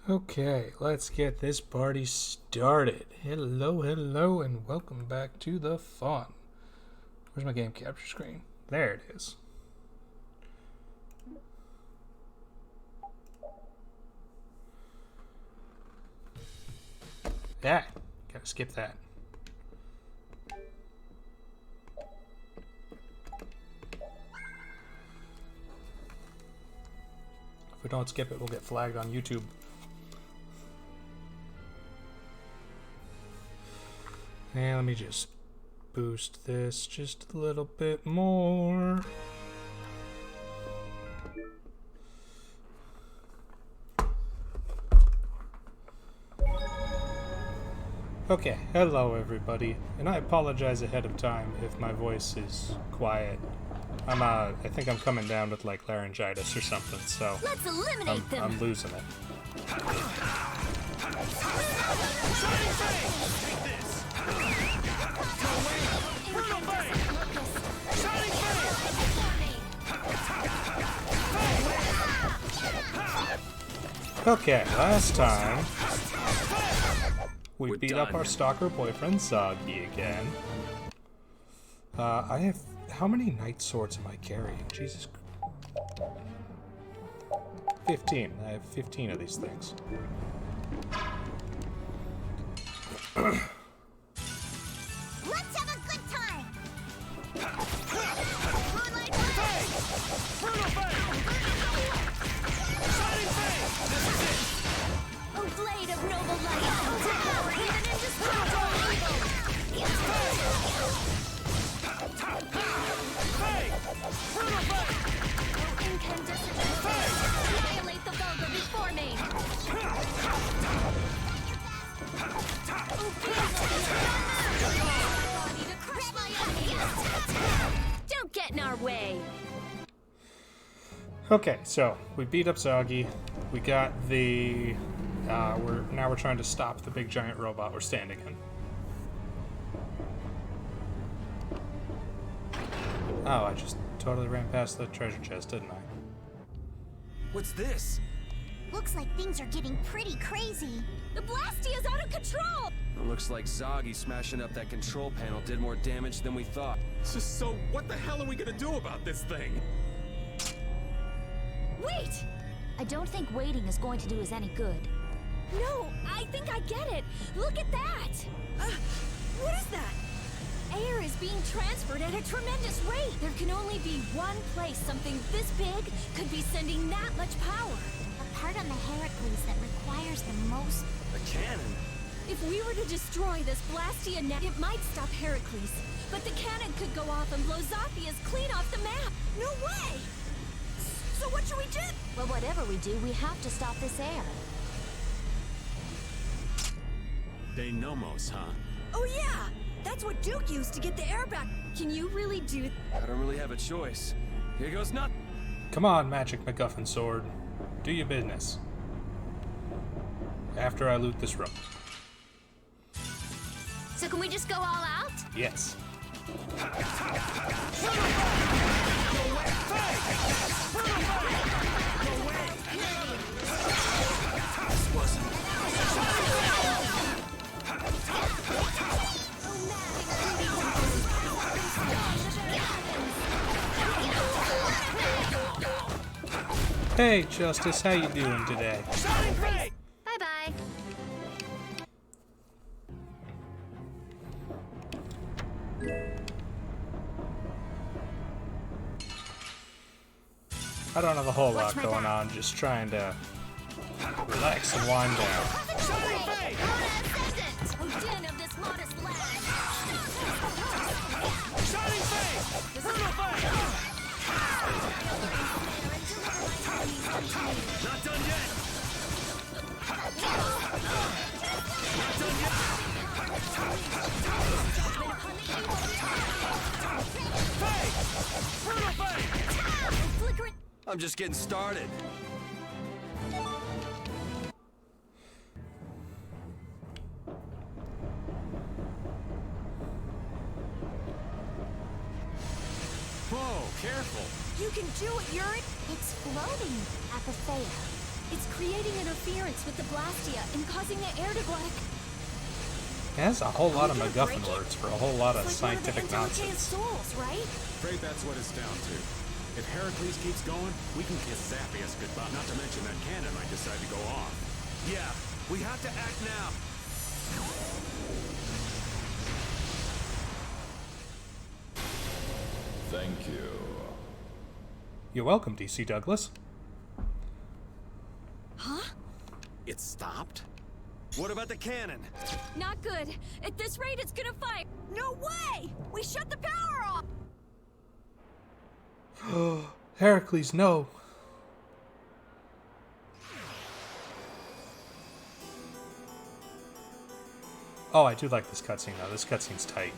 Okay, let's get this party started. Hello, hello, and welcome back to the fun. Where's my game capture screen? There it is. Yeah, gotta skip that. If we don't skip it, we'll get flagged on YouTube. And let me just boost this just a little bit more. Okay, hello everybody, and I apologize ahead of time if my voice is quiet. I think I'm coming down with like laryngitis or something, so let's eliminate them. I'm losing it. Okay, last time we beat up our stalker boyfriend Zoggy again. I have... How many knight swords am I carrying? Jesus. 15. I have 15 of these things. Let's have a good time. Oh, blade of noble light, devour even indestructible incandescent annihilate the vulgar before me. Don't get in our way. Okay, so we beat up Zoggy. We got the... Now we're trying to stop the big giant robot we're standing in. Oh, I just totally ran past the treasure chest, didn't I? What's this? Looks like things are getting pretty crazy. The Blasty is out of control! It looks like Zoggy smashing up that control panel did more damage than we thought. So what the hell are we gonna do about this thing? Wait! I don't think waiting is going to do us any good. No, I think I get it. Look at that! What is that? Air is being transferred at a tremendous rate. There can only be one place something this big could be sending that much power. A part on the Heracles that requires the most... A cannon? If we were to destroy this Blastia net, it might stop Heracles. But the cannon could go off and blow Zophius clean off the map. No way! So what should we do? Well, whatever we do, we have to stop this air. De Nomos, huh? Oh yeah! That's what Duke used to get the air back. Can you really do... I don't really have a choice. Here goes nothing. Come on, Magic MacGuffin Sword. Do your business. After I loot this room. So can we just go all out? Yes. Hey, Justice, how you doing today? Bye-bye. I don't have a whole lot going on, just trying to relax and wind down. Not done yet! I'm just getting started. Whoa, careful! You can do it, Yuri! It's floating at the fair. It's creating interference with the Blastia and causing the air to black. It has a whole lot of MacGuffin words for a whole lot of It's like scientific one of the nonsense. souls, right? Afraid that's what it's down to. If Heracles keeps going, we can kiss Zappius goodbye. Not to mention that cannon might decide to go off. Yeah, we have to act now. Thank you. You're welcome, DC Douglas. Huh? It stopped? What about the cannon? Not good. At this rate, it's gonna fire. No way! We shut the power off! Heracles, no. Oh, I do like this cutscene, though. This cutscene's tight.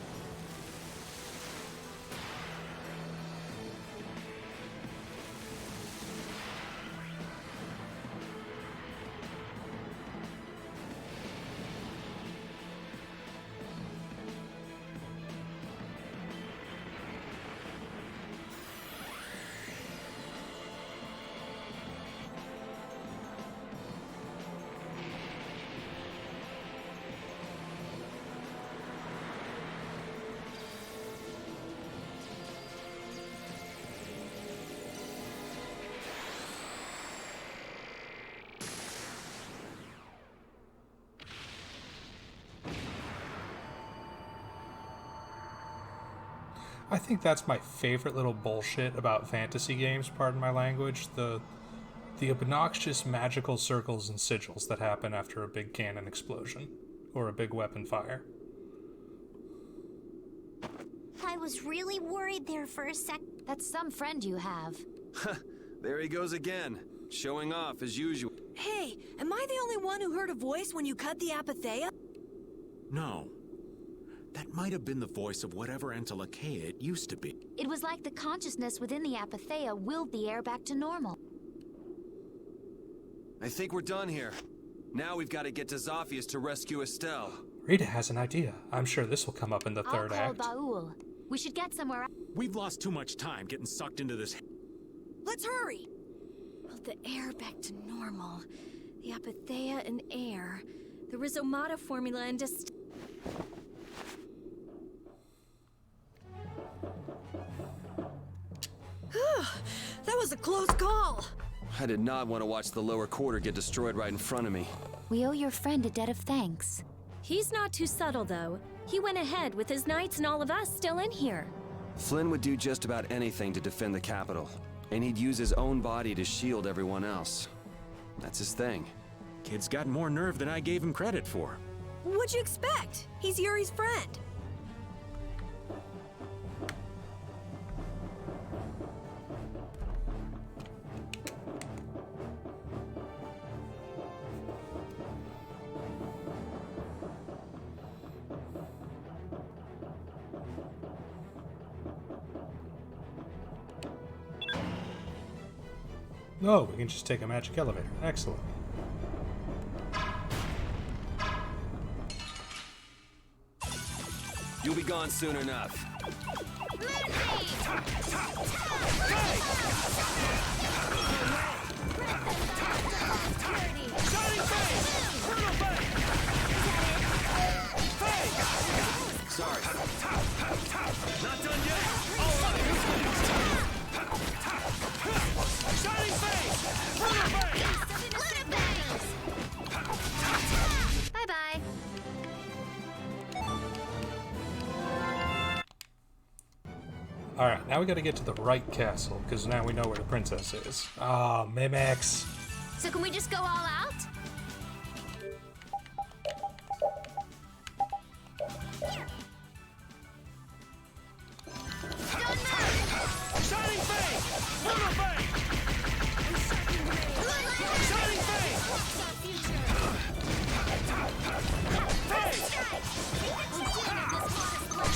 I think that's my favorite little bullshit about fantasy games, pardon my language. The obnoxious magical circles and sigils that happen after a big cannon explosion or a big weapon fire. I was really worried there for a sec. That's some friend you have. There he goes again, showing off as usual. Hey, am I the only one who heard a voice when you cut the apatheia? No. That might have been the voice of whatever Antilocheia it used to be. It was like the consciousness within the apatheia willed the air back to normal. I think we're done here. Now we've got to get to Zaphius to rescue Estelle. Rita has an idea. I'm sure this will come up in the third I'll act. call Baul. We should get somewhere. We've lost too much time getting sucked into this. Let's hurry! Well, the air back to normal. The apatheia and air. The rhizomata formula and just... That was a close call! I did not want to watch the lower quarter get destroyed right in front of me. We owe your friend a debt of thanks. He's not too subtle, though. He went ahead with his knights and all of us still in here. Flynn would do just about anything to defend the capital, and he'd use his own body to shield everyone else. That's his thing. Kid's got more nerve than I gave him credit for. What'd you expect? He's Yuri's friend. Oh, we can just take a magic elevator. Excellent. You'll be gone soon enough. Sorry. Not done yet. Shining face! Bye-bye. Alright, now we gotta get to the right castle, because now we know where the princess is. Ah, mimics. So can we just go all out? Shining face! Brutal face! Shining face!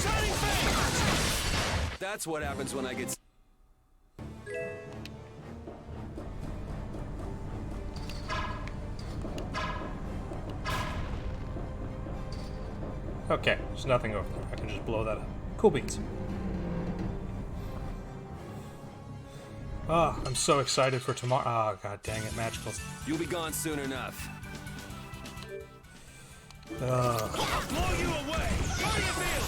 Shining face! That's what happens when I get... Okay, there's nothing over there. I can just blow that up. Cool beans. Oh, I'm so excited for tomorrow. Oh, god dang it, magicals. You'll be gone soon enough. Blow you away! How do you feel?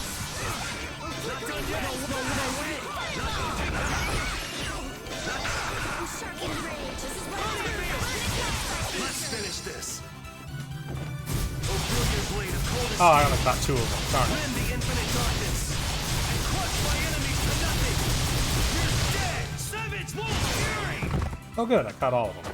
Not done yet! No way! I'm shark in rage. This is what I'm doing. Let's finish this! Oh, brilliant blade of coldest Oh, I only caught 2 of them. Darn it. rend the infinite darkness and crush my enemies to nothing! You're dead! Savage Wolf Fury! Oh good, I caught all of them.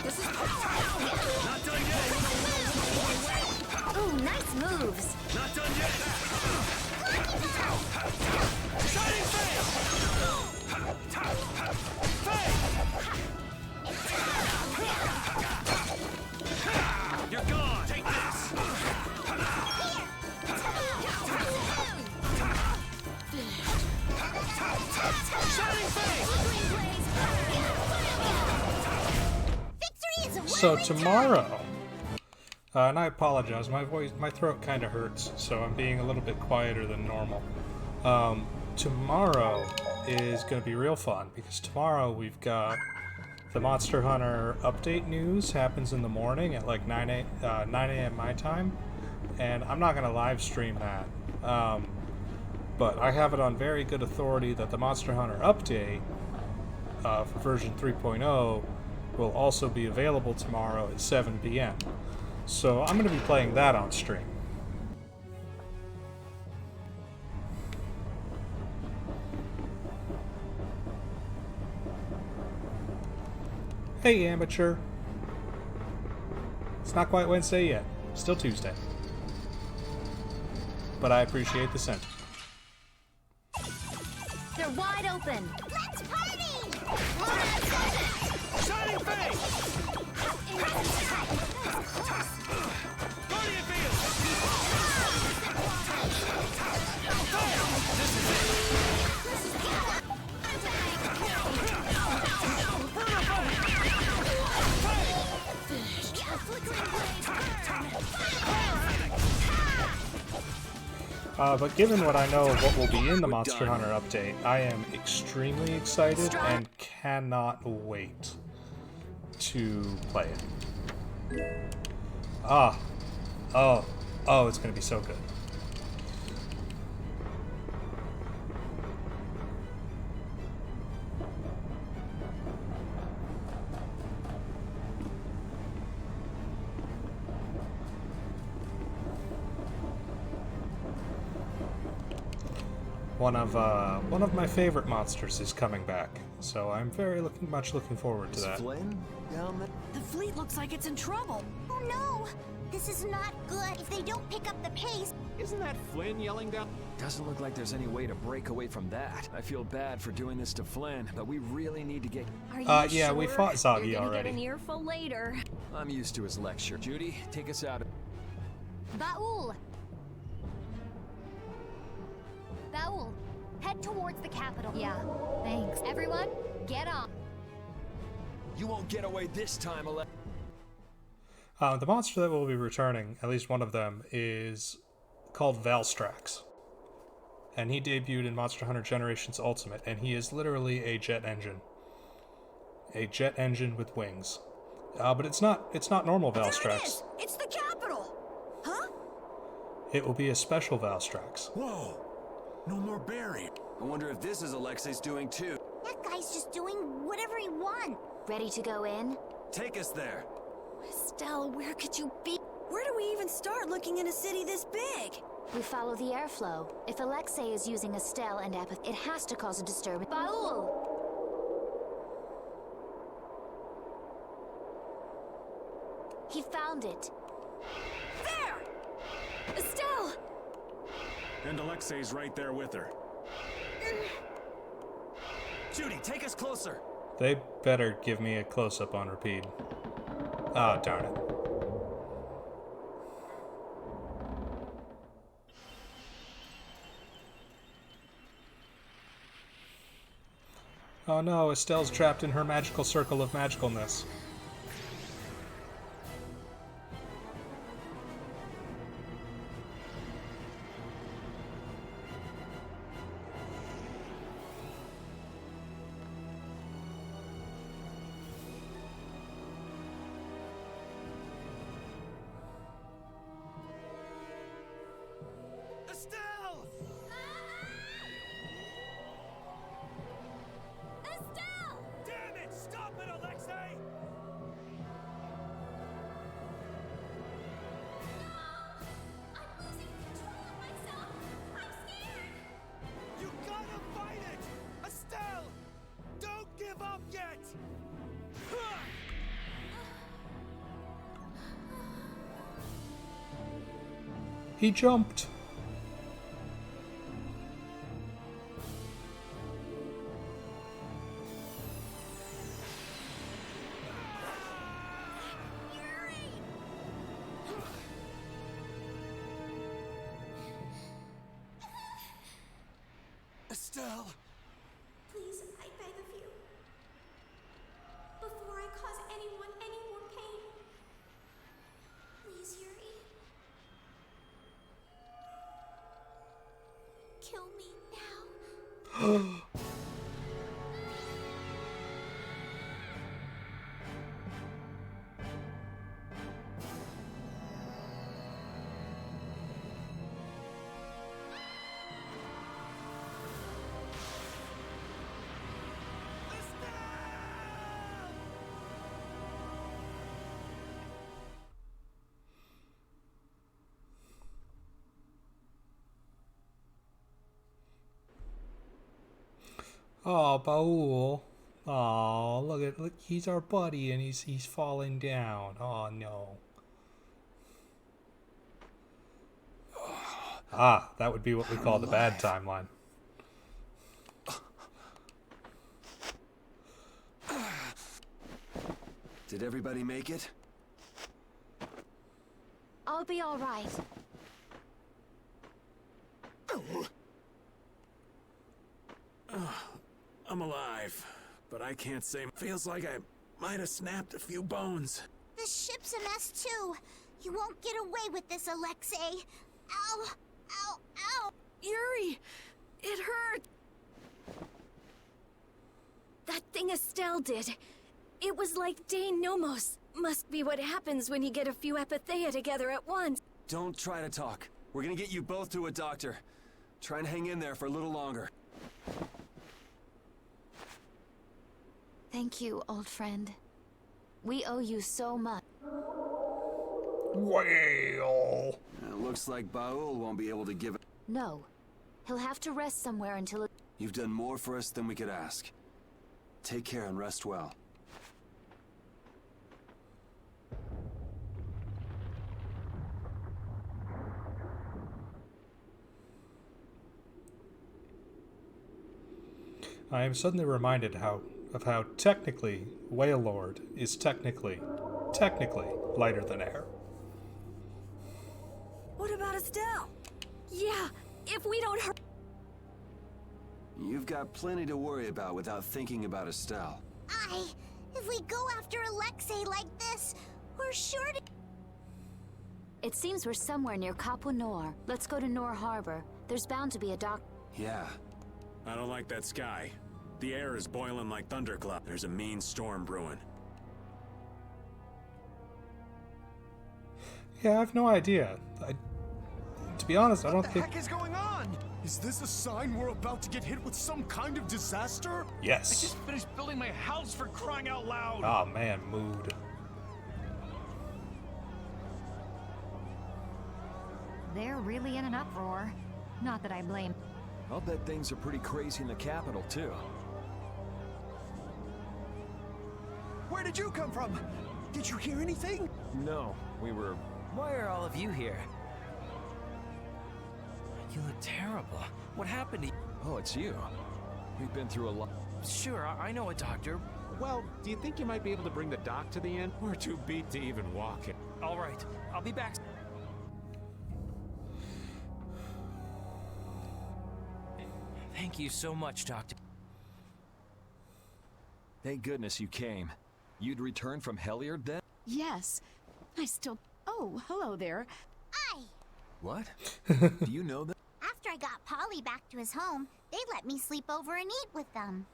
This is Not done yet! Ooh, nice moves. Not done yet! Shining Face! You're gone! Take this! Shining Face! Victory is a So tomorrow, and I apologize, my throat kind of hurts, so I'm being a little bit quieter than normal. Tomorrow is going to be real fun, because tomorrow we've got the Monster Hunter update news happens in the morning at like 9 a.m. my time, and I'm not going to live stream that. But I have it on very good authority that the Monster Hunter update for version 3.0 will also be available tomorrow at 7 p.m. So I'm going to be playing that on stream. Hey, amateur. It's not quite Wednesday yet. Still Tuesday. But I appreciate the sentiment. They're wide open. Let's party! Shining Face! Guardian Field! But given what I know of what will be in the Monster Hunter update, I am extremely excited and cannot wait to play it. Oh, it's going to be so good. One of my favorite monsters is coming back, so I'm very much looking forward to that. Flynn down there? The fleet looks like it's in trouble. Oh no! This is not good. If they don't pick up the pace, Isn't that Flynn yelling down? Doesn't look like there's any way to break away from that. I feel bad for doing this to Flynn, but we really need to get... Are you Yeah, sure? we fought Zagi You're gonna already. Get an earful later. I'm used to his lecture. Judy, take us out. Baul! Baul, head towards the capital. Yeah, thanks. Everyone, get on. You won't get away this time, Alexei. The monster that will be returning, at least one of them, is called Valstrax. And he debuted in Monster Hunter Generations Ultimate, and he is literally a jet engine. A jet engine with wings. But it's not normal Valstrax. It's the capital. Huh? It will be a special Valstrax. Whoa! No more Barry. I wonder if this is Alexei's doing too. That guy's just doing whatever he wants. Ready to go in? Take us there. Estelle, where could you be? Where do we even start looking in a city this big? We follow the airflow. If Alexei is using Estelle and Apathy, it has to cause a disturbance. Baul! He found it. There! Estelle! And Alexei's right there with her. Judy, take us closer. They better give me a close-up on repeat. Ah, darn it. Oh no, Estelle's trapped in her magical circle of magicalness. He jumped. Estelle! Please, I beg of you. Before I cause anyone any more pain. Please, Yuri. Kill me now. Oh, Baul. Oh, look, he's our buddy and he's falling down. Oh no. Ah, that would be what we call the bad timeline. Did everybody make it? I'll be all right. I'm alive, but I can't say. Feels like I might have snapped a few bones. The ship's a mess too. You won't get away with this, Alexei. Ow! Ow! Ow! Yuri! It hurt! That thing Estelle did. It was like Dane Nomos. Must be what happens when you get a few epithea together at once. Don't try to talk. We're gonna get you both to a doctor. Try and hang in there for a little longer. Thank you, old friend. We owe you so much. Well. Looks like Baul won't be able to give it. No. He'll have to rest somewhere until it... You've done more for us than we could ask. Take care and rest well. I am suddenly reminded of how technically Whale Lord is technically lighter than air. What about Estelle? Yeah, if we don't hurt... You've got plenty to worry about without thinking about Estelle. If we go after Alexei like this, we're sure to... It seems we're somewhere near Capo Nor. Let's go to Nor Harbor. There's bound to be a dock... Yeah. I don't like that sky. The air is boiling like thundercloud. There's a mean storm brewing. Yeah, I have no idea. To be honest, I don't think... What the heck is going on? Is this a sign we're about to get hit with some kind of disaster? Yes. I just finished building my house, for crying out loud. Oh man, mood. They're really in an uproar. Not that I blame. I'll bet things are pretty crazy in the capital, too. Where did you come from? Did you hear anything? No, we were... Why are all of you here? You look terrible. What happened to you? Oh, it's you. We've been through a lot. Sure, I know a doctor. Well, do you think you might be able to bring the doc to the end? We're too beat to even walk it. All right, I'll be back. Thank you so much, Doctor. Thank goodness you came. You'd returned from Helliard then? Yes. I still... Oh, hello there. What? Do you know them? After I got Polly back to his home, they let me sleep over and eat with them.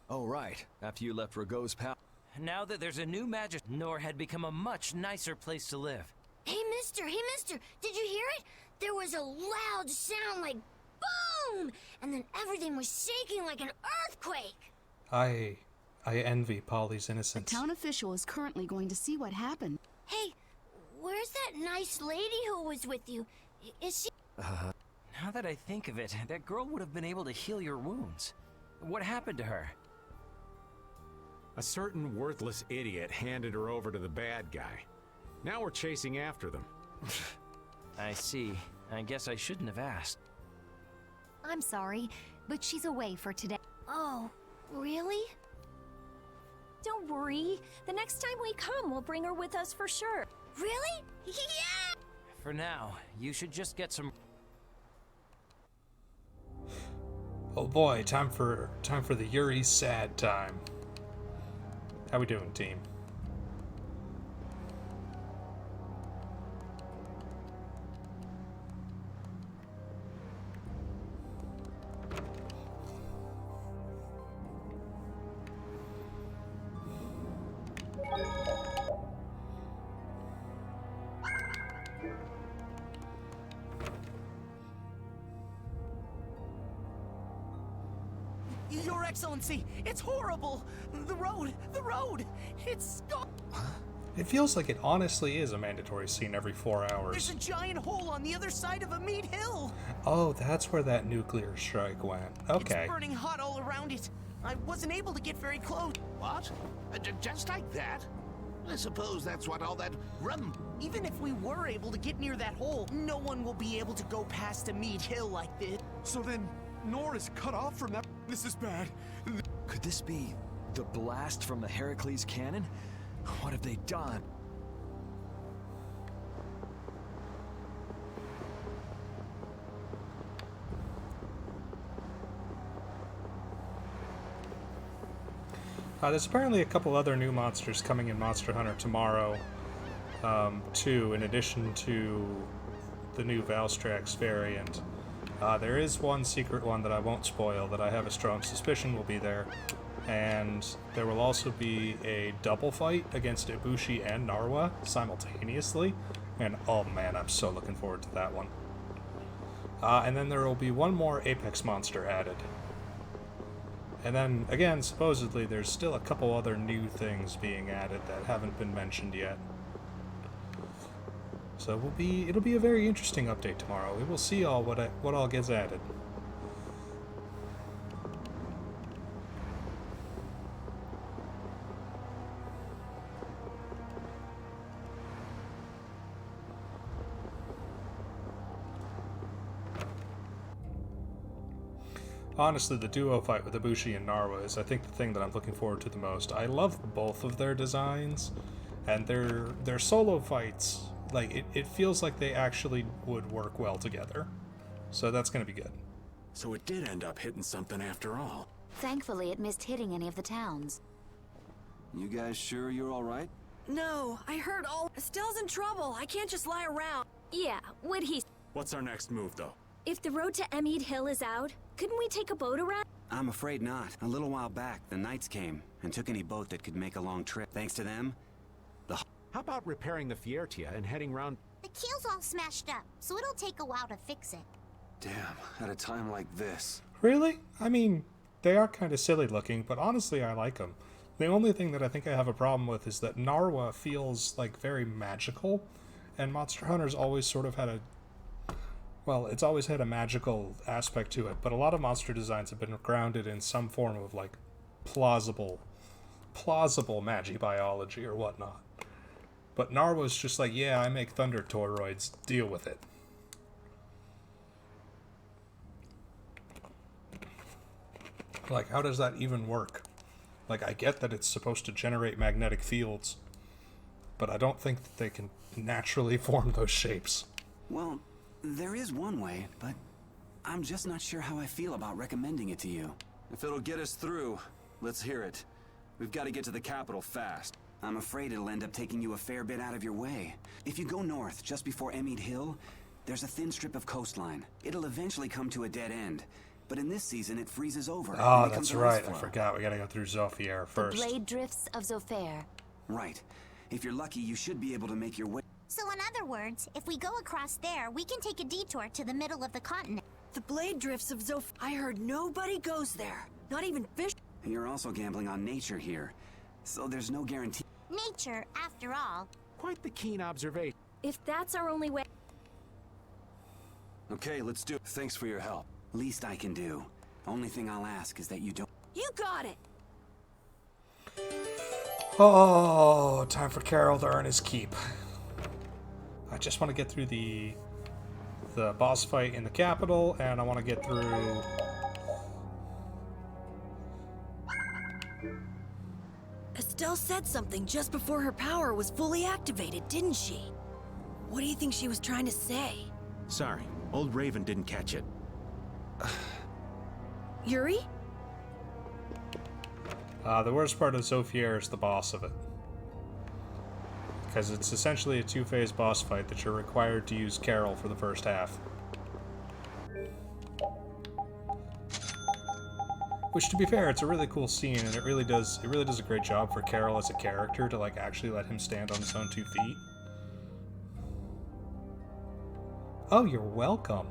Oh, right. After you left Rago's palace. Now that there's a new magic, Nor had become a much nicer place to live. Hey, mister, did you hear it? There was a loud sound like boom! And then everything was shaking like an earthquake. I envy Polly's The innocence. town official is currently going to see what happened. Hey, where's that nice lady who was with you? Is she... Now that I think of it, that girl would have been able to heal your wounds. What happened to her? A certain worthless idiot handed her over to the bad guy. Now we're chasing after them. I see. I guess I shouldn't have asked. I'm sorry, but she's away for today. Oh, really? Don't worry. The next time we come, we'll bring her with us for sure. Really? Yeah! For now, you should just get some... Oh boy, time for the Yuri sad time. How we doing, team? Your Excellency, it's horrible! The road! It's gone! It feels like it honestly is a mandatory scene every 4 hours. There's a giant hole on the other side of a meat hill! Oh, that's where that nuclear strike went. Okay. It's burning hot all around it. I wasn't able to get very close. What? Just like that? I suppose that's what all that rum... Even if we were able to get near that hole, no one will be able to go past a meat hill like this. So then, Nor is cut off from that. This is bad. Could this be the blast from the Heracles cannon? What have they done? There's apparently a couple other new monsters coming in Monster Hunter tomorrow, too, in addition to the new Valstrax variant. There is one secret one that I won't spoil that I have a strong suspicion will be there, and there will also be a double fight against Ibushi and Narwa simultaneously, and oh man, I'm so looking forward to that one. And then there will be one more Apex monster added. And then, again, supposedly there's still a couple other new things being added that haven't been mentioned yet. So it'll be a very interesting update tomorrow. We will see what all gets added. Honestly, the duo fight with Ibushi and Narwa is, I think, the thing that I'm looking forward to the most. I love both of their designs, and their solo fights, like, it feels like they actually would work well together. So that's going to be good. So it did end up hitting something after all. Thankfully, it missed hitting any of the towns. You guys sure you're all right? No, I heard all... Estelle's in trouble. I can't just lie around. Yeah, what he... What's our next move, though? If the road to Emmead Hill is out, couldn't we take a boat around? I'm afraid not. A little while back, the Knights came and took any boat that could make a long trip. Thanks to them, How about repairing the Fiertia and heading round... The keel's all smashed up, so it'll take a while to fix it. Damn, at a time like this. Really? I mean, they are kind of silly looking, but honestly, I like them. The only thing that I think I have a problem with is that Narwa feels, like, very magical, and Monster Hunter's always sort of had a... Well, it's always had a magical aspect to it, but a lot of monster designs have been grounded in some form of, like, plausible magibiology or whatnot. But Narwa's just like, yeah, I make thunder toroids, deal with it. Like, how does that even work? Like, I get that it's supposed to generate magnetic fields, but I don't think that they can naturally form those shapes. Well, there is one way, but I'm just not sure how I feel about recommending it to you. If it'll get us through, let's hear it. We've got to get to the capital fast. I'm afraid it'll end up taking you a fair bit out of your way. If you go north, just before Emmead Hill, there's a thin strip of coastline. It'll eventually come to a dead end, but in this season it freezes over. Oh, that's right. I forgot. We gotta go through Zofia first. The Blade Drifts of Zofair. Right. If you're lucky, you should be able to make your way. So in other words, if we go across there, we can take a detour to the middle of the continent. The Blade Drifts of Zofair. I heard nobody goes there. Not even fish. You're also gambling on nature here, so there's no guarantee. Nature, after all. Quite the keen observation. If that's our only way... Okay, let's do it. Thanks for your help. Least I can do. Only thing I'll ask is that you don't... You got it! Oh, time for Carol to earn his keep. I just want to get through the the boss fight in the capital, and I want to get through... Estelle said something just before her power was fully activated, didn't she? What do you think she was trying to say? Sorry, old Raven didn't catch it. Yuri? The worst part of Zophier is the boss of it. Because it's essentially a two-phase boss fight that you're required to use Carol for the first half. Which, to be fair, it's a really cool scene, and it really does a great job for Carol as a character to, like, actually let him stand on his own 2 feet. Oh, you're welcome.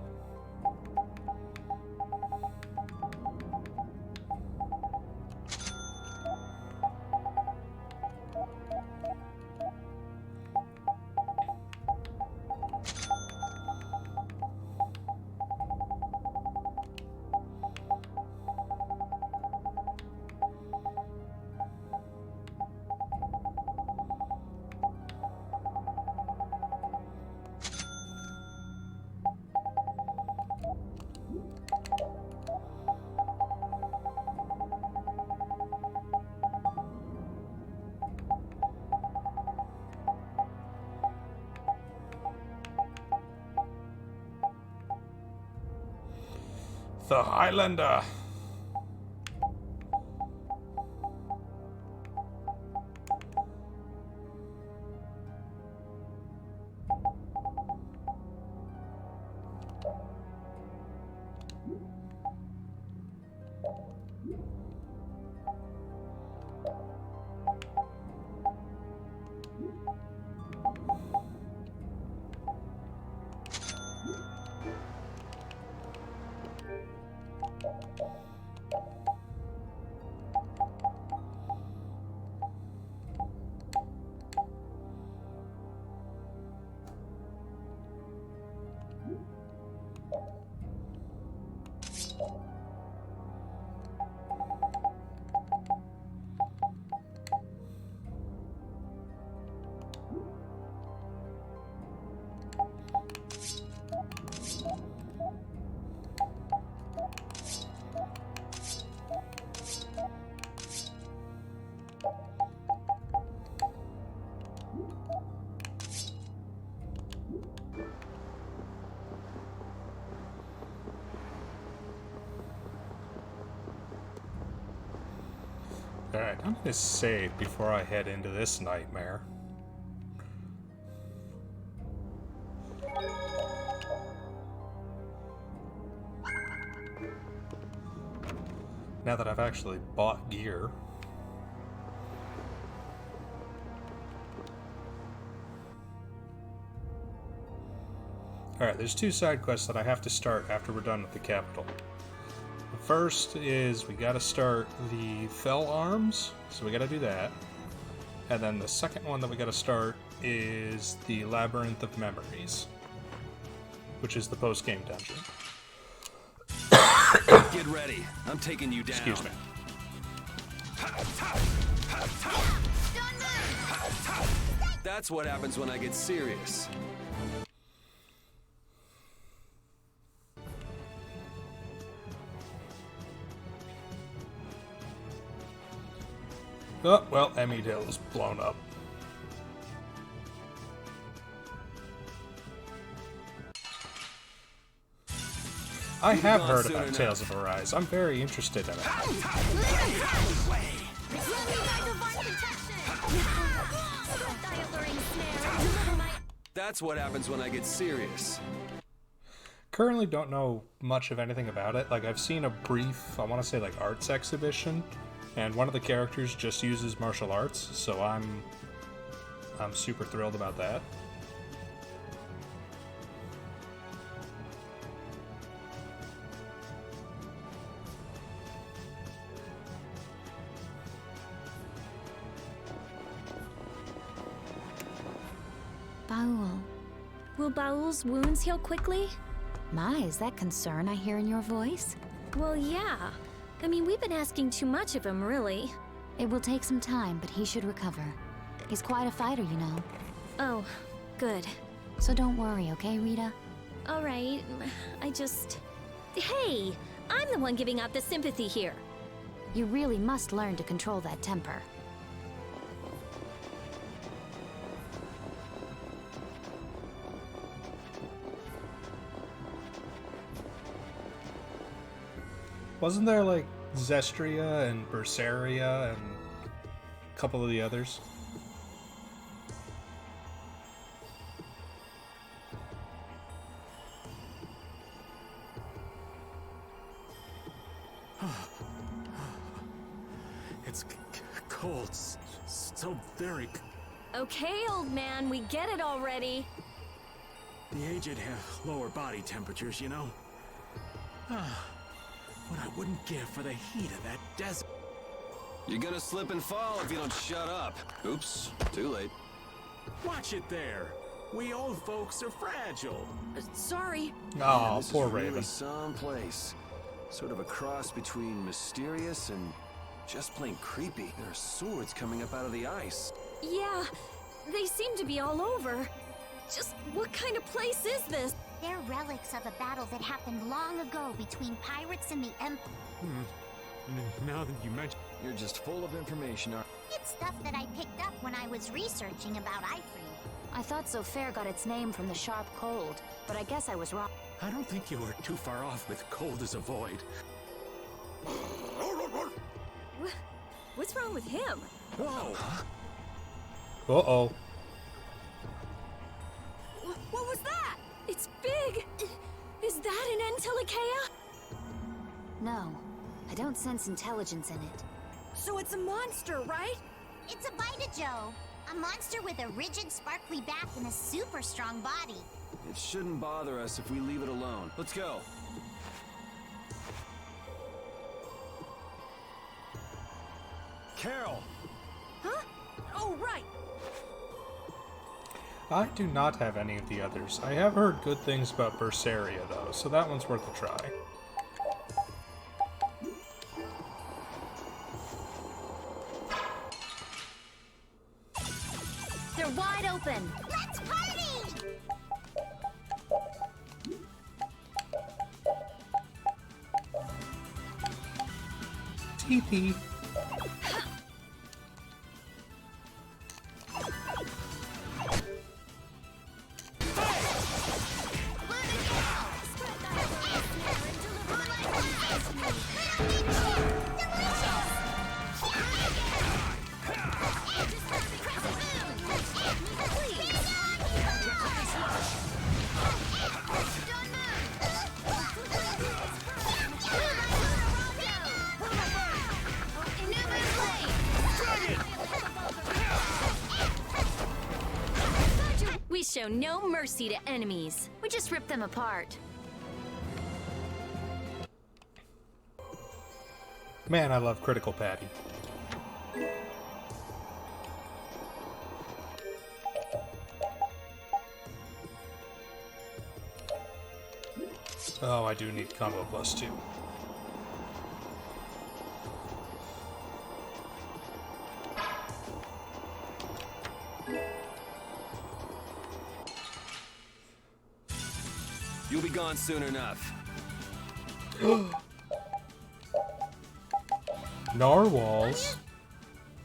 The Highlander. Alright, I'm gonna save before I head into this nightmare. Now that I've actually bought gear. Alright, there's 2 side quests that I have to start after we're done with the capital. The first is we gotta start the Fell Arms, so we gotta do that. And then the second one that we gotta start is the Labyrinth of Memories, which is the post-game dungeon. Get ready. I'm taking you down. Excuse me. That's what happens when I get serious. Oh, well, Emmy Dale's blown up. I have heard about Tales of Arise. I'm very interested in it. That's what happens when I get serious. Currently don't know much of anything about it. Like, I've seen a brief, I want to say, like, arts exhibition, and one of the characters just uses martial arts, so I'm super thrilled about that. Baul. Will Baul's wounds heal quickly? My, is that concern I hear in your voice? Well, yeah. I mean, we've been asking too much of him, really. It will take some time, but he should recover. He's quite a fighter, you know. Oh, good. So don't worry, okay, Rita? All right, Hey, I'm the one giving out the sympathy here. You really must learn to control that temper. Wasn't there like Zestria and Berseria and a couple of the others? It's cold. So very. Okay, old man, we get it already. The aged have lower body temperatures, you know. What I wouldn't give for the heat of that desert. You're gonna slip and fall if you don't shut up. Oops, too late. Watch it there. We old folks are fragile. Sorry. Oh, this poor is really Raven. someplace. Sort of a cross between mysterious and just plain creepy. There are swords coming up out of the ice. Yeah, they seem to be all over. Just what kind of place is this? They're relics of a battle that happened long ago between pirates and the Empire. Now that you mention, You're just full of information, aren't It's stuff that I picked up when I was researching about Ifree. I thought Sofair got its name from the sharp cold, but I guess I was wrong. I don't think you were too far off with cold as a void. What's wrong with him? Whoa! Uh-oh. What was that? It's big! Is that an Antilochea? No, I don't sense intelligence in it. So it's a monster, right? It's a Bitajo, a monster with a rigid, sparkly back and a super strong body. It shouldn't bother us if we leave it alone. Let's go. Carol! Huh? Oh, right. I do not have any of the others. I have heard good things about Berseria, though, so that one's worth a try. They're wide open! Let's party! TP. We show no mercy to enemies. We just rip them apart. Man, I love Critical Patty. Oh, I do need combo +2. You'll be gone soon enough. Narwhals?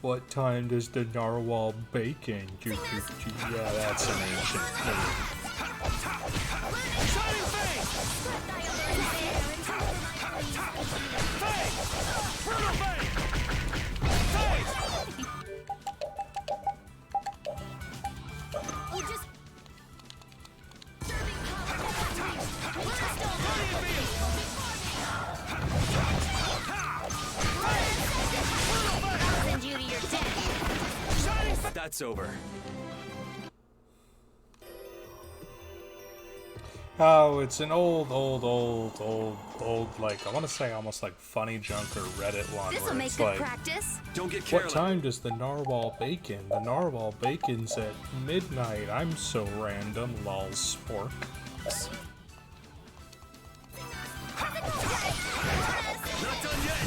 What time does the narwhal bacon? Yeah, that's an ancient move. That's over. Oh, it's an old, like, I want to say almost like Funny Junk or Reddit one. This'll where make it's good like, practice. Don't get what careless. time does the narwhal bacon? The narwhal bacon's at midnight. I'm so random, lol spork. Not done yet.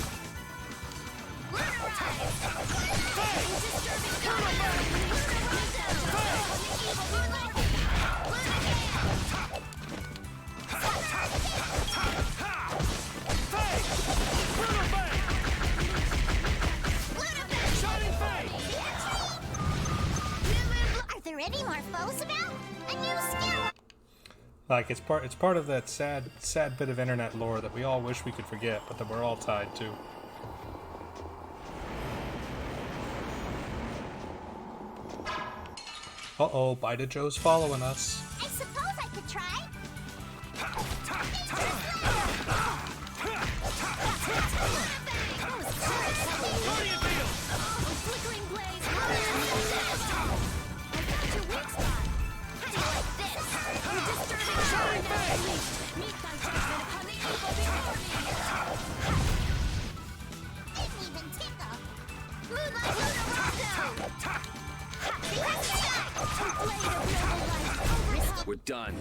Like, it's part of that sad bit of internet lore that we all wish we could forget, but that we're all tied to. Uh-oh, Bida Joe's following us. I suppose I could try. Flickering blaze. I got your weak spot. How do you like this? You're disturbing power now. Meet thy judgment upon the evil before me. Didn't even tickle. Moonlight Lunarondo! We're done.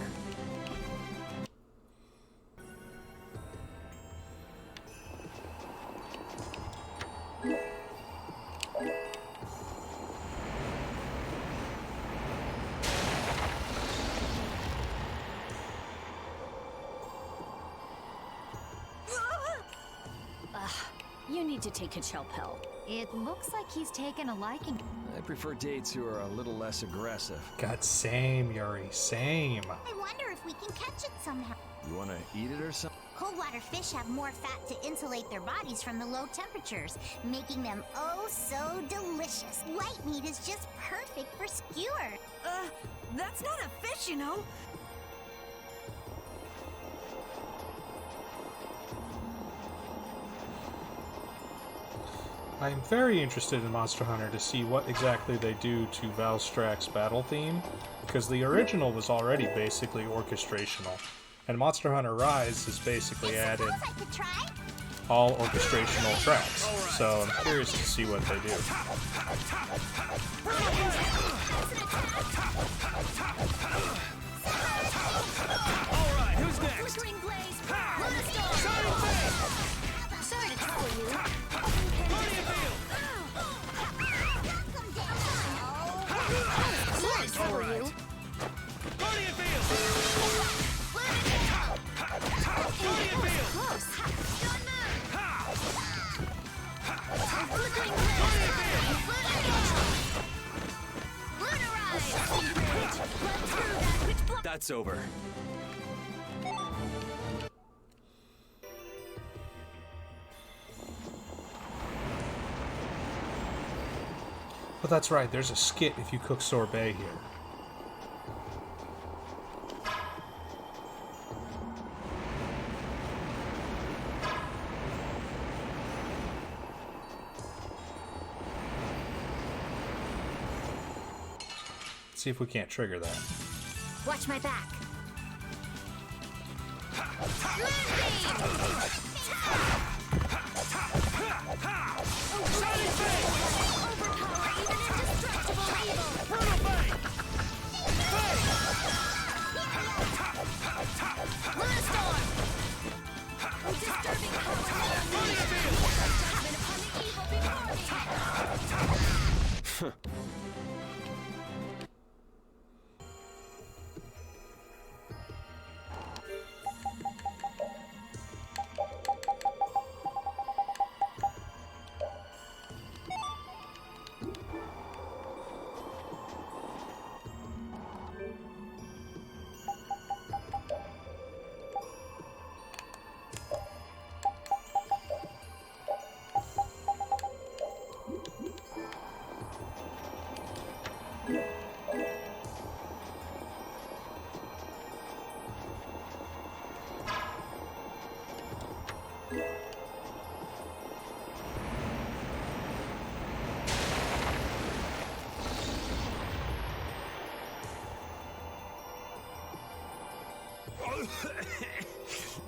You need to take a chill pill. It looks like he's taken a liking. I prefer dates who are a little less aggressive. God, same, Yuri, same. I wonder if we can catch it somehow. You want to eat it or something? Cold water fish have more fat to insulate their bodies from the low temperatures, making them oh so delicious. White meat is just perfect for skewer. That's not a fish, you know. I am very interested in Monster Hunter to see what exactly they do to Valstrax battle theme, because the original was already basically orchestrational, and Monster Hunter Rise has basically added all orchestrational tracks, so I'm curious to see what they do. Alright, who's next? Flickering blaze. Sorry to trouble you. That's over. But that's right, there's a skit if you cook sorbet here. Let's see if we can't trigger that. Watch my back.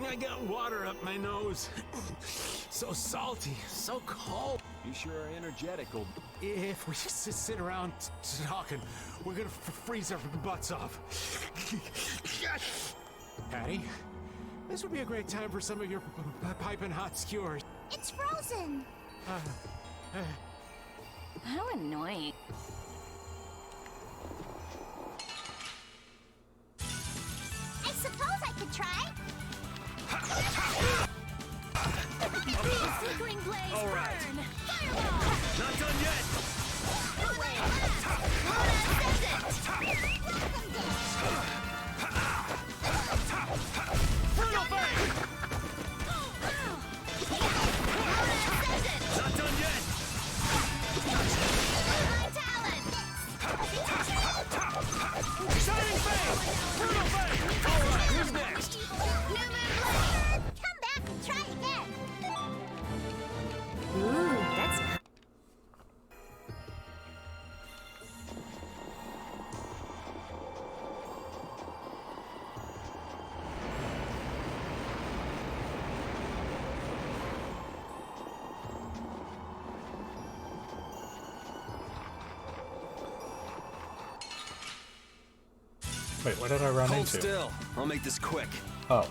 I got water up my nose. So salty, so cold. You sure are energetic, old... If we sit around talking, we're gonna freeze our butts off. Patty, this would be a great time for some of your piping hot skewers. It's frozen. How annoying. I suppose I could try. Flickering blaze. All right. Burn. Fireball. Not done yet. Wait, what did I run Hold into? still. I'll make this quick. Oh.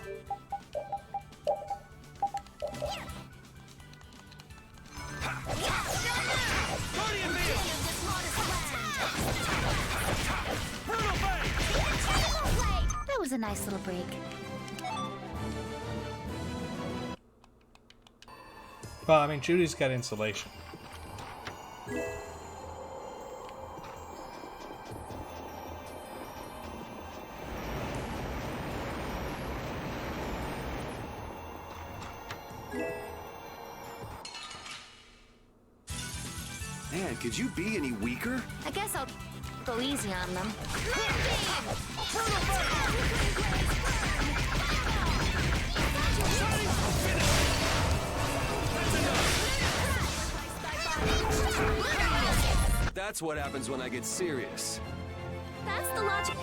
That was a nice little break. Well, I mean, Judy's got insulation. Man, could you be any weaker? I guess I'll go easy on them. That's what happens when I get serious. That's the logic.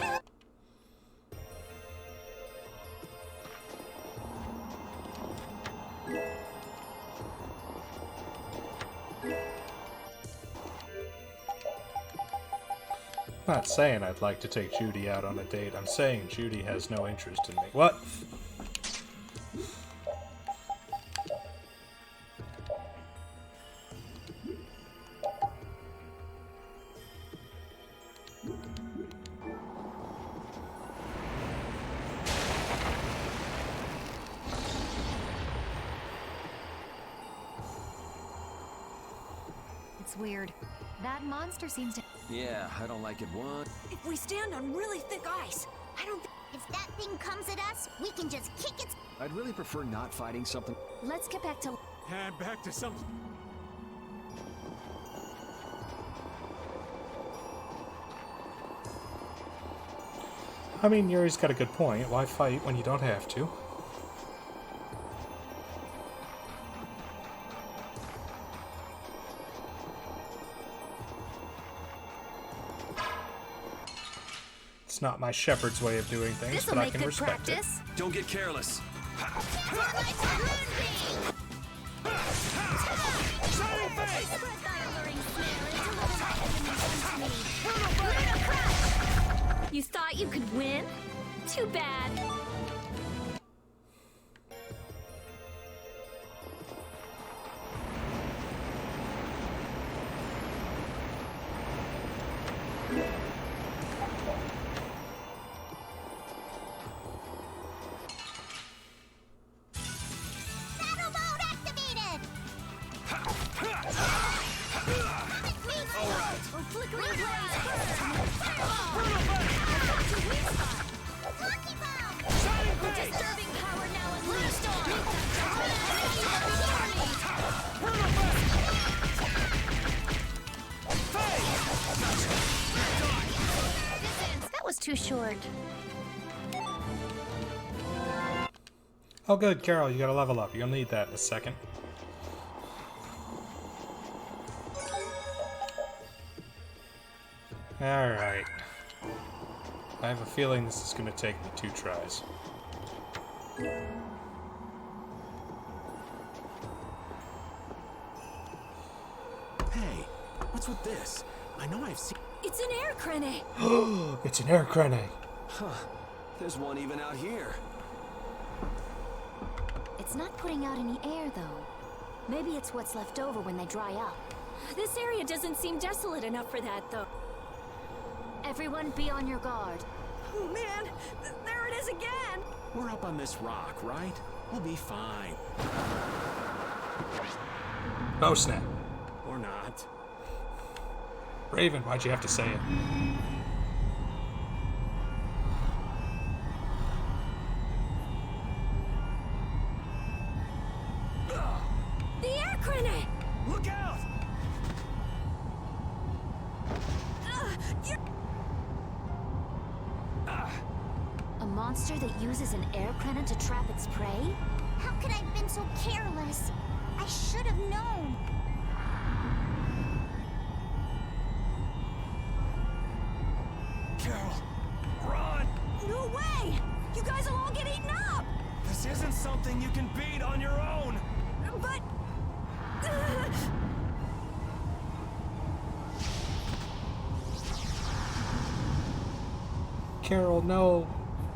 I'm not saying I'd like to take Judy out on a date. I'm saying Judy has no interest in me. What? It's weird. That monster seems to... Yeah, I don't like it one. If we stand on really thick ice, I don't think... If that thing comes at us, we can just kick its... I'd really prefer not fighting something. Let's get back to... And back to something. I mean, Yuri's got a good point. Why fight when you don't have to? It's not my shepherd's way of doing things, This'll but I make can good respect practice. Don't get careless. You thought you could win? Too bad. Battle mode activated! All right. Flickering blaze burn. Lucky bomb! Disturbing power now unleashed on. That was too short. Oh good, Carol, you gotta level up. You'll need that in a second. Alright. I have a feeling this is gonna take me 2 tries. Hey, what's with this? I know I've seen... It's an air crane. It's an air crane. Huh. There's one even out here. It's not putting out any air, though. Maybe it's what's left over when they dry up. This area doesn't seem desolate enough for that, though. Everyone be on your guard. Oh man, there it is again! We're up on this rock, right? We'll be fine. Oh snap. Or not. Raven, why'd you have to say it? The air crane! Look out! A monster that uses an air cannon to trap its prey? How could I have been so careless? I should have known. Carol, run! No way! You guys will all get eaten up! This isn't something you can beat on your own! But... Carol, no.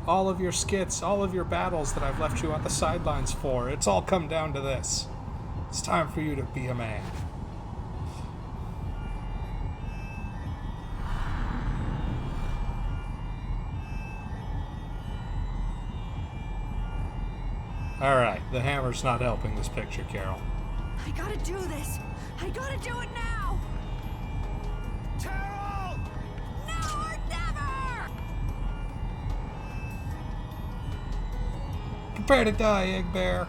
All of your skits, all of your battles that I've left you on the sidelines for, it's all come down to this. It's time for you to be a man. Alright, the hammer's not helping this picture, Carol. I gotta do this. I gotta do it now. Carol! Now or never! Prepare to die, Egg Bear.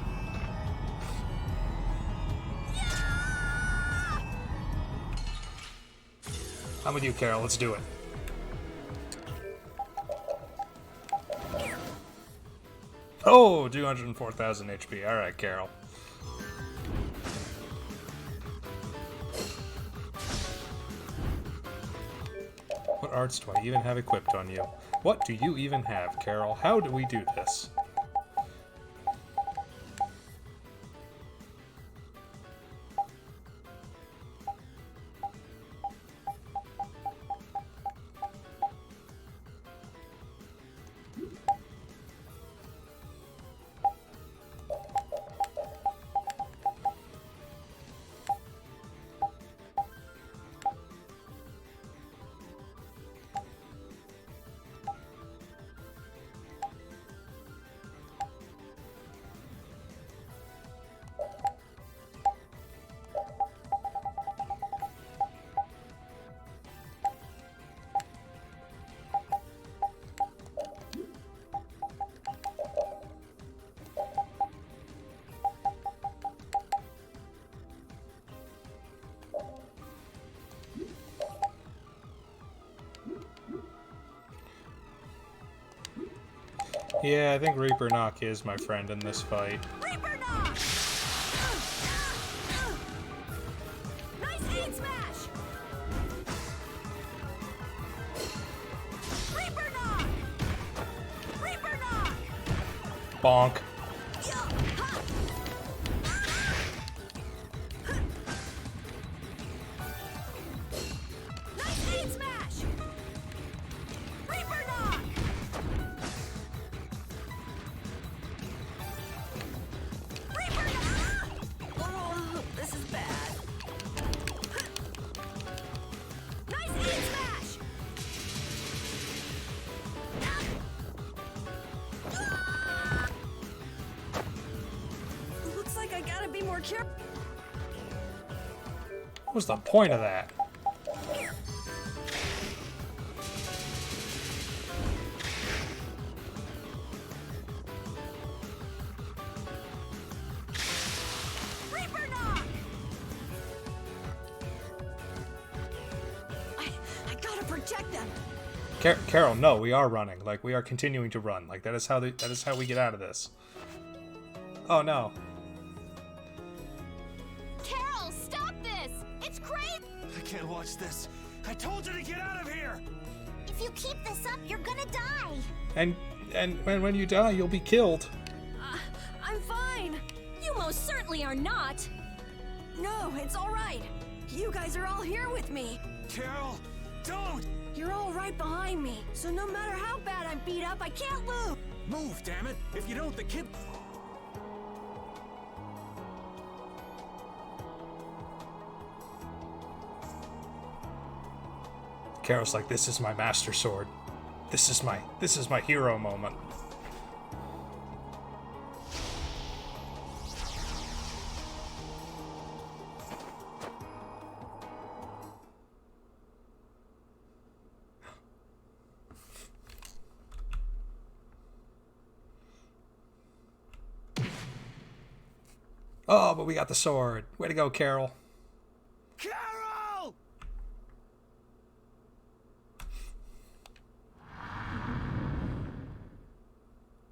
I'm with you, Carol. Let's do it. Oh, 204,000 HP. Alright, Carol. What arts do I even have equipped on you? What do you even have, Carol? How do we do this? Yeah, I think Reaper Knock is my friend in this fight. Reaper Knock! Nice aid smash! Reaper Knock! Reaper Knock! Bonk. Nice aid smash! Reaper Knock! This is bad. Nice aid smash! Looks like I gotta be more careful. What was the point of that? I gotta protect them. Carol, no, we are running. Like, we are continuing to run. Like, that is how we get out of this. Oh no. Carol, stop this! It's crazy! I can't watch this. I told you to get out of here! If you keep this up, you're gonna die. And when you die, you'll be killed. I'm fine. You most certainly are not! No, it's all right. You guys are all here with me. Carol, don't! You're all right behind me, so no matter how bad I'm beat up, I can't lose. Move, damn it! If you don't, the kid... Carol's like, this is my master sword. This is my hero moment. Oh, but we got the sword. Way to go, Carol. Carol!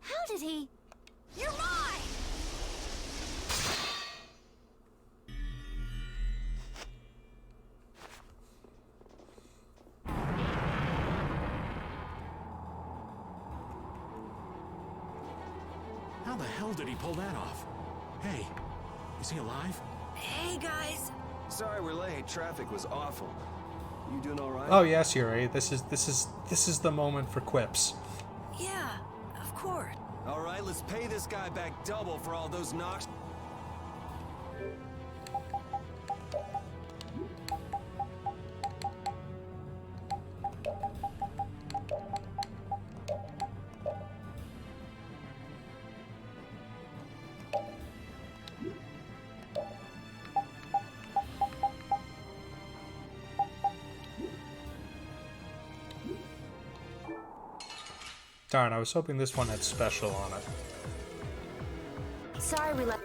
How did he... You're mine! How the hell did he pull that off? Hey, is he alive? Hey, guys. Sorry we're late. Traffic was awful. You doing all right? Oh yes, Yuri. This is the moment for quips. Yeah, of course. All right, let's pay this guy back double for all those knocks. Darn, I was hoping this one had special on it. Sorry we left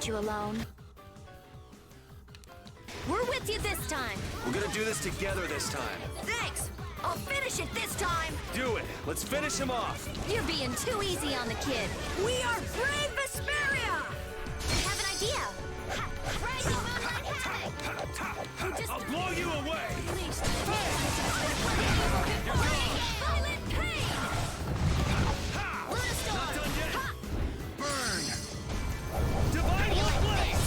you alone. We're with you this time. We're gonna do this together this time. Thanks. I'll finish it this time. Do it. Let's finish him off. You're being too easy on the kid. We are brave Vesperia. I have an idea. Crazy moonlight havoc. I'll blow you away. Violent pain. Not done yet. Burn. Divine blast.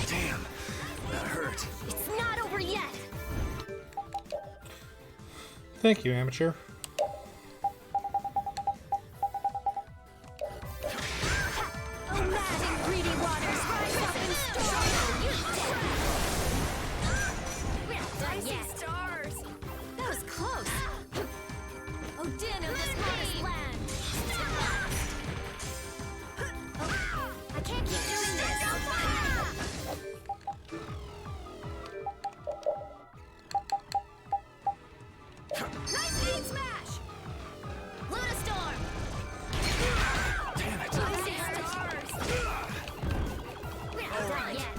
Damn, that hurt. It's not over yet. Thank you, amateur. Oh, mad and greedy waters, rise up and storm. We're not done yet. Stars. That was close. Oh, din of this modest land. Oh, I can't keep doing this. Nice beam smash. Luna storm. Damn it. Rising stars. We're not done yet.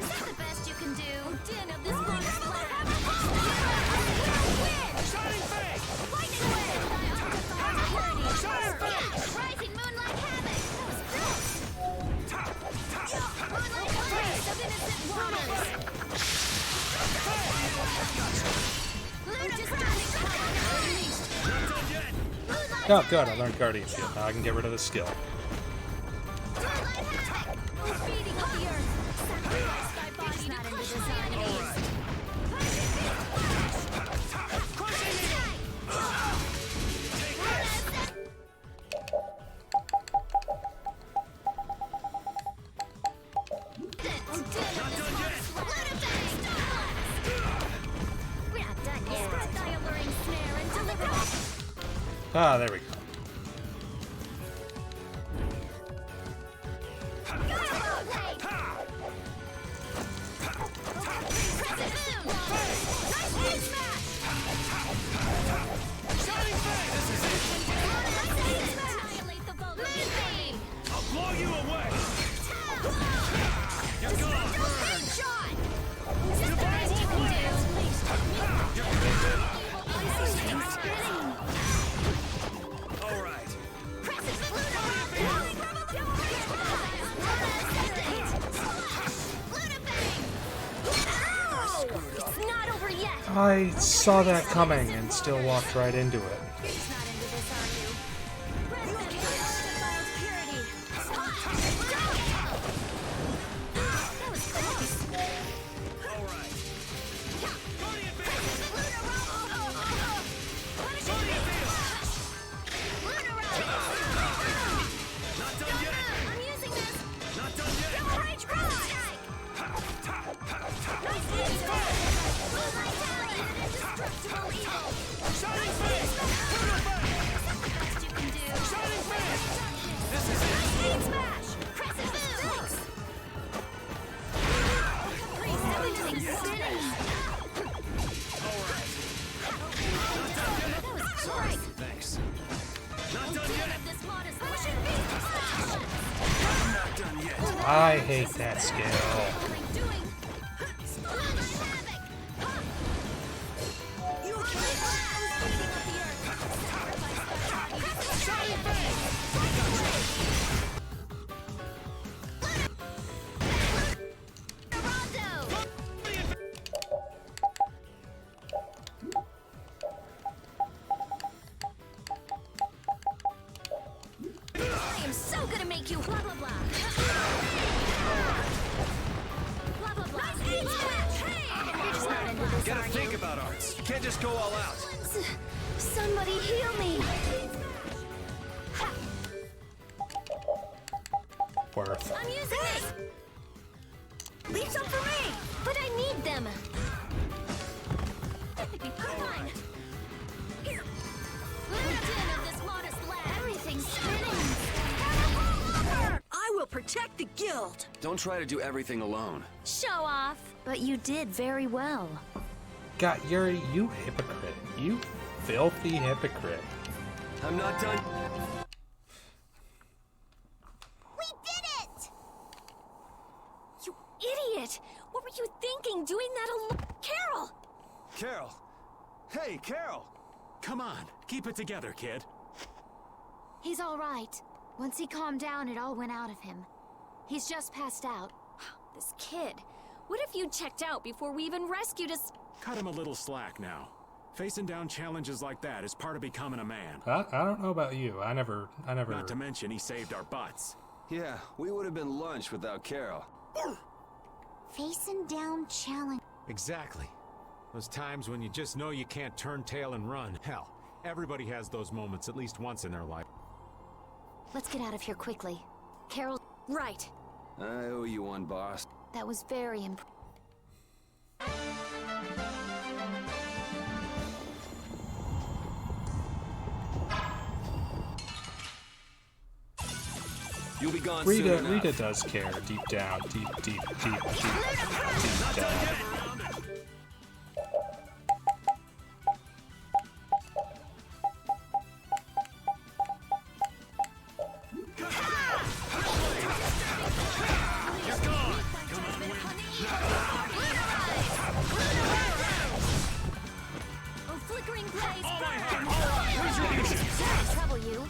Is that the best you can do? Oh, din of this modest land. Win! Shining face. Lightning wind! Shining Rising moonlight havoc! That was close! Moonlight blaze of innocent waters! Ludicrous power unleashed! Oh, good, I learned Guardian Shield. Now I can get rid of the skill. Moonlight havoc! Feeding of the earth! Sacrifice thy body to crush my enemies! Ah, there we go. I'll blow you away. You're gone. All right. It's not over yet. I saw that coming and still walked right into it. It's not into this, are you? Red defiled purity. That was close. All right. Not done yet. I'm using this. Not done yet. Double rage strike. Nice beam smash. Moonlight tally. Indestructible evil. Shining face. Best you can do. Shining face. This is it. Nice beam smash. Crescent moon. Caprice everything spinning. All right. That was great. Thanks. Not done yet. This modest ocean beam smash. Not done yet. I hate that skill. What am I doing? Moonlight havoc. You can't blast. Feeding of the earth. Sacrifice thy body. I am so gonna make you blah blah blah. close Gotta are think you? about arts. You can't just go all out. Somebody heal me! Worth. I'm using this! Leave some for me! But I need them! Come on! Here! Lieutenant of this modest lad! Everything's spinning! I will protect the guild! Don't try to do everything alone. Show off! But you did very well. God, Yuri, you hypocrite. You filthy hypocrite. I'm not done. We did it! You idiot! What were you thinking doing that alone? Carol! Carol! Hey, Carol! Come on, keep it together, kid. He's all right. Once he calmed down, it all went out of him. He's just passed out. This kid. What if you checked out before we even rescued us? Cut him a little slack now. Facing down challenges like that is part of becoming a man. I don't know about you. I never. Not to mention he saved our butts. Yeah, we would have been lunch without Carol. Facing down challenge. Exactly. Those times when you just know you can't turn tail and run. Hell, everybody has those moments at least once in their life. Let's get out of here quickly. Carol, right. I owe you one, boss. that was very impressive. You'll be gone Rita, soon Rita enough. does care deep down, deep down. Oh, flickering blaze burn! Trouble you.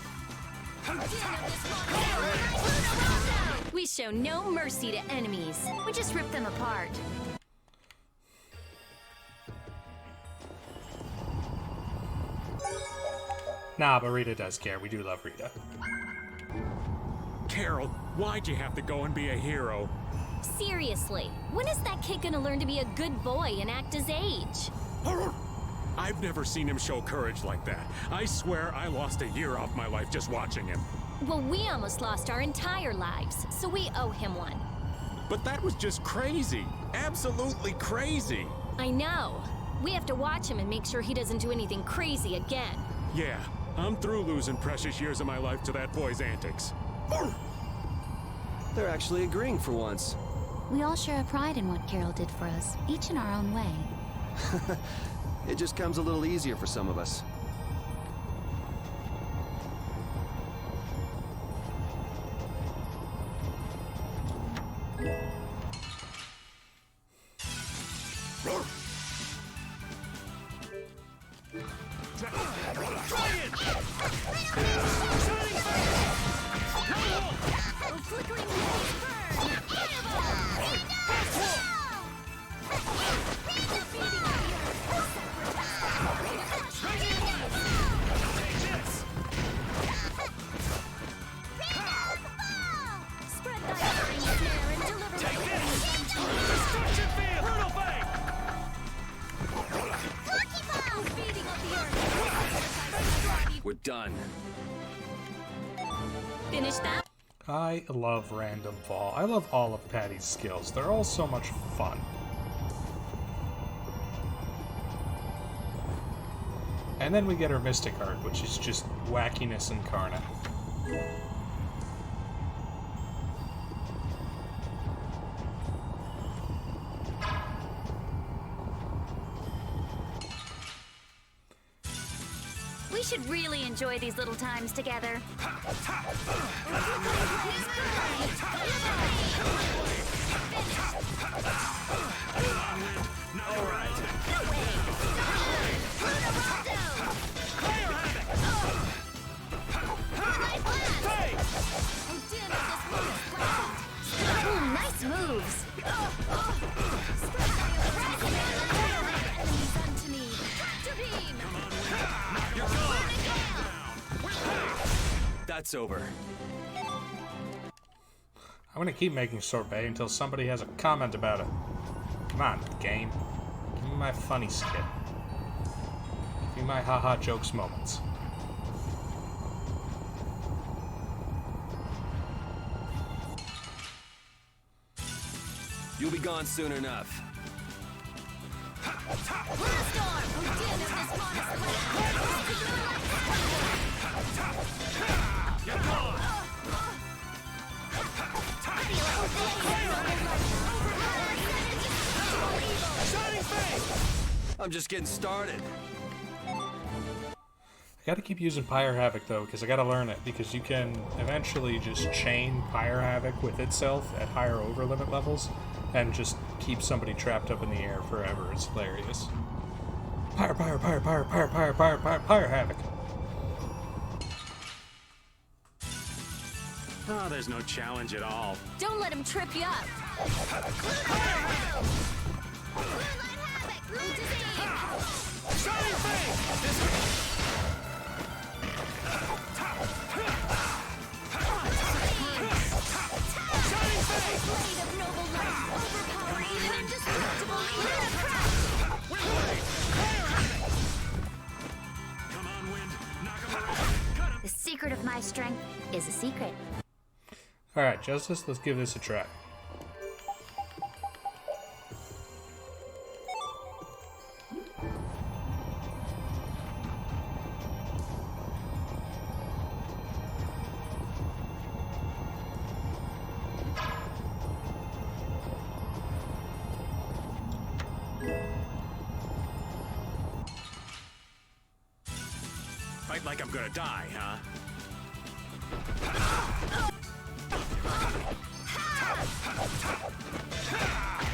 We show no mercy to enemies. We just rip them apart. Nah, but Rita does care. We do love Rita. Carol, why'd you have to go and be a hero? Seriously, when is that kid gonna learn to be a good boy and act his age? I've never seen him show courage like that. I swear I lost a year off my life just watching him. Well, we almost lost our entire lives, so we owe him one. But that was just crazy. Absolutely crazy. I know. We have to watch him and make sure he doesn't do anything crazy again. Yeah, I'm through losing precious years of my life to that boy's antics. They're actually agreeing for once. We all share a pride in what Carol did for us, each in our own way. It just comes a little easier for some of us. We're done. Finish that? I love Random Fall. I love all of Patty's skills. They're all so much fun. And then we get her Mystic Art, which is just wackiness incarnate. We should really enjoy these little times together. Ooh, nice moves. That's over. I'm gonna keep making sorbet until somebody has a comment about it. Come on, game. Give me my funny skit. Give me my haha jokes moments. You'll be gone soon enough. I'm just getting started. I gotta keep using Pyre Havoc though, because I gotta learn it, because you can eventually just chain Pyre Havoc with itself at higher overlimit levels and just keep somebody trapped up in the air forever. It's hilarious. Pyre Havoc. Oh, there's no challenge at all. Don't let him trip you up. The secret of my strength is a secret. Alright, Justice, let's give this a try. Fight like I'm gonna die, huh?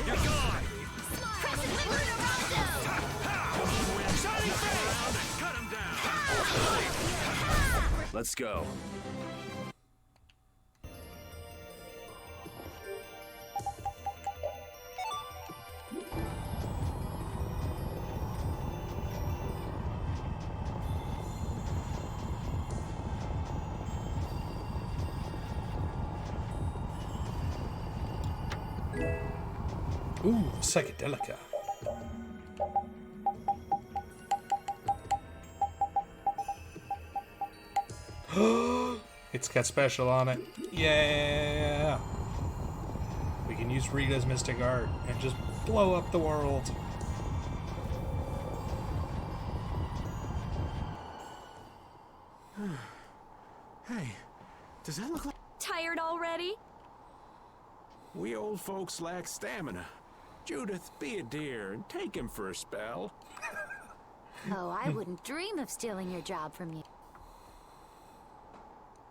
You're gone! Cut him down! Let's go. Ooh, psychedelica. It's got special on it. Yeah! We can use Rita's mystic art and just blow up the world. Hey, does that look like... Tired already? We old folks lack stamina. Judith, be a dear and take him for a spell. Oh, I wouldn't dream of stealing your job from you.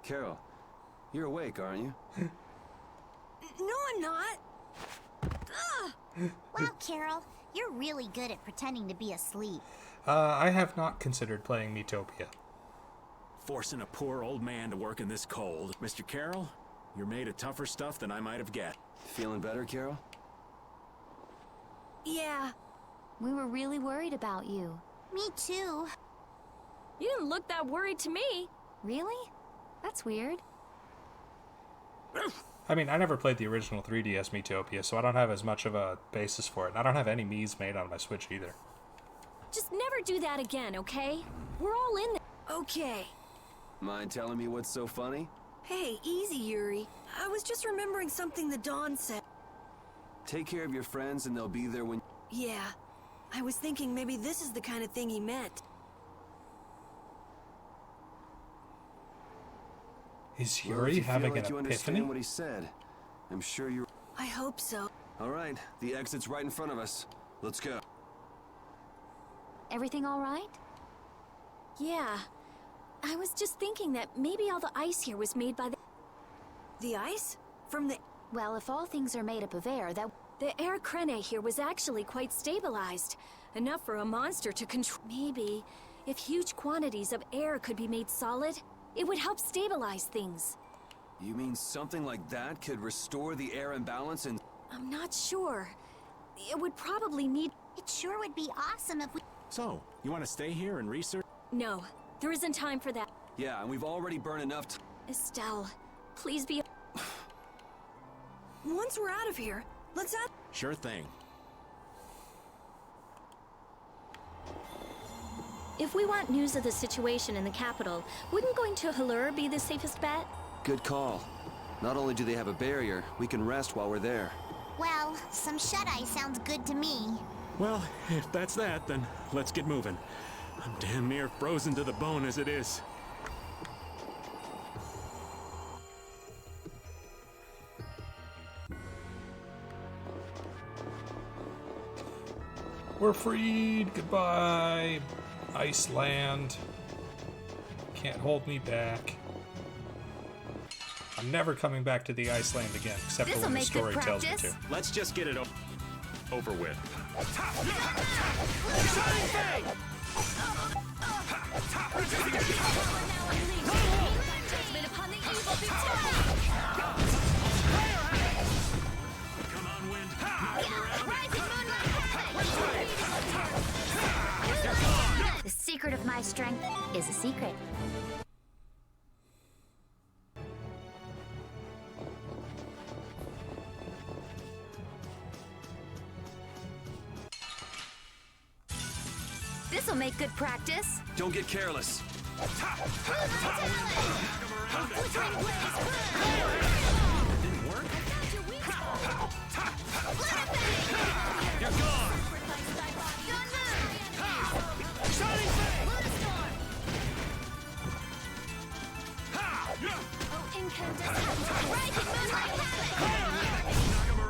Carol, you're awake, aren't you? No, I'm not. Wow, Carol, you're really good at pretending to be asleep. I have not considered playing Metopia. Forcing a poor old man to work in this cold. Mr. Carroll, you're made of tougher stuff than I might have guessed. Feeling better, Carol? Yeah. We were really worried about you. Me too. You didn't look that worried to me. Really? That's weird. I mean, I never played the original 3DS Metopia, so I don't have as much of a basis for it. And I don't have any Miis made on my Switch either. Just never do that again, okay? We're all in there. Okay. Mind telling me what's so funny? Hey, easy, Yuri. I was just remembering something the Dawn said. Take care of your friends and they'll be there when... Yeah. I was thinking maybe this is the kind of thing he meant. Is Well, Yuri if you having feel like an you epiphany? understand what he said, I'm sure you... I hope so. All right, the exit's right in front of us. Let's go. Everything all right? Yeah. I was just thinking that maybe all the ice here was made by the... The ice? From the... Well, if all things are made up of air, that... The air crene here was actually quite stabilized. Enough for a monster to control... Maybe, if huge quantities of air could be made solid, it would help stabilize things. You mean something like that could restore the air imbalance and... I'm not sure. It would probably need... It sure would be awesome if we... So, you want to stay here and research? No, there isn't time for that. Yeah, and we've already burned enough Estelle, please be... Once we're out of here, let's out... Sure thing. If we want news of the situation in the capital, wouldn't going to Halur be the safest bet? Good call. Not only do they have a barrier, we can rest while we're there. Well, some shut-eye sounds good to me. Well, if that's that, then let's get moving. I'm damn near frozen to the bone as it is. We're freed. Goodbye, Iceland. Can't hold me back. I'm never coming back to the Iceland again, except for when the story tells me to. Let's just get it over with. Come on, Wind. The secret of my strength is a secret. This'll make good practice. Don't get careless. Didn't work? You're gone!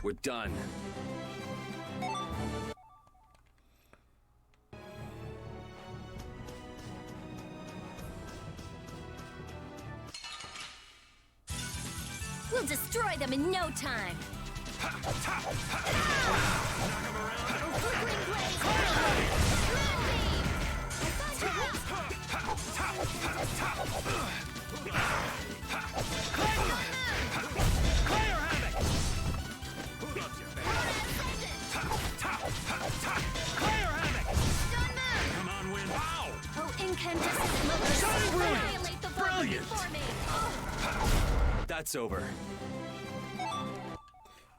We're done. We'll destroy them in no time. Come on, Wind. Wow! Oh, incandescent motors, annihilate the vault before me. That's over.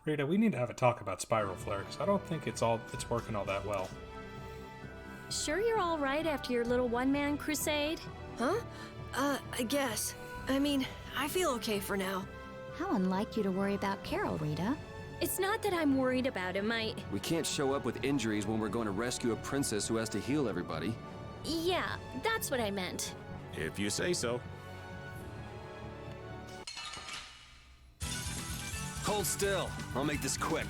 Rita, we need to have a talk about Spiral Flare, because I don't think it's working all that well. Sure you're all right after your little one-man crusade? Huh? I guess. I mean, I feel okay for now. How unlike you to worry about Carol, Rita. It's not that I'm worried about him, We can't show up with injuries when we're going to rescue a princess who has to heal everybody. Yeah, that's what I meant. If you say so. Hold still. I'll make this quick.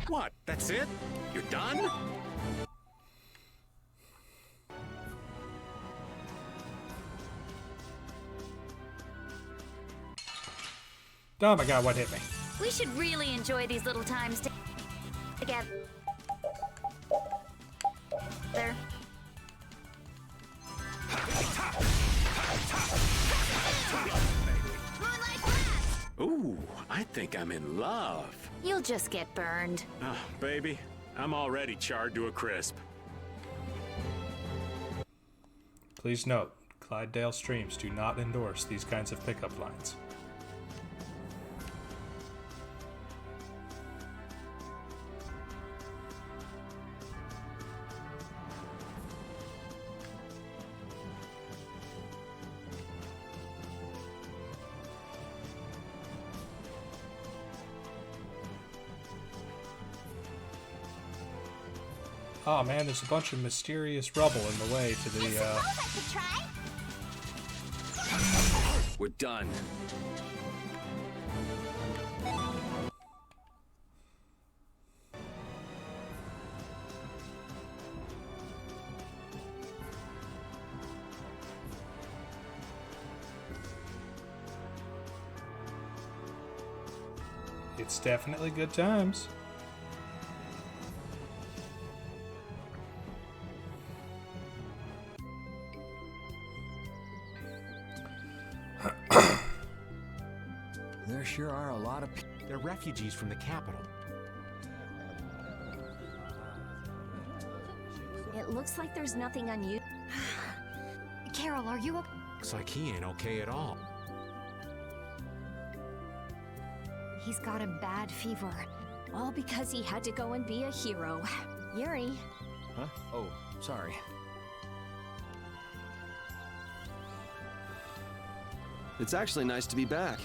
What? That's it? You're done? Oh my god, what hit me? We should really enjoy these little times together. There. Ooh, I think I'm in love. You'll just get burned. Oh, baby, I'm already charred to a crisp. Please note, Clydesdale streams do not endorse these kinds of pickup lines. Oh man, there's a bunch of mysterious rubble in the way to the, I could try. We're done. It's definitely good times. There sure are a lot of people. They're refugees from the capital. It looks like there's nothing unusual. Carol, are you okay? Looks like he ain't okay at all. He's got a bad fever. All because he had to go and be a hero. Yuri. Huh? Oh, sorry. It's actually nice to be back.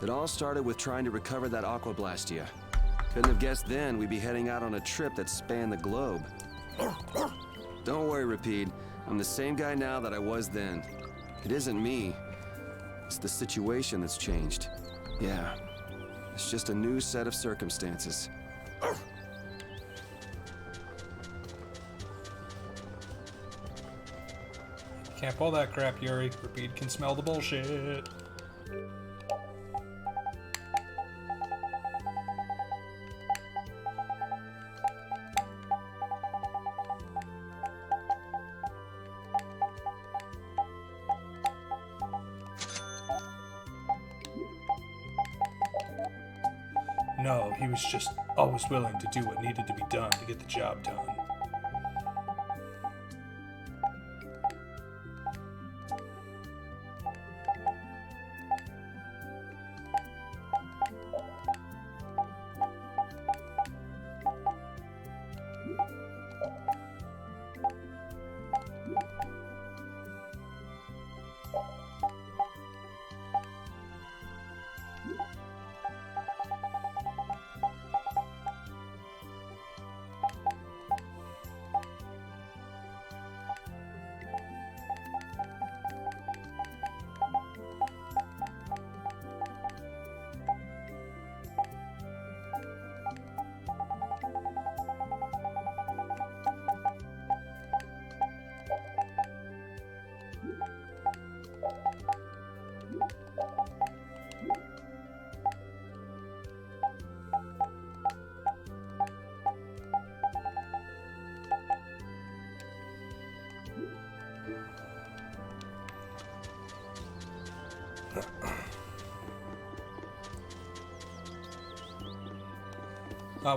It all started with trying to recover that Aqua Blastia. Couldn't have guessed then we'd be heading out on a trip that spanned the globe. Don't worry, Rapide. I'm the same guy now that I was then. It isn't me. It's the situation that's changed. Yeah. It's just a new set of circumstances. Can't pull that crap, Yuri. Rapide can smell the bullshit. No, he was just always willing to do what needed to be done to get the job done.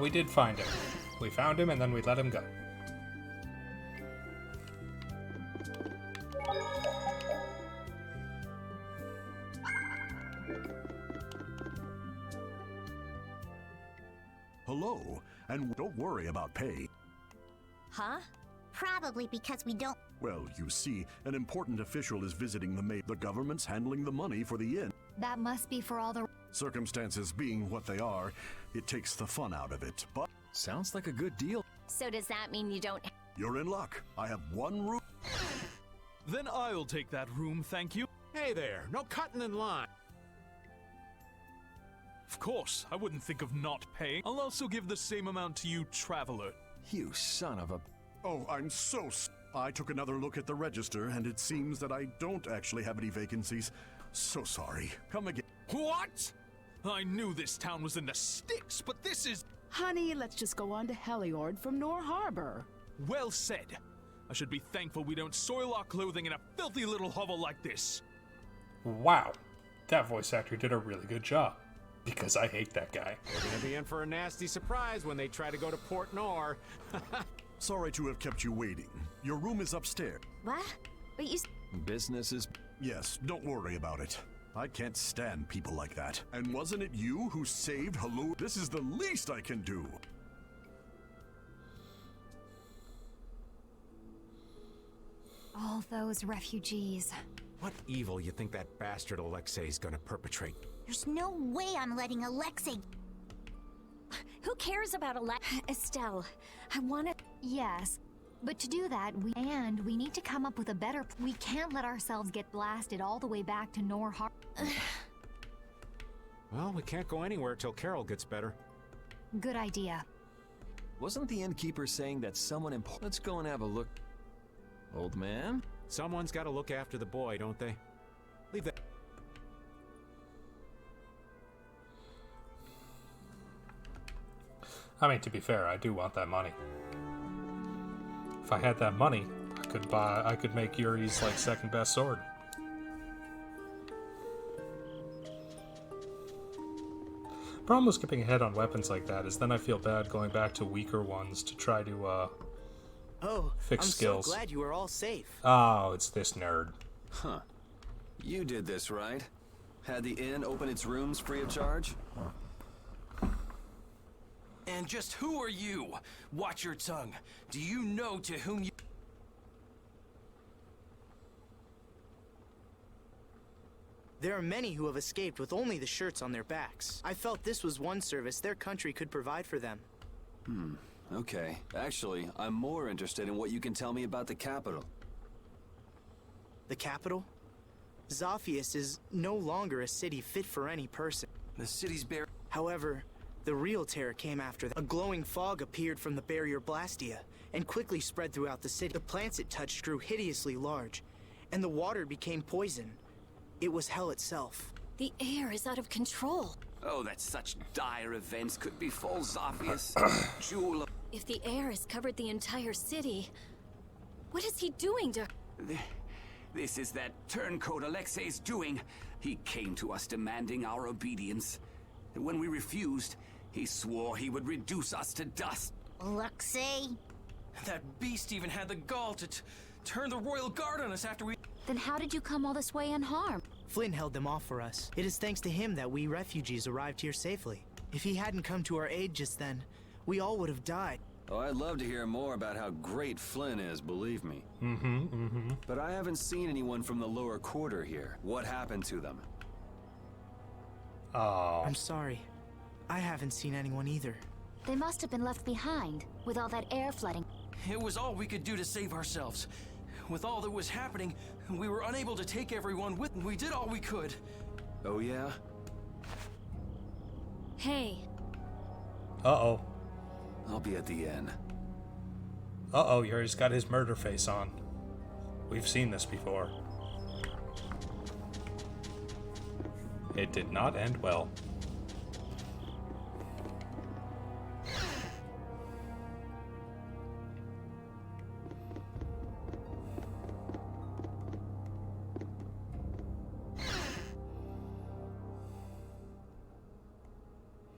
We did find him. We found him and then we let him go. Hello, and don't worry about pay. Huh? Probably because we don't... Well, you see, an important official is visiting the government's handling the money for the inn. That must be for all the... Circumstances being what they are, it takes the fun out of it, but... Sounds like a good deal. So does that mean you don't... You're in luck. I have one room... Then I'll take that room, thank you. Hey there, no cutting in line. Of course, I wouldn't think of not paying. I'll also give the same amount to you, traveler. You son of a... Oh, I'm so... I took another look at the register, and it seems that I don't actually have any vacancies. So sorry. Come again. What? I knew this town was in the sticks, but this is... Honey, let's just go on to Heliord from Nor Harbor. Well said. I should be thankful we don't soil our clothing in a filthy little hovel like this. Wow. That voice actor did a really good job. Because I hate that guy. We're gonna be in for a nasty surprise when they try to go to Port Nor. Sorry to have kept you waiting. Your room is upstairs. What? But you... Business is... Yes, don't worry about it. I can't stand people like that. And wasn't it you who saved Hello? This is the least I can do. All those refugees. What evil you think that bastard Alexei's gonna perpetrate? There's no way I'm letting Alexei... Who cares about Estelle? I wanna... Yes, but to do that, we need to come up with a better... We can't let ourselves get blasted all the way back to Nor Harbor. Well, we can't go anywhere till Carol gets better. Good idea. Wasn't the innkeeper saying that someone important... Let's go and have a look. Old man? Someone's got to look after the boy, don't they? Leave that... I mean, to be fair, I do want that money. If I had that money, I could make Yuri's, like, second best sword. Problem with skipping ahead on weapons like that is then I feel bad going back to weaker ones to try to Oh, fix I'm skills. so glad you are all safe. Oh, it's this nerd. Huh. You did this, right? Had the inn open its rooms free of charge? And just who are you? Watch your tongue. Do you know to whom you... There are many who have escaped with only the shirts on their backs. I felt this was one service their country could provide for them. Okay. Actually, I'm more interested in what you can tell me about the capital. The capital? Zophius is no longer a city fit for any person. The city's buried. However, the real terror came after that. A glowing fog appeared from the barrier Blastia and quickly spread throughout the city. The plants it touched grew hideously large, and the water became poison. It was hell itself. The air is out of control. Oh, that such dire events could befall Zophius. Jewel of... If the air has covered the entire city, what is he doing to... This is that turncoat Alexei's doing. He came to us demanding our obedience. And when we refused, he swore he would reduce us to dust. Alexei? That beast even had the gall to turn the royal guard on us after we... Then how did you come all this way unharmed? Flynn held them off for us. It is thanks to him that we refugees arrived here safely. If he hadn't come to our aid just then, we all would have died. Oh, I'd love to hear more about how great Flynn is, believe me. But I haven't seen anyone from the lower quarter here. What happened to them? Oh. I'm sorry. I haven't seen anyone either. They must have been left behind, with all that air flooding. It was all we could do to save ourselves. With all that was happening, we were unable to take everyone with. We did all we could. Oh, yeah? Hey. Uh-oh. I'll be at the inn. Uh-oh, he's got his murder face on. We've seen this before. It did not end well.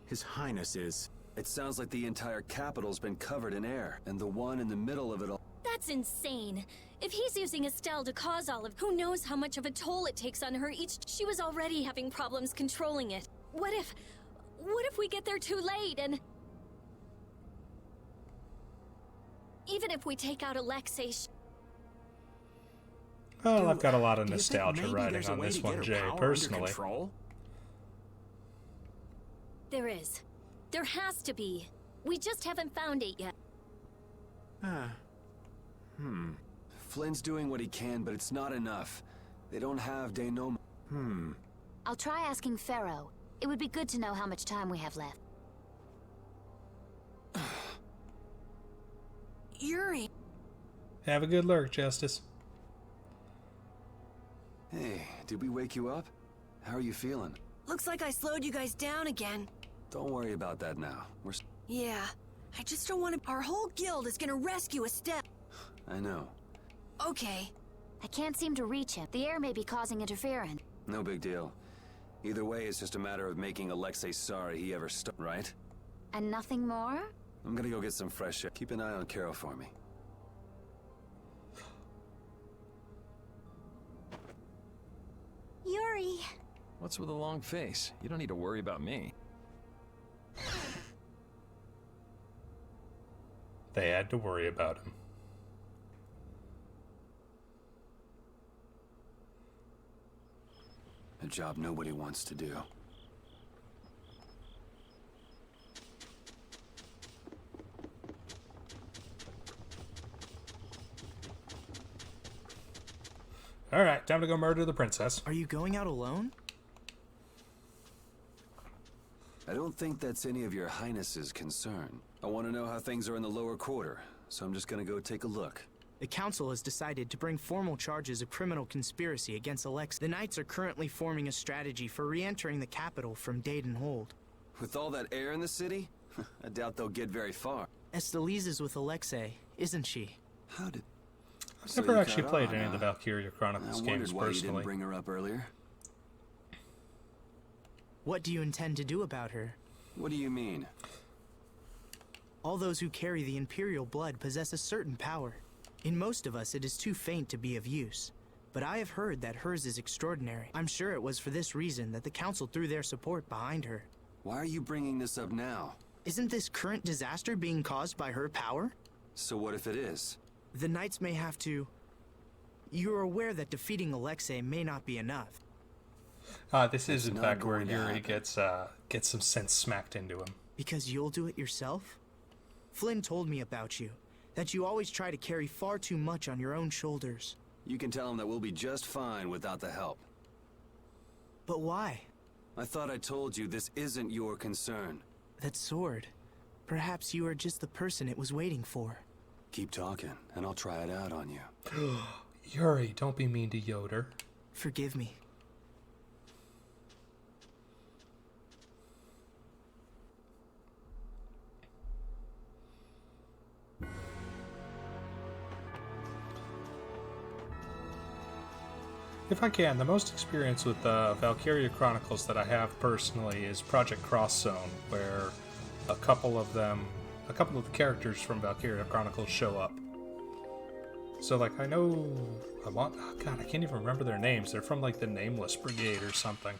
His Highness is... It sounds like the entire capital's been covered in air, and the one in the middle of it all... That's insane. If he's using Estelle to cause all of... Who knows how much of a toll it takes on her each... She was already having problems controlling it. What if we get there too late and... Even if we take out Alexei... Well, I've got a lot of nostalgia riding on this one, Jay, personally. There is. There has to be. We just haven't found it yet. Flynn's doing what he can, but it's not enough. They don't have Denoma. I'll try asking Pharaoh. It would be good to know how much time we have left. Yuri. Have a good lurk, Justice. Hey, did we wake you up? How are you feeling? Looks like I slowed you guys down again. Don't worry about that now. Yeah, I just don't want to... Our whole guild is gonna rescue Estelle. I know. Okay. I can't seem to reach him. The air may be causing interference. No big deal. Either way, it's just a matter of making Alexei sorry he ever started, right? And nothing more? I'm gonna go get some fresh air. Keep an eye on Carol for me. Yuri. What's with a long face? You don't need to worry about me. They had to worry about him. A job nobody wants to do. Alright, time to go murder the princess. Are you going out alone? I don't think that's any of your Highness's concern. I want to know how things are in the lower quarter, so I'm just gonna go take a look. The council has decided to bring formal charges of criminal conspiracy against Alexei. The Knights are currently forming a strategy for re-entering the capital from Dayton Hold. With all that air in the city, I doubt they'll get very far. Estelise is with Alexei, isn't she? How did... I've never actually played any of the Valkyria Chronicles games why personally. You didn't bring her up earlier. What do you intend to do about her? What do you mean? All those who carry the Imperial blood possess a certain power. In most of us, it is too faint to be of use. But I have heard that hers is extraordinary. I'm sure it was for this reason that the Council threw their support behind her. Why are you bringing this up now? Isn't this current disaster being caused by her power? So what if it is? The Knights may have to... You're aware that defeating Alexei may not be enough. This is in fact where Yuri gets some sense smacked into him. Because you'll do it yourself? Flynn told me about you, that you always try to carry far too much on your own shoulders. You can tell him that we'll be just fine without the help. But why? I thought I told you this isn't your concern. That sword. Perhaps you are just the person it was waiting for. Keep talking, and I'll try it out on you. Yuri, don't be mean to Yoder. Forgive me. If I can, the most experience with Valkyria Chronicles that I have personally is Project Cross Zone, where a couple of the characters from Valkyria Chronicles show up. So, like, I can't even remember their names. They're from, like, the Nameless Brigade or something.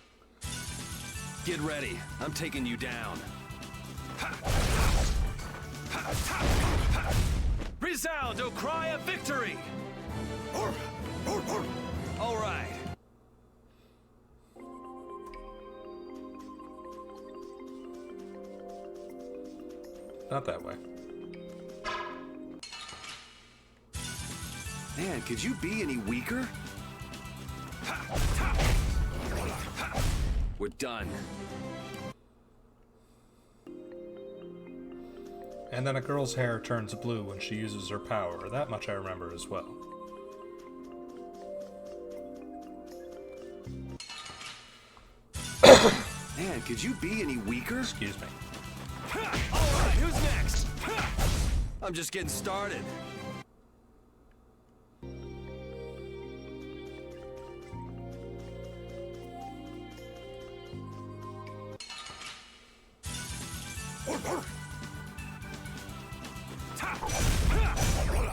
Get ready. I'm taking you down. Resound, O cry of victory! All right. Not that way. Man, could you be any weaker? We're done. And then a girl's hair turns blue when she uses her power. That much I remember as well. Man, could you be any weaker? Excuse me. Alright, who's next? I'm just getting started.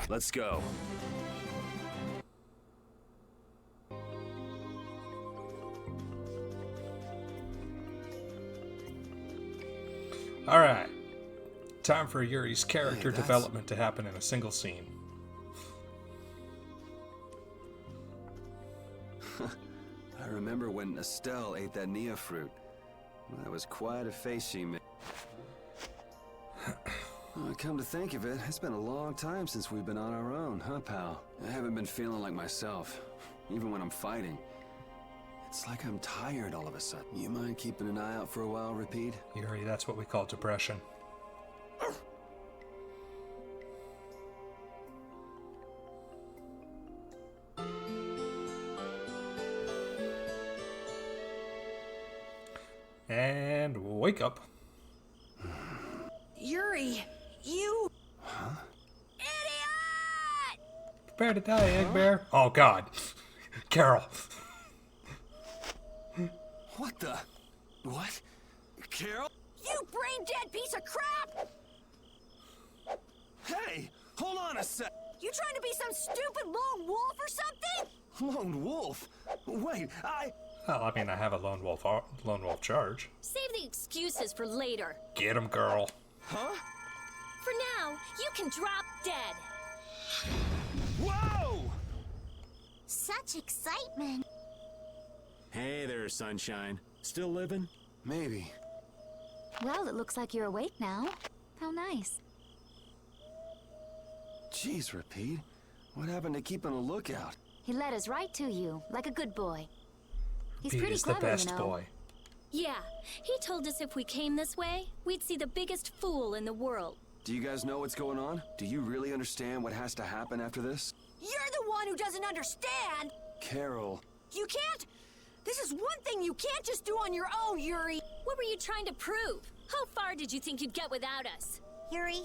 Let's go. Alright. Time for Yuri's character development to happen in a single scene. I remember when Estelle ate that Nia fruit. That was quite a face she made. Well, come to think of it, it's been a long time since we've been on our own, huh, pal? I haven't been feeling like myself, even when I'm fighting. It's like I'm tired all of a sudden. You mind keeping an eye out for a while, Repeat? Yuri, that's what we call depression. And wake up. Yuri, you... Huh? Idiot! Prepare to die, Egg Bear. Oh, God. Carol. What the? What? Carol? You brain-dead piece of crap! Hey! Hold on a sec! You trying to be some stupid lone wolf or something? Lone wolf? Wait, Well, I mean, I have a lone wolf charge. Save the excuses for later. Get him, girl. Huh? For now, you can drop dead. Whoa! Such excitement. Hey there, Sunshine. Still living? Maybe. Well, it looks like you're awake now. How nice. Jeez, Repeat. What happened to keeping a lookout? He led us right to you, like a good boy. He's Pete pretty is clever, the best you know. boy. Yeah, he told us if we came this way, we'd see the biggest fool in the world. Do you guys know what's going on? Do you really understand what has to happen after this? You're the one who doesn't understand! Carol. You can't... This is one thing you can't just do on your own, Yuri! What were you trying to prove? How far did you think you'd get without us? Yuri,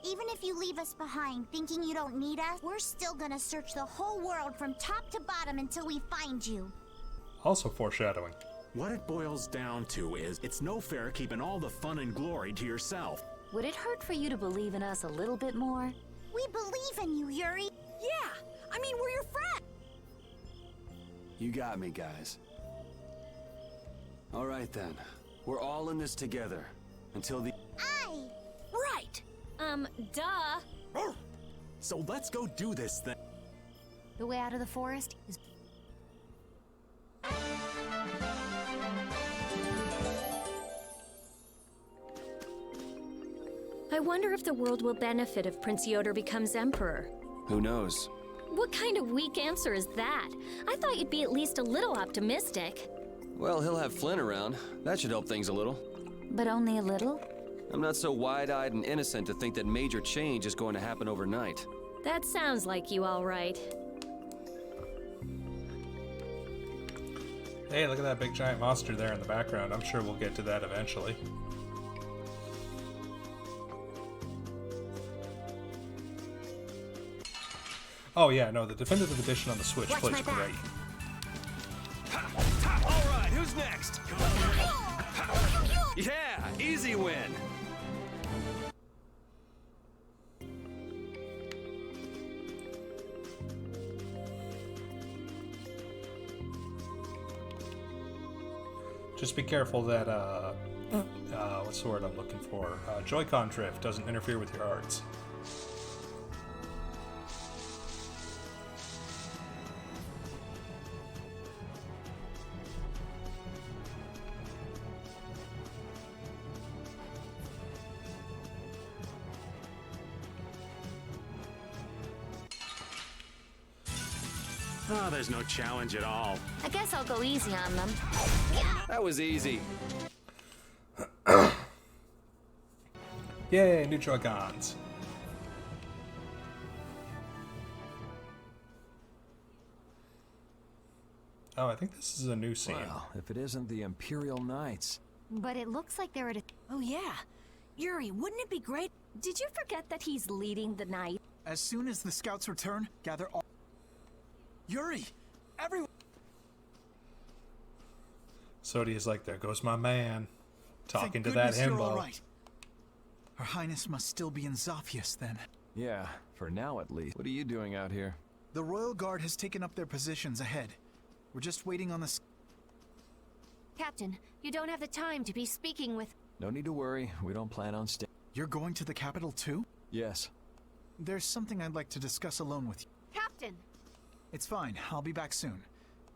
even if you leave us behind thinking you don't need us, we're still gonna search the whole world from top to bottom until we find you. Also foreshadowing. What it boils down to is, it's no fair keeping all the fun and glory to yourself. Would it hurt for you to believe in us a little bit more? We believe in you, Yuri. Yeah, I mean, we're your friend. You got me, guys. All right then. We're all in this together. Until the... Right. Duh. So let's go do this thing. The way out of the forest is... I wonder if the world will benefit if Prince Yoder becomes emperor. Who knows? What kind of weak answer is that? I thought you'd be at least a little optimistic. Well, he'll have Flynn around. That should help things a little. But only a little? I'm not so wide-eyed and innocent to think that major change is going to happen overnight. That sounds like you, all right. Hey, look at that big giant monster there in the background. I'm sure we'll get to that eventually. Oh yeah, no, the definitive edition on the Switch plays great. All right, who's next? Yeah, easy win. Just be careful that, what's the word I'm looking for? Joy-Con drift doesn't interfere with your arts. Oh, there's no challenge at all. I guess I'll go easy on them. That was easy. Yay, new Joy-Cons. Oh, I think this is a new scene. Well, if it isn't the Imperial Knights. But it looks like they're at a... Oh, yeah. Yuri, wouldn't it be great? Did you forget that he's leading the night? As soon as the scouts return, gather all... Yuri! Everyone! Sodia's like, there goes my man. Talking Thank to that goodness you're all himbo. right. Her Highness must still be in Zaphius, then. Yeah, for now at least. What are you doing out here? The Royal Guard has taken up their positions ahead. We're just waiting on the... Captain, you don't have the time to be speaking with... No need to worry. We don't plan on staying. You're going to the capital too? Yes. There's something I'd like to discuss alone with you. Captain! It's fine. I'll be back soon.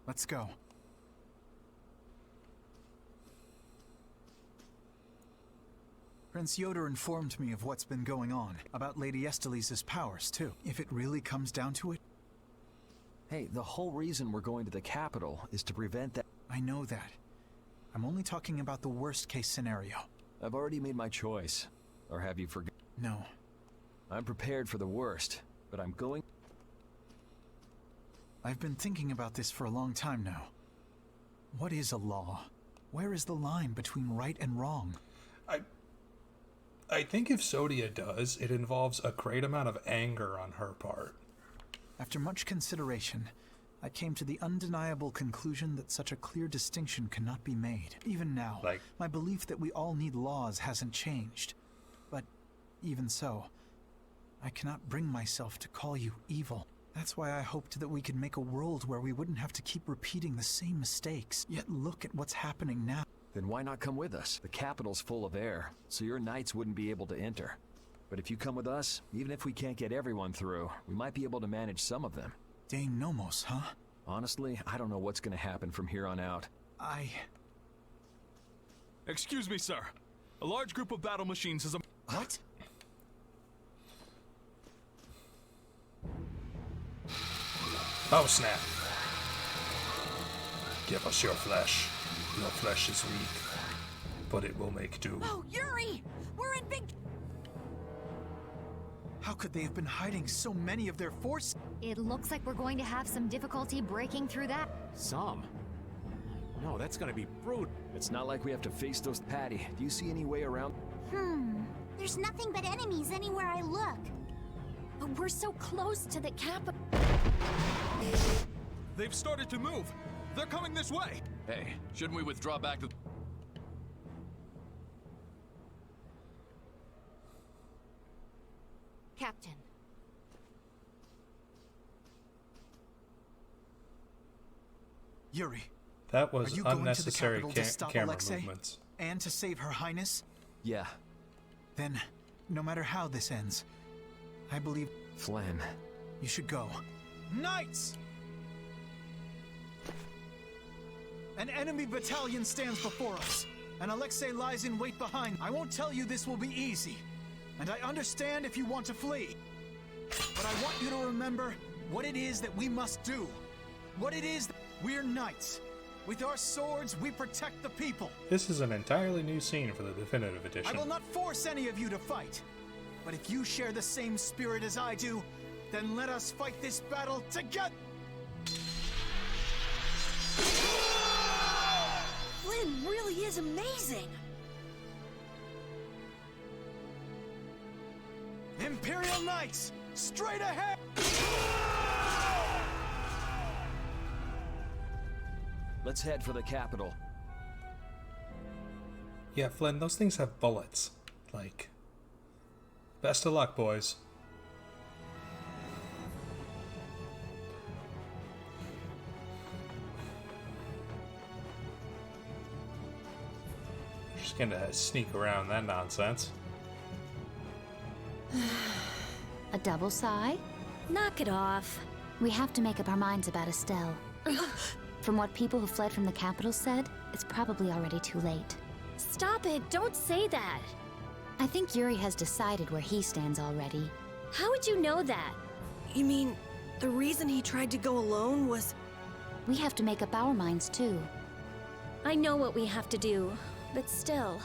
Let's go. Prince Yoder informed me of what's been going on, about Lady Estelise's powers, too. If it really comes down to it... Hey, the whole reason we're going to the capital is to prevent that... I know that. I'm only talking about the worst-case scenario. I've already made my choice. Or have you forgotten? No. I'm prepared for the worst, but I'm going... I've been thinking about this for a long time now. What is a law? Where is the line between right and wrong? I think if Sodia does, it involves a great amount of anger on her part. After much consideration, I came to the undeniable conclusion that such a clear distinction cannot be made. Even now, my belief that we all need laws hasn't changed. But even so, I cannot bring myself to call you evil. That's why I hoped that we could make a world where we wouldn't have to keep repeating the same mistakes. Yet look at what's happening now. Then why not come with us? The capital's full of air, so your knights wouldn't be able to enter. But if you come with us, even if we can't get everyone through, we might be able to manage some of them. Dane Nomos, huh? Honestly, I don't know what's gonna happen from here on out. Excuse me, sir. A large group of battle machines is a... What? Oh, snap. Give us your flesh. Your flesh is weak, but it will make do. Oh, Yuri! We're in big... How could they have been hiding so many of their force? It looks like we're going to have some difficulty breaking through that. Some? No, that's gonna be brutal. It's not like we have to face those... Patty, do you see any way around? There's nothing but enemies anywhere I look. But we're so close to the capital. They've started to move. They're coming this way. Hey, shouldn't we withdraw back to... Captain. Yuri. That was Are you going to the unnecessary capital to stop camera Alexei? movements. And to save Her Highness? Yeah. Then, no matter how this ends, I believe... Flynn. You should go. Knights! An enemy battalion stands before us, and Alexei lies in wait behind. I won't tell you this will be easy, and I understand if you want to flee. But I want you to remember what it is that we must do. What it is that we're knights. With our swords, we protect the people. This is an entirely new scene for the definitive edition. I will not force any of you to fight. But if you share the same spirit as I do, then let us fight this battle together! Flynn really is amazing! Imperial Knights, straight ahead! Let's head for the capital. Yeah, Flynn, those things have bullets. Like, best of luck, boys. Just gonna sneak around that nonsense. A double sigh? Knock it off. We have to make up our minds about Estelle. From what people who fled from the capital said, it's probably already too late. Stop it, don't say that. I think Yuri has decided where he stands already. How would you know that? You mean, the reason he tried to go alone was... We have to make up our minds too. I know what we have to do, but still...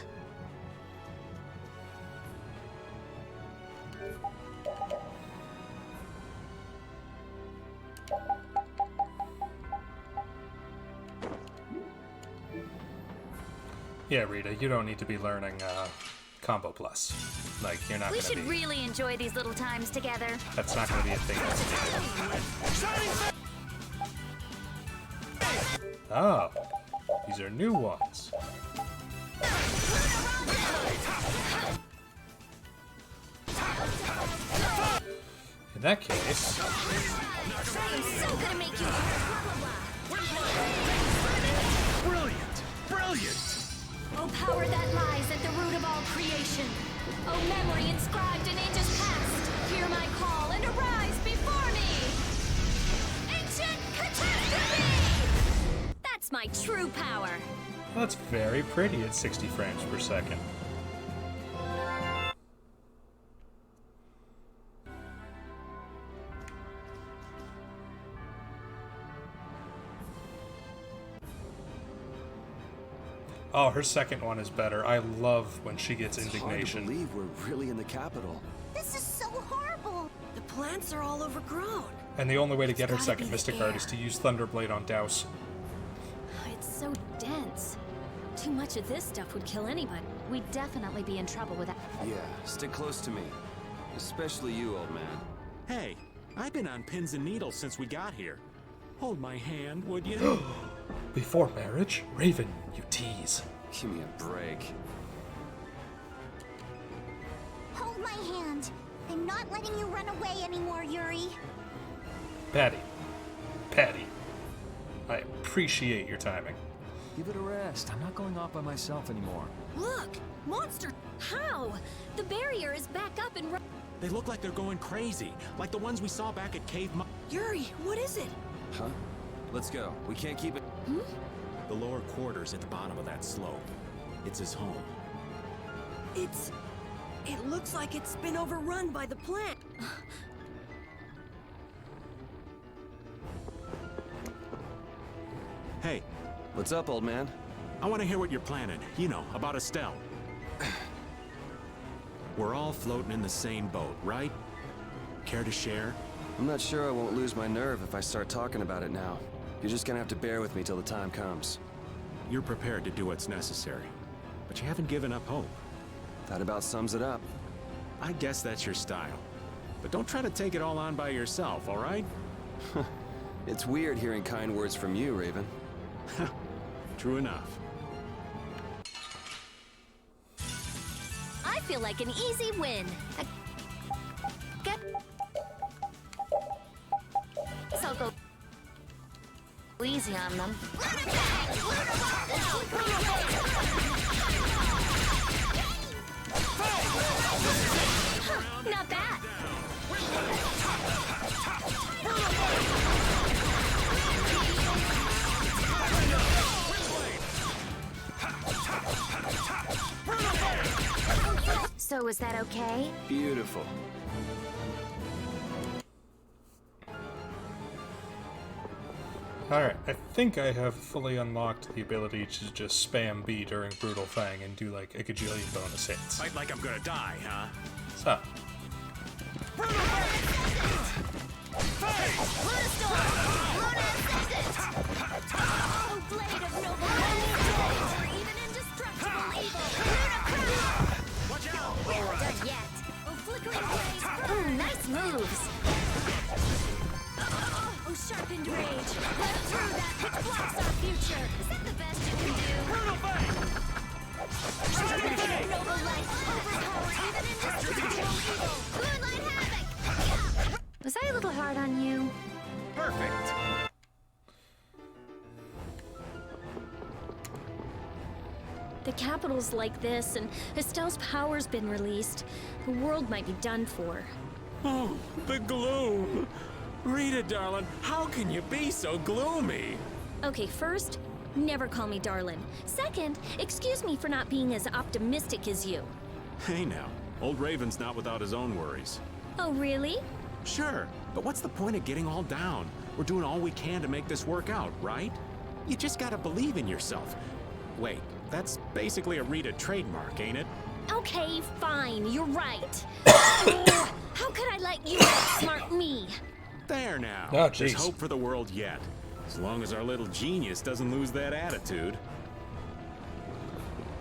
Yeah, Rita, you don't need to be learning Combo Plus. Like, you're not We gonna should be... really enjoy these little times together. That's not gonna be a thing that's needed. Oh, these are new ones. In that case... I'm so gonna make you... Brilliant! Brilliant! Oh, power that lies at the root of all creation. Oh, memory inscribed in ages past. Hear my call and arise before me. Ancient catastrophe! That's my true power. Well, that's very pretty at 60 frames per second. Oh, her second one is better. I love when she gets indignation. Hard to believe we're really in the capital. This is so horrible. The plants are all overgrown. And the only way to get her second Mystic Art is to use Thunderblade on Douse. It's so dense. Too much of this stuff would kill anybody. We'd definitely be in trouble with that. Yeah, stick close to me. Especially you, old man. Hey, I've been on pins and needles since we got here. Hold my hand, would you? Before marriage? Raven, you tease. Give me a break. Hold my hand. I'm not letting you run away anymore, Yuri. Patty. Patty. I appreciate your timing. Give it a rest. I'm not going off by myself anymore. Look! Monster! How? The barrier is back up and... They look like they're going crazy, like the ones we saw back at Cave Mo- Yuri, what is it? Huh? Let's go. We can't keep it... Hmm? The lower quarters at the bottom of that slope. It's his home. It looks like it's been overrun by the plant. Hey. What's up, old man? I want to hear what you're planning. You know, about Estelle. We're all floating in the same boat, right? Care to share? I'm not sure I won't lose my nerve if I start talking about it now. You're just gonna have to bear with me till the time comes. You're prepared to do what's necessary, but you haven't given up hope. That about sums it up. I guess that's your style. But don't try to take it all on by yourself, all right? It's weird hearing kind words from you, Raven. True enough. I feel like an easy win. Guess easy on them. Not bad. So is that okay? Beautiful. Alright, I think I have fully unlocked the ability to just spam B during Brutal Fang and do like a gajillion bonus hits. Fight like I'm gonna die, huh? So. Oh, blade of noble or even indestructible evil. Watch out! Done yet. Oh, flickering blaze. Ooh, nice moves. Oh, sharpened rage. Let through that which blocks our future. Is that the best you can do? Brutal Fang! Blade of noble light. Overpower even indestructible evil. Moonlight havoc. Was I a little hard on you? Perfect. The capital's like this, and Estelle's power's been released. The world might be done for. Oh, the gloom. Rita, darling, how can you be so gloomy? Okay, first, never call me darling. Second, excuse me for not being as optimistic as you. Hey now, old Raven's not without his own worries. Oh, really? Sure, but what's the point of getting all down? We're doing all we can to make this work out, right? You just gotta believe in yourself. Wait, that's basically a Rita trademark, ain't it? Okay, fine, you're right. How could I let you outsmart me? There now. Oh, There's jeez. hope for the world yet. As long as our little genius doesn't lose that attitude.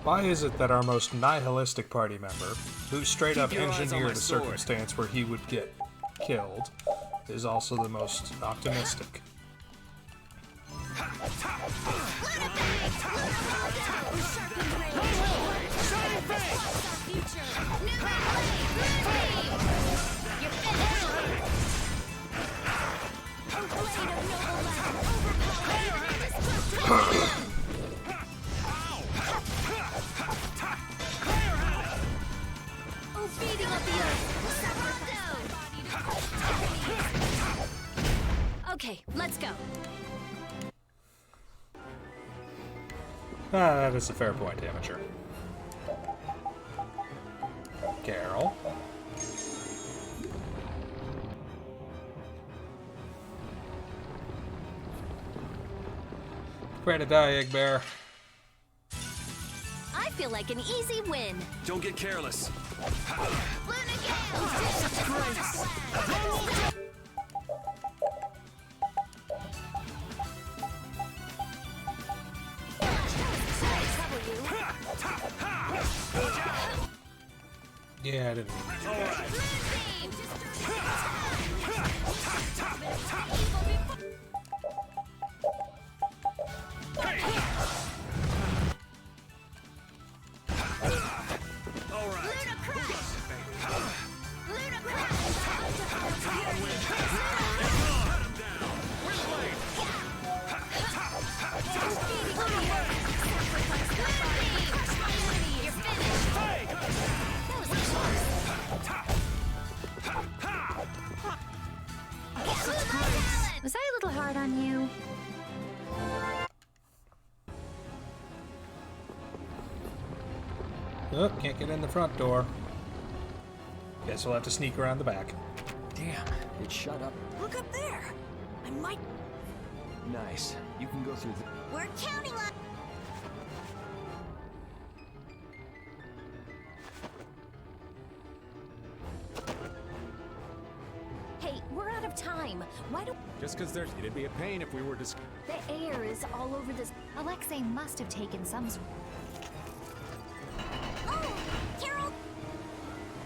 Why is it that our most nihilistic party member, who straight up Keep your eyes on engineered my a sword. circumstance where he would get killed, is also the most optimistic? Okay, let's go. Ah, that is a fair point, amateur. Carol. Prepare to die, Egg Bear. I feel like an easy win. Don't get careless. Yeah, I didn't. Was I a little hard on you? Oh, can't get in the front door. Guess we'll have to sneak around the back. Damn, it shut up. Look up there. I might. Nice. You can go through the... We're counting on. Hey, we're out of time. Why don't Just because there's... It'd be a pain if we were to... the air is all over this? Alexei must have taken some. Oh, Carol.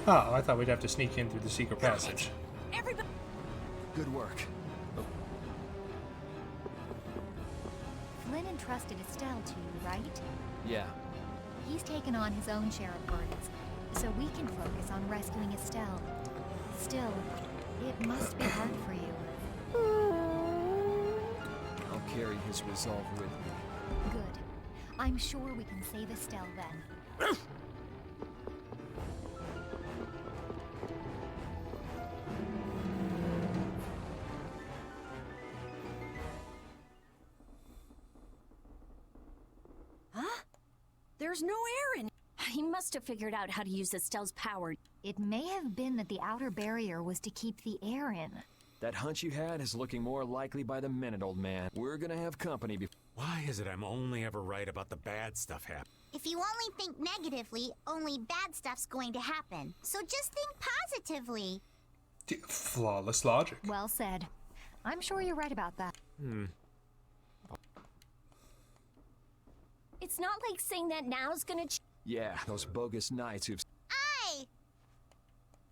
Oh, I thought we'd have to sneak in through the secret passage. Everybody. Good work. Flynn entrusted Estelle to you, right? Yeah. He's taken on his own share of burdens, so we can focus on rescuing Estelle. Still, it must be hard for you. carry his resolve with me. Good. I'm sure we can save Estelle then. Huh? There's no air in. He must have figured out how to use Estelle's power. It may have been that the outer barrier was to keep the air in. That hunch you had is looking more likely by the minute, old man. We're gonna have company before. Why is it I'm only ever right about the bad stuff happening? If you only think negatively, only bad stuff's going to happen. So just think positively. Flawless logic. Well said. I'm sure you're right about that. It's not like saying that now's gonna Yeah, those bogus knights who've... Aye!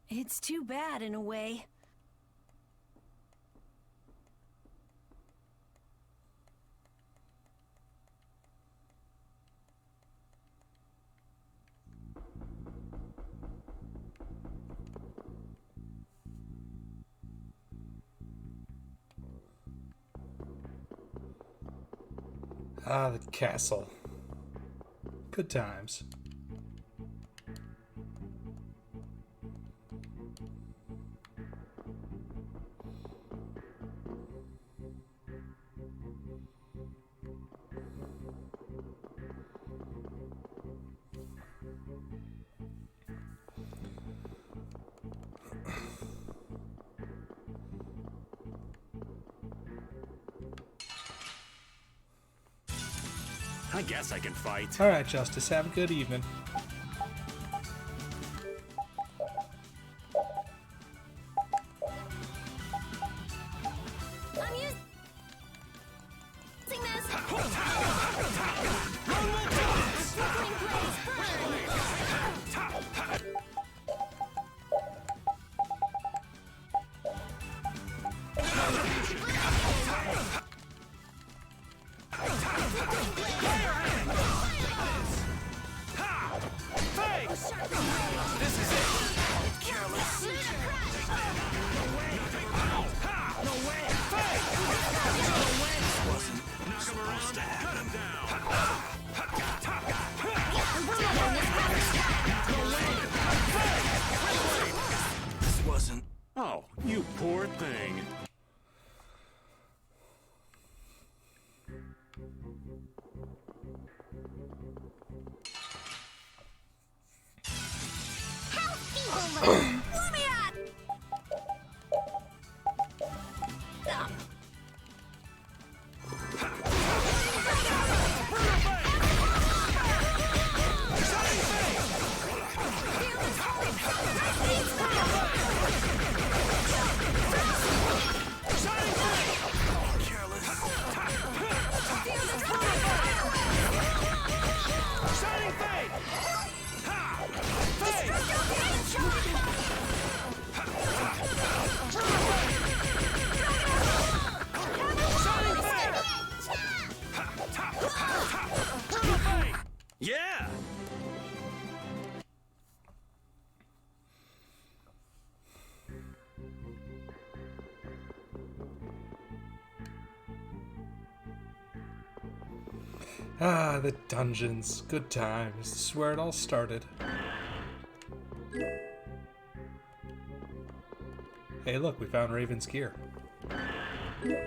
It's too bad in a way. Ah, the castle. Good times. I guess I can fight. All right, Justice. Have a good evening. I'm using this. Oh, you poor thing. How feeble looking! Let me out! Yeah! Ah, the dungeons. Good times. This is where it all started. Hey, look, we found Raven's gear. We're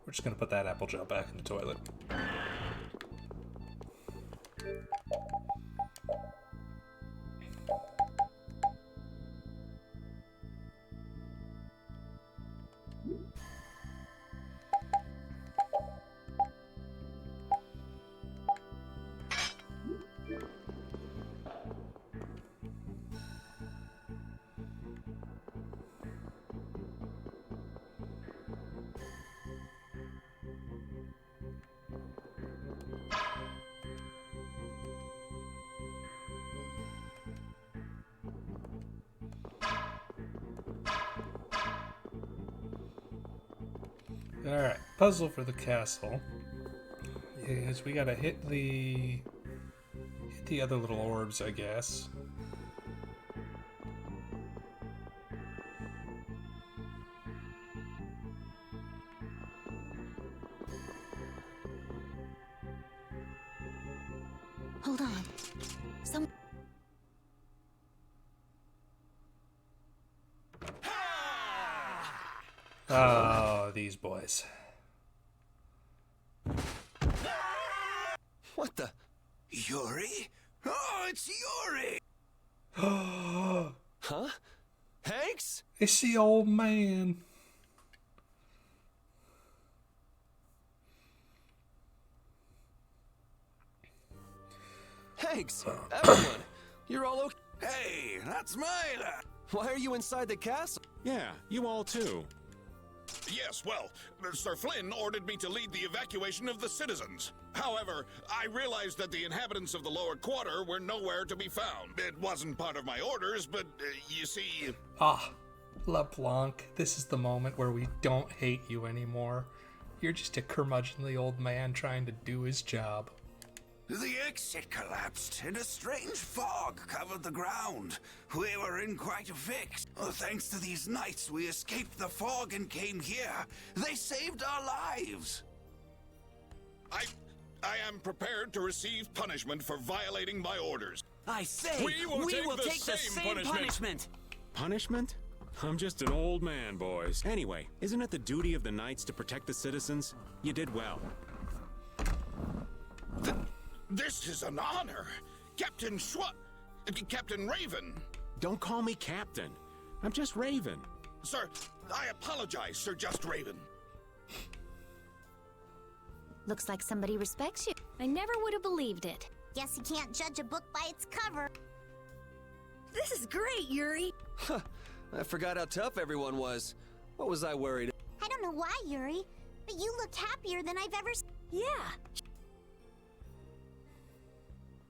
just gonna put that apple gel back in the toilet. Alright, puzzle for the castle is we gotta hit the other little orbs, I guess. Hold on. Oh, these boys. What the? Yuri? Oh, it's Yuri! Huh? Hanks? It's the old man. Hanks! Everyone! You're all okay? Hey, that's Myla! Why are you inside the castle? Yeah, you all too. Yes, well, Sir Flynn ordered me to lead the evacuation of the citizens. However, I realized that the inhabitants of the lower quarter were nowhere to be found. It wasn't part of my orders, but you see... Ah, LeBlanc, this is the moment where we don't hate you anymore. You're just a curmudgeonly old man trying to do his job. The exit collapsed, and a strange fog covered the ground. We were in quite a fix. Thanks to these knights, we escaped the fog and came here. They saved our lives. I am prepared to receive punishment for violating my orders. I say, we will take the same punishment. Punishment? I'm just an old man, boys. Anyway, isn't it the duty of the knights to protect the citizens? You did well. This is an honor. Captain Schwann... Captain Raven. Don't call me Captain. I'm just Raven. Sir, I apologize, Sir Just Raven. Looks like somebody respects you. I never would have believed it. Guess you can't judge a book by its cover. This is great, Yuri. Huh. I forgot how tough everyone was. What was I worried? I don't know why, Yuri, but you looked happier than I've ever seen. Yeah.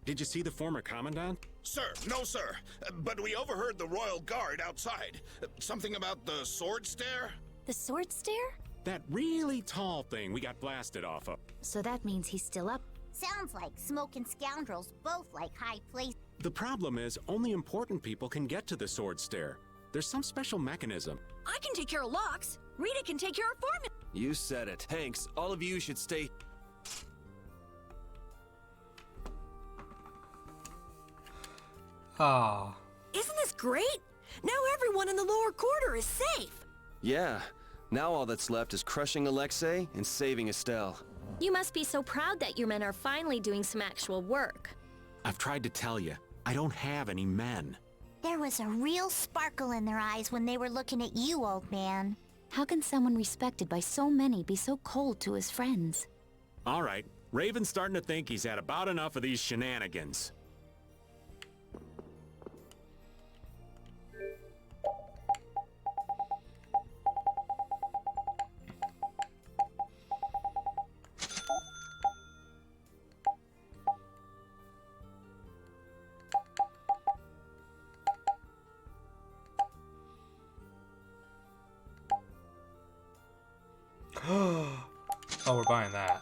Did you see the former commandant? Sir, no sir. But we overheard the royal guard outside. Something about the sword stair? The sword stair? That really tall thing we got blasted off of. So that means he's still up. Sounds like smoking scoundrels both like high place. The problem is, only important people can get to the sword stair. There's some special mechanism. I can take care of locks. Rita can take care of formula. You said it. Hanks, all of you should stay... Ah. Isn't this great? Now everyone in the lower quarter is safe. Yeah. Now all that's left is crushing Alexei and saving Estelle. You must be so proud that your men are finally doing some actual work. I've tried to tell you, I don't have any men. There was a real sparkle in their eyes when they were looking at you, old man. How can someone respected by so many be so cold to his friends? All right, Raven's starting to think he's had about enough of these shenanigans. Oh, we're buying that.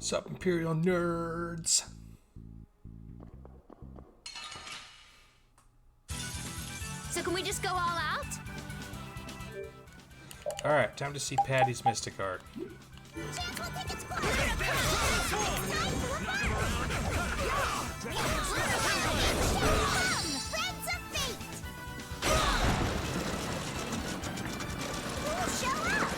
Sup, Imperial nerds? So can we just go all out? Alright, time to see Patty's Mystic Art. Friends of fate! Show up!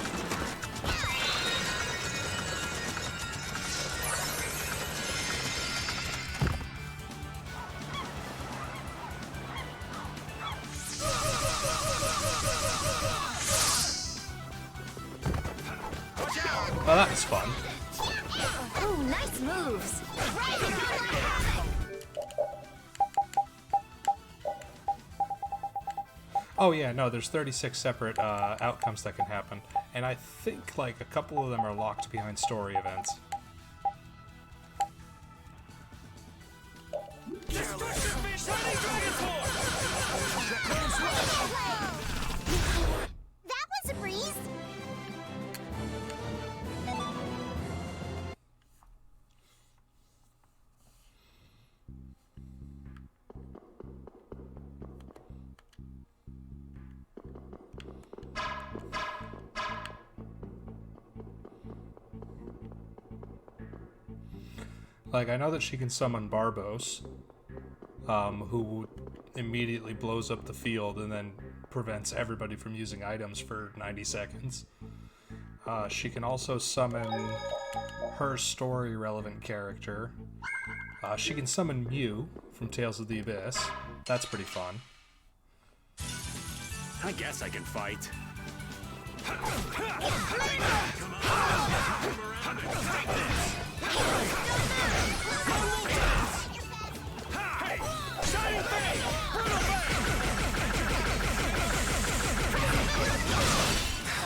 Well, that was fun. Ooh, nice moves. Oh yeah, no, there's 36 separate outcomes that can happen, and I think like a couple of them are locked behind story events. That was a breeze. Like, I know that she can summon Barbos, who immediately blows up the field and then prevents everybody from using items for 90 seconds. She can also summon her story-relevant character. She can summon Mew from Tales of the Abyss. That's pretty fun. I guess I can fight.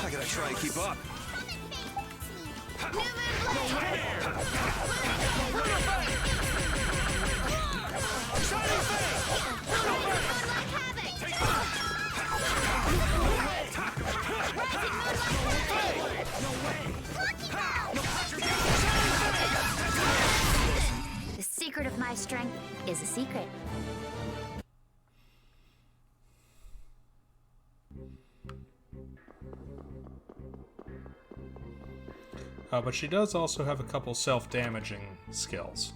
I gotta try and keep up. The secret of my strength is a secret. But she does also have a couple self-damaging skills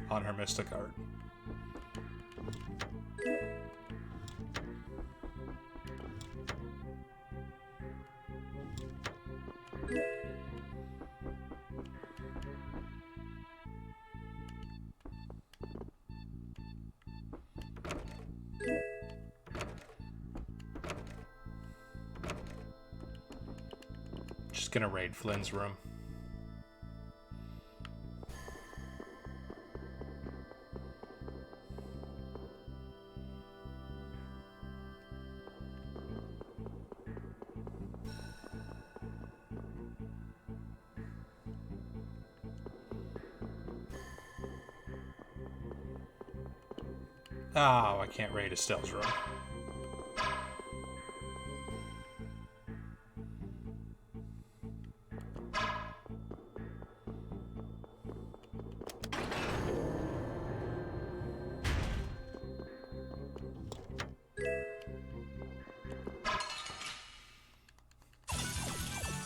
on her Mystic Art. Just gonna raid Flynn's room. Oh, I can't raid Estelle's room.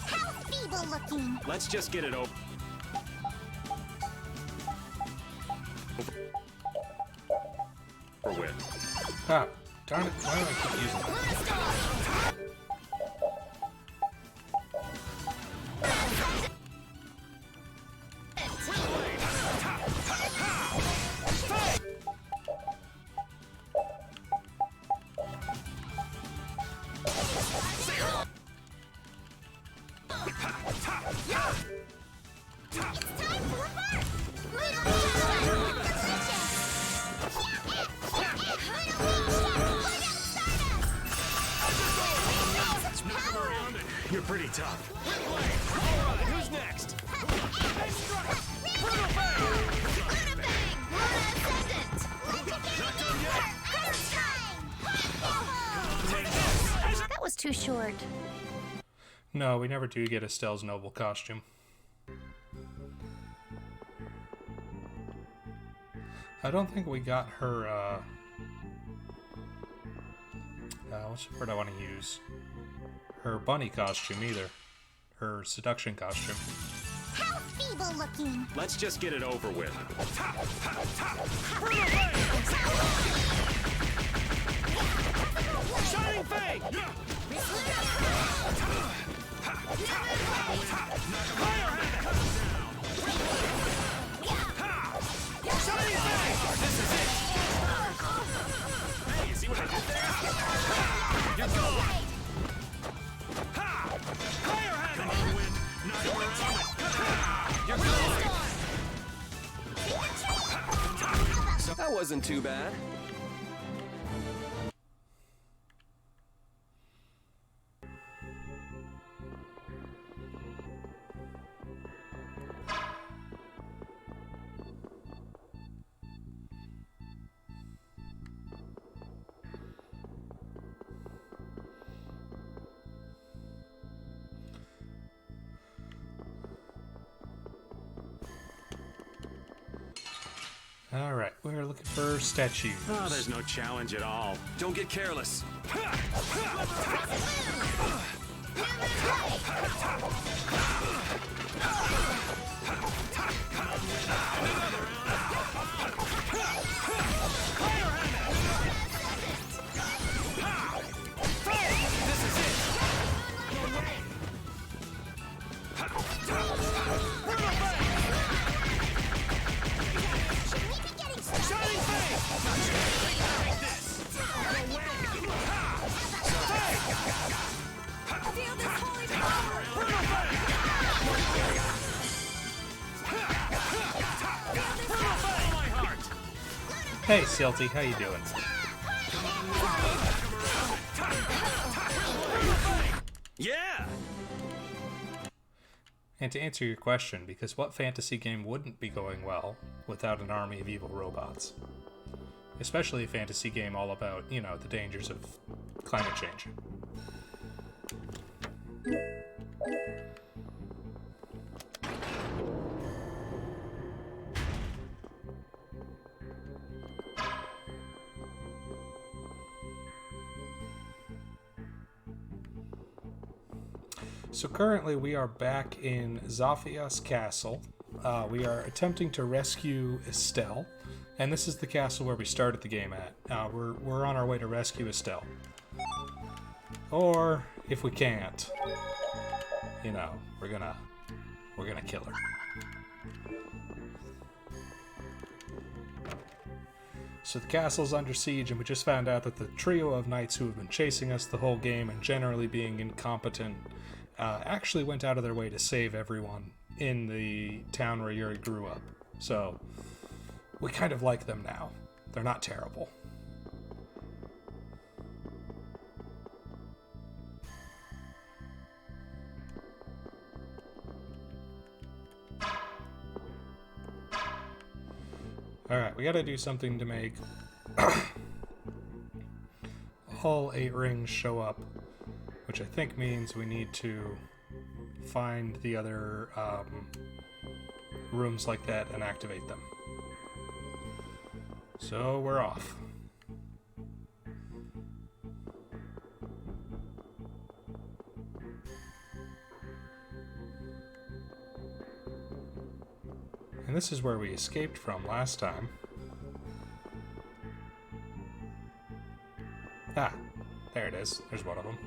How feeble looking. Let's just get it over. With. Ah, darn it, why do I keep using that? You're pretty tough. Alright, who's next? That was too short. No, we never do get Estelle's noble costume. I don't think we got her, what's the word I want to use? Her bunny costume either. Her seduction costume. How feeble looking. Let's just get it over with. Shining Fang! Shining Fang! This is it! Hey, you see what I did there? You're gone! Higher Hammer! Come on, Wind! Not That wasn't too bad. Alright, we're looking for statues. Oh, there's no challenge at all. Don't get careless. Hey, Silty, how you doing? Yeah! And to answer your question, because what fantasy game wouldn't be going well without an army of evil robots? Especially a fantasy game all about, you know, the dangers of climate change. So currently we are back in Zafia's castle. We are attempting to rescue Estelle, and this is the castle where we started the game at. We're on our way to rescue Estelle. Or, if we can't, you know, we're gonna kill her. So the castle's under siege, and we just found out that the trio of knights who have been chasing us the whole game and generally being incompetent actually went out of their way to save everyone in the town where Yuri grew up. So we kind of like them now. They're not terrible. Alright, we gotta do something to make all 8 rings show up, which I think means we need to find the other rooms like that and activate them. So we're off. And this is where we escaped from last time. Ah, there it is. There's one of them.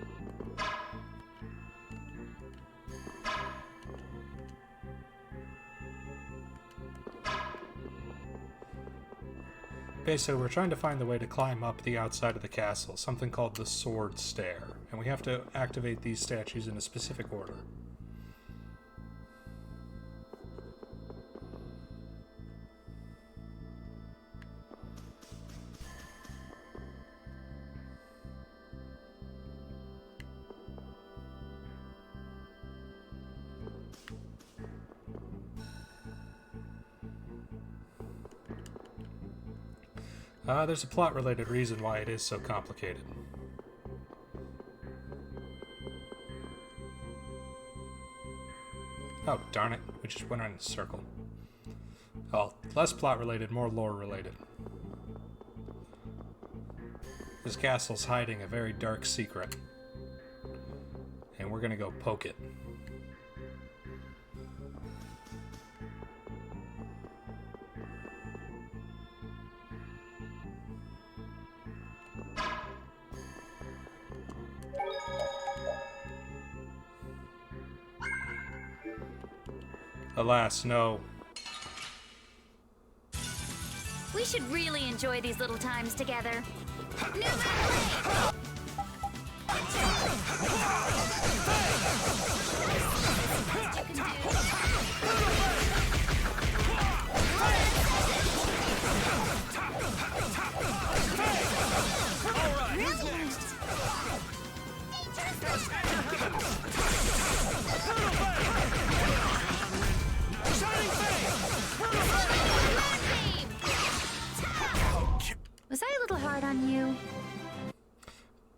Basically, we're trying to find the way to climb up the outside of the castle, something called the Sword Stair, and we have to activate these statues in a specific order. There's a plot-related reason why it is so complicated. Oh, darn it. We just went around in a circle. Well, less plot-related, more lore-related. This castle's hiding a very dark secret. And we're gonna go poke it. Alas, no. We should really enjoy these little times together.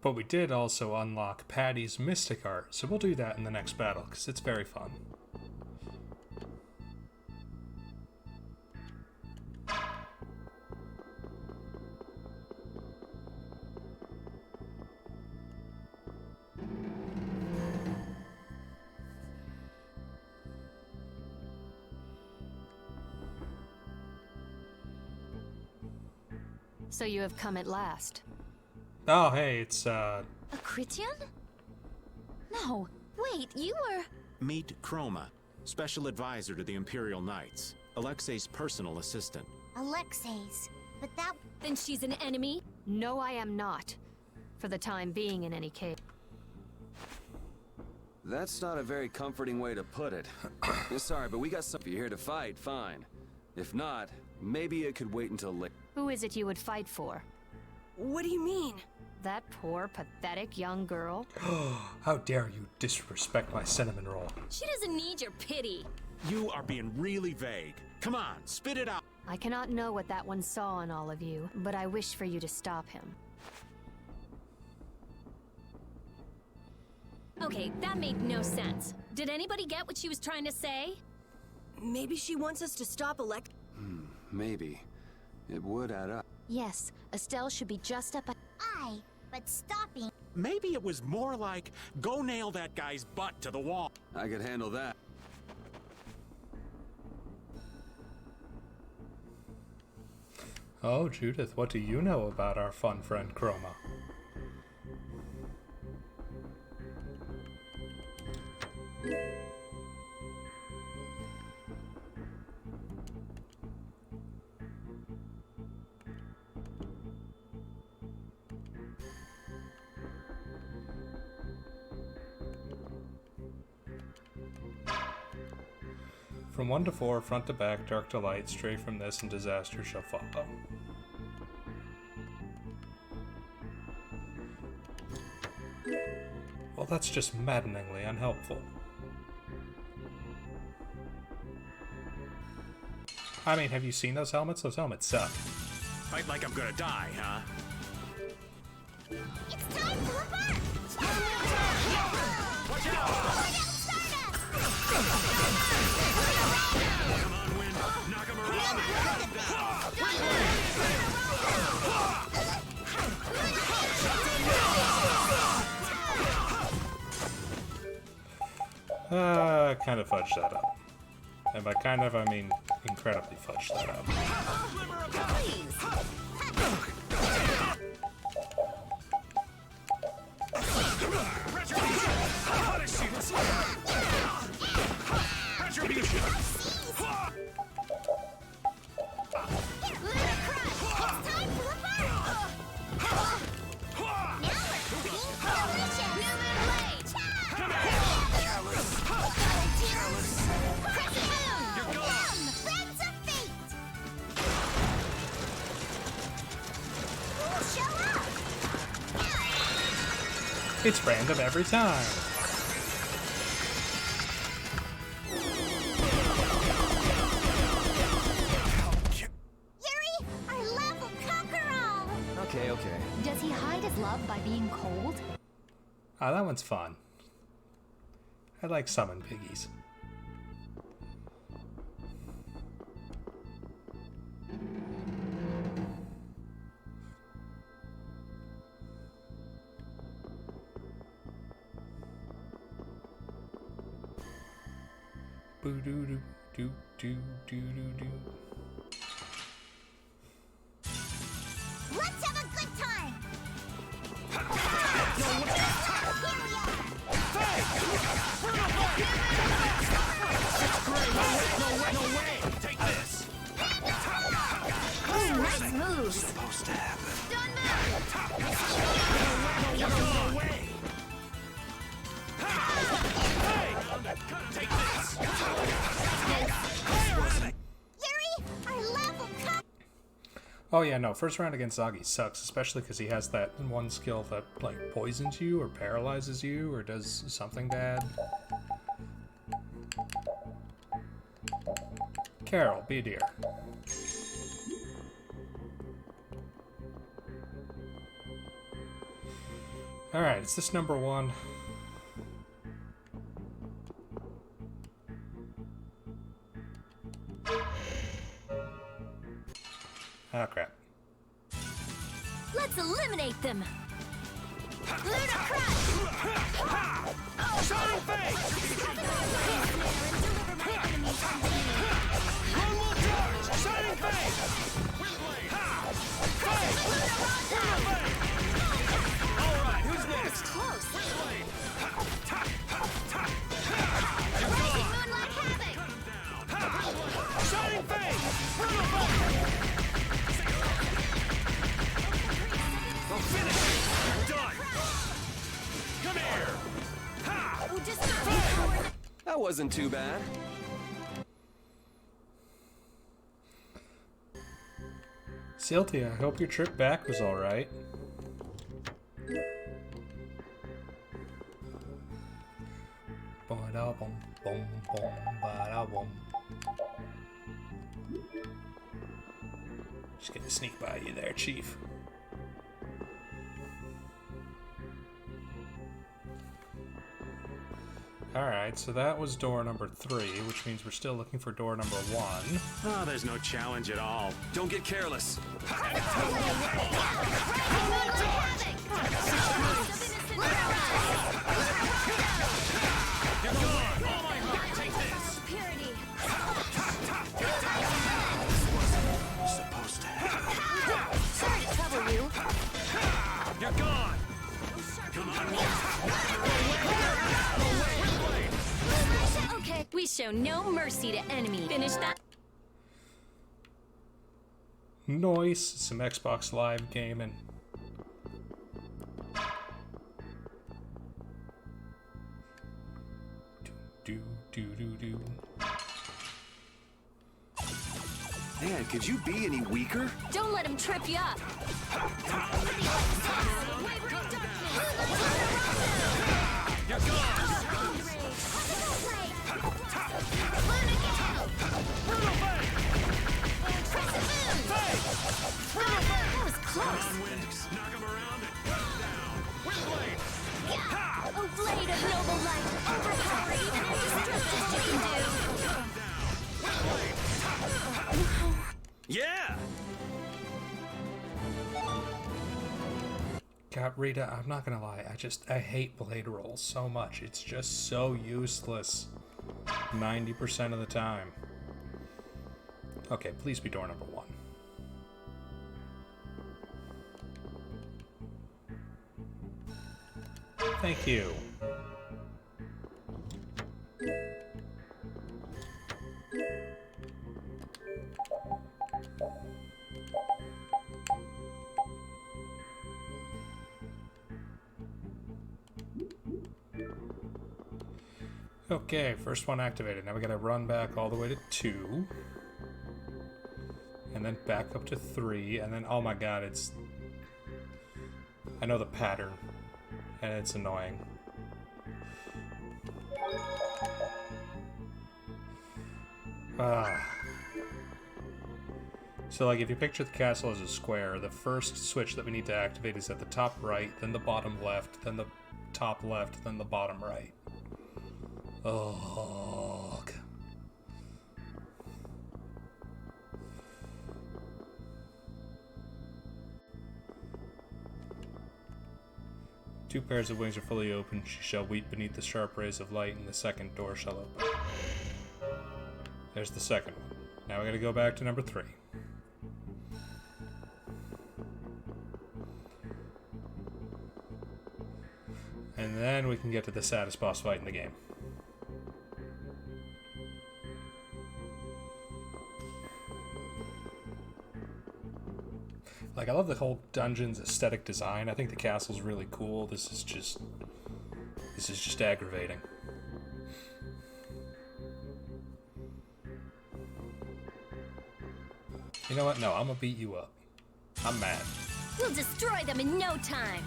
But we did also unlock Patty's Mystic Art, so we'll do that in the next battle, because it's very fun. So you have come at last. Oh, hey, it's, A Critian? No, wait, you were... Meet Chroma, special advisor to the Imperial Knights, Alexei's personal assistant. Alexei's. But that... Then she's an enemy? No, I am not. For the time being, in any case. That's not a very comforting way to put it. Sorry, but we got some. If you're here to fight, fine. If not, maybe it could wait until later. Who is it you would fight for? What do you mean? That poor, pathetic young girl? How dare you disrespect my cinnamon roll. She doesn't need your pity. You are being really vague. Come on, spit it out. I cannot know what that one saw in all of you, but I wish for you to stop him. Okay, that made no sense. Did anybody get what she was trying to say? Maybe she wants us to stop Alexei. Maybe. It would add up. Yes, Estelle should be just up. But stopping... Maybe it was more like, go nail that guy's butt to the wall. I could handle that. Oh, Judith, what do you know about our fun friend Chroma? From 1 to 4, front to back, dark to light, stray from this, and disaster shall follow. Well, that's just maddeningly unhelpful. I mean, have you seen those helmets? Those helmets suck. Fight like I'm gonna die, huh? It's time to reverse! Watch out! Come on, Wind. Knock him around. Kind of fudged that up. And by kind of, I mean incredibly fudged that up. It's random every time. Yuri, our love will conquer all! Okay, okay. Does he hide his love by being cold? Ah, that one's fun. I like summon piggies. Boo doo doo doo doo doo doo doo. Let's have a good time! No way! Take this! Nice moves! Supposed to happen. No way! Take this! Yuri, our love will come! Oh yeah, no, first round against Zagi sucks, especially because he has that one skill that, like, poisons you or paralyzes you or does something bad. Carol, be a dear. Alright, is this number 1? Oh, crap. Let's eliminate them! Luna Crush! Shining Face! One more charge! Shining Face! Alright, who's next? Close! Moonlight Havoc! Shining Face! We'll finish it! You're done! Come here! Ha! That wasn't too bad. Silty, I hope your trip back was alright. Just gonna sneak by you there, Chief. Alright, so that was door number 3, which means we're still looking for door number 1. Oh, there's no challenge at all. Don't get careless. Supposed to happen. Sorry to trouble you. You're gone! Come on! Okay, we show no mercy to enemy. Finish that. Nice, some Xbox Live gaming. Do do do do. Man, could you be any weaker? Don't let him trip you up. You're gone! That was close. Come on, Winx. Knock him around and put him down. Windblade! A blade of noble light. Overpower even the strictest you can do. Yeah! God, Rita, I'm not gonna lie, I hate blade rolls so much. It's just so useless 90% of the time. Okay, please be door number 1. Thank you. Okay, first one activated. Now we gotta run back all the way to 2. And then back up to 3. And then, oh my god, it's... I know the pattern. And it's annoying. So, like, if you picture the castle as a square, the first switch that we need to activate is at the top right, then the bottom left, then the top left, then the bottom right. Ugh. Two pairs of wings are fully open. She shall weep beneath the sharp rays of light, and the second door shall open. There's the second one. Now we gotta go back to number 3. And then we can get to the saddest boss fight in the game. Like, I love the whole dungeon's aesthetic design. I think the castle's really cool. This is just aggravating. You know what? No, I'm gonna beat you up. I'm mad. We'll destroy them in no time.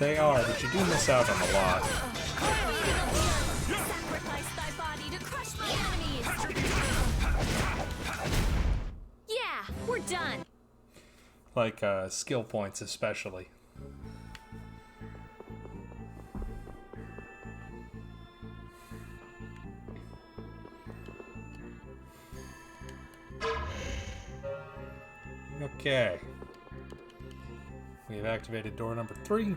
They are, but you do miss out on a lot. Sacrifice thy body to crush the enemies. Yeah, we're done. Like, skill points especially. Okay. We've activated door number 3.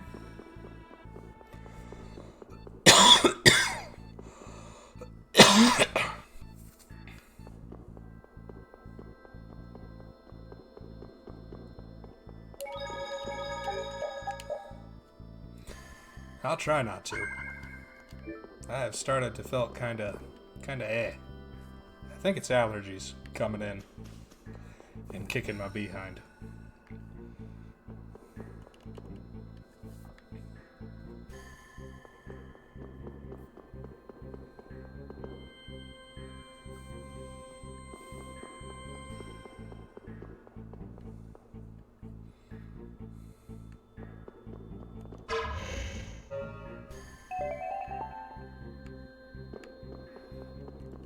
I'll try not to. I have started to feel kinda eh. I think it's allergies coming in and kicking my behind.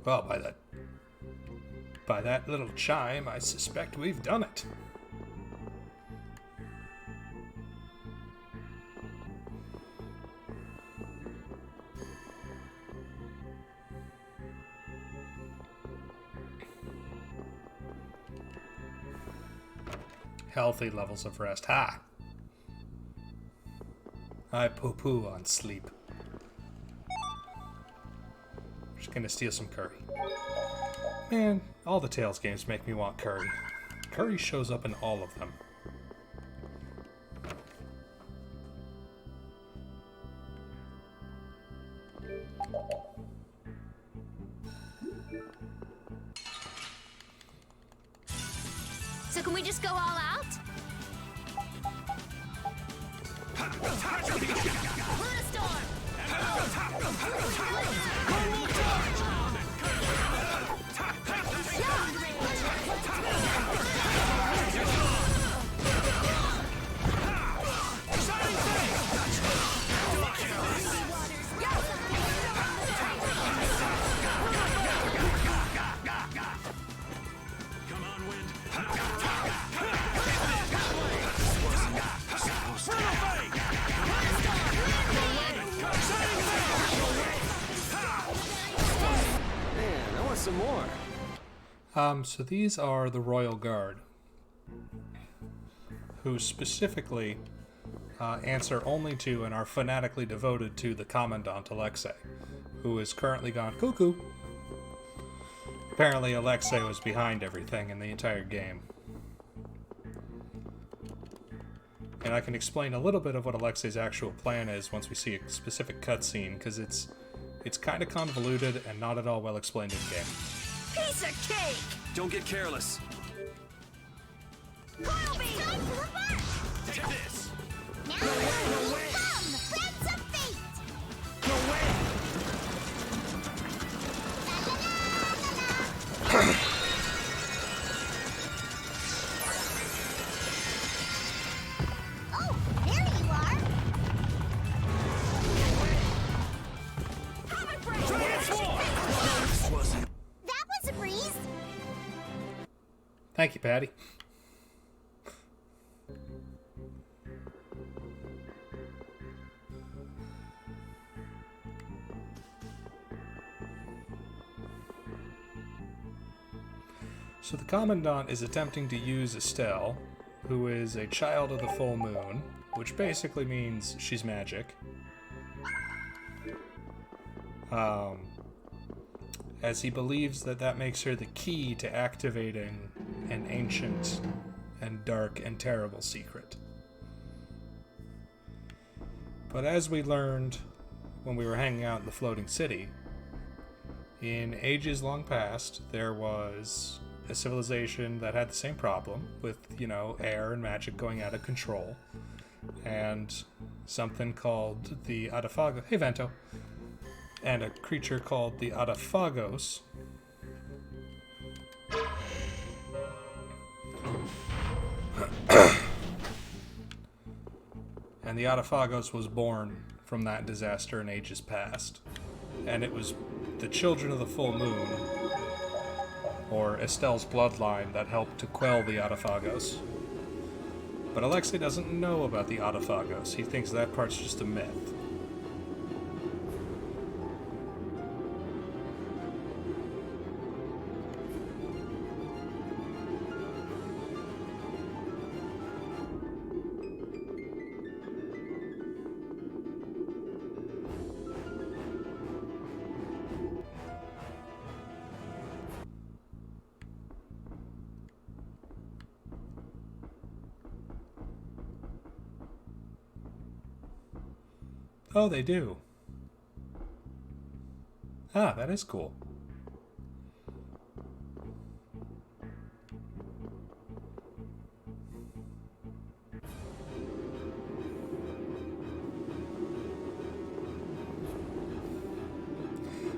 Well, by that little chime, I suspect we've done it. Healthy levels of rest. Ha! I poo-poo on sleep. Just gonna steal some curry. Man, all the Tales games make me want curry. Curry shows up in all of them. So can we just go all out? Some more. So these are the Royal Guard, who specifically answer only to and are fanatically devoted to the Commandant Alexei, who is currently gone cuckoo. Apparently Alexei was behind everything in the entire game. And I can explain a little bit of what Alexei's actual plan is once we see a specific cutscene, because it's kind of convoluted and not at all well explained in-game. Piece of cake! Don't get careless. Take this! Now come, friends of fate! Oh, there you are! That was a breeze! Thank you, Patty. So the Commandant is attempting to use Estelle, who is a child of the full moon, which basically means she's magic. As he believes that makes her the key to activating an ancient and dark and terrible secret. But as we learned when we were hanging out in the floating city, in ages long past, there was a civilization that had the same problem with, air and magic going out of control, and something called the Adafago. Hey, Vento. And a creature called the Adafagos. and the Autophagos was born from that disaster in ages past. And it was the children of the full moon, or Estelle's bloodline, that helped to quell the Autophagos. But Alexei doesn't know about the Autophagos. He thinks that part's just a myth. Oh, they do. Ah, that is cool.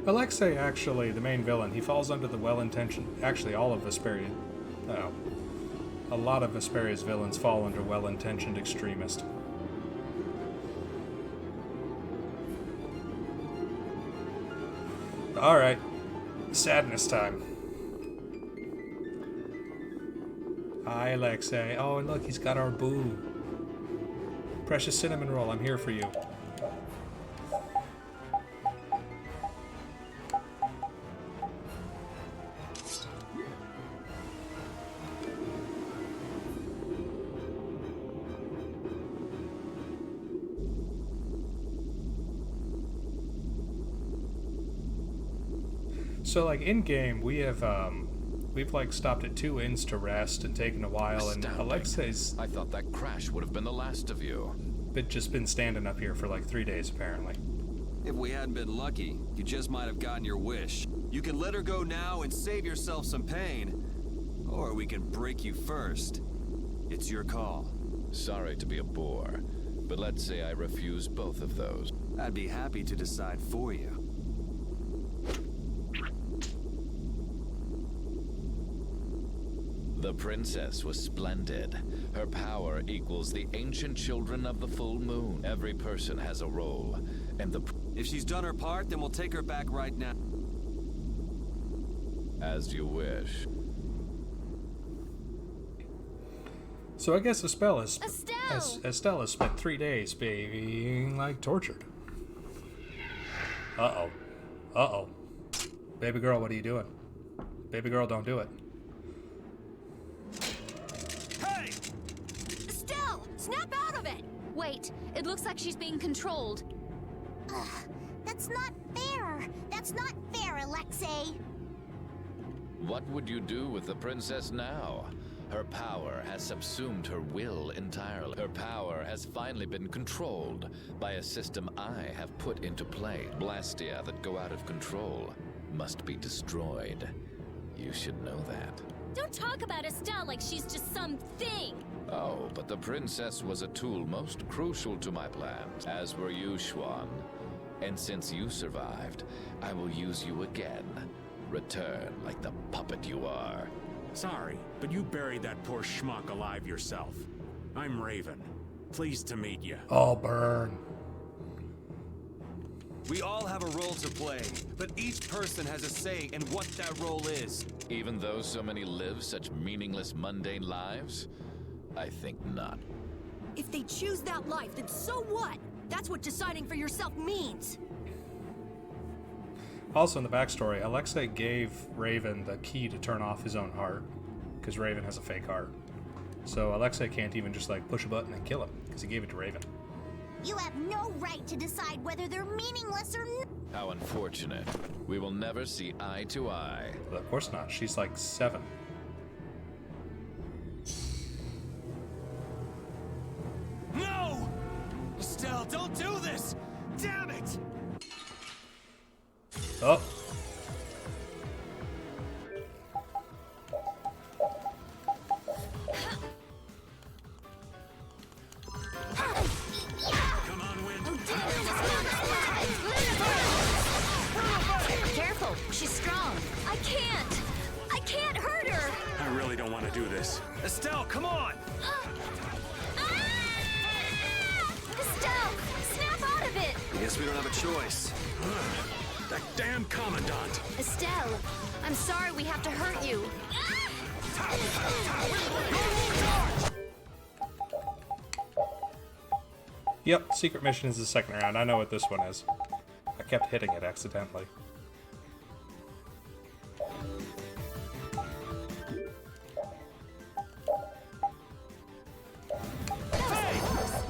Alexei, actually, the main villain, he falls under the well-intentioned... Actually, all of Vesperia... Oh. A lot of Vesperia's villains fall under well-intentioned extremist. Alright. Sadness time. Hi, Alexei. Oh, and look, he's got our boo. Precious cinnamon roll, I'm here for you. So, like, in-game, we've like, stopped at 2 inns to rest and taken a while, and Alexei's... I thought that crash would have been the last of you. Just been standing up here for, like, 3 days, apparently. If we hadn't been lucky, you just might have gotten your wish. You can let her go now and save yourself some pain, or we can break you first. It's your call. Sorry to be a bore, but let's say I refuse both of those. I'd be happy to decide for you. The princess was splendid. Her power equals the ancient children of the full moon. Every person has a role, and If she's done her part, then we'll take her back right now. As you wish. So I guess Estelle has spent 3 days being, like, tortured. Uh-oh. Uh-oh. Baby girl, what are you doing? Baby girl, don't do it. Snap out of it! Wait, it looks like she's being controlled. Ugh, that's not fair. That's not fair, Alexei. What would you do with the princess now? Her power has subsumed her will entirely. Her power has finally been controlled by a system I have put into play. Blastia that go out of control must be destroyed. You should know that. Don't talk about Estelle like she's just some thing. Oh, but the princess was a tool most crucial to my plans, as were you, Schwann. And since you survived, I will use you again. Return like the puppet you are. Sorry, but you buried that poor schmuck alive yourself. I'm Raven. Pleased to meet you. Oh, burn. We all have a role to play, but each person has a say in what that role is. Even though so many live such meaningless, mundane lives? I think not. If they choose that life, then so what? That's what deciding for yourself means. Also, in the backstory, Alexei gave Raven the key to turn off his own heart, because Raven has a fake heart. So Alexei can't even just, like, push a button and kill him, because he gave it to Raven. You have no right to decide whether they're meaningless or not. How unfortunate. We will never see eye to eye. Well, of course not. She's like 7. No! Estelle, don't do this! Damn it! Oh. Come on, Wind. Careful, she's strong. I can't hurt her. I really don't want to do this. Estelle, come on! guess we don't have a choice. That damn Commandant! Estelle, I'm sorry we have to hurt you. Yep, secret mission is the second round. I know what this one is. I kept hitting it accidentally.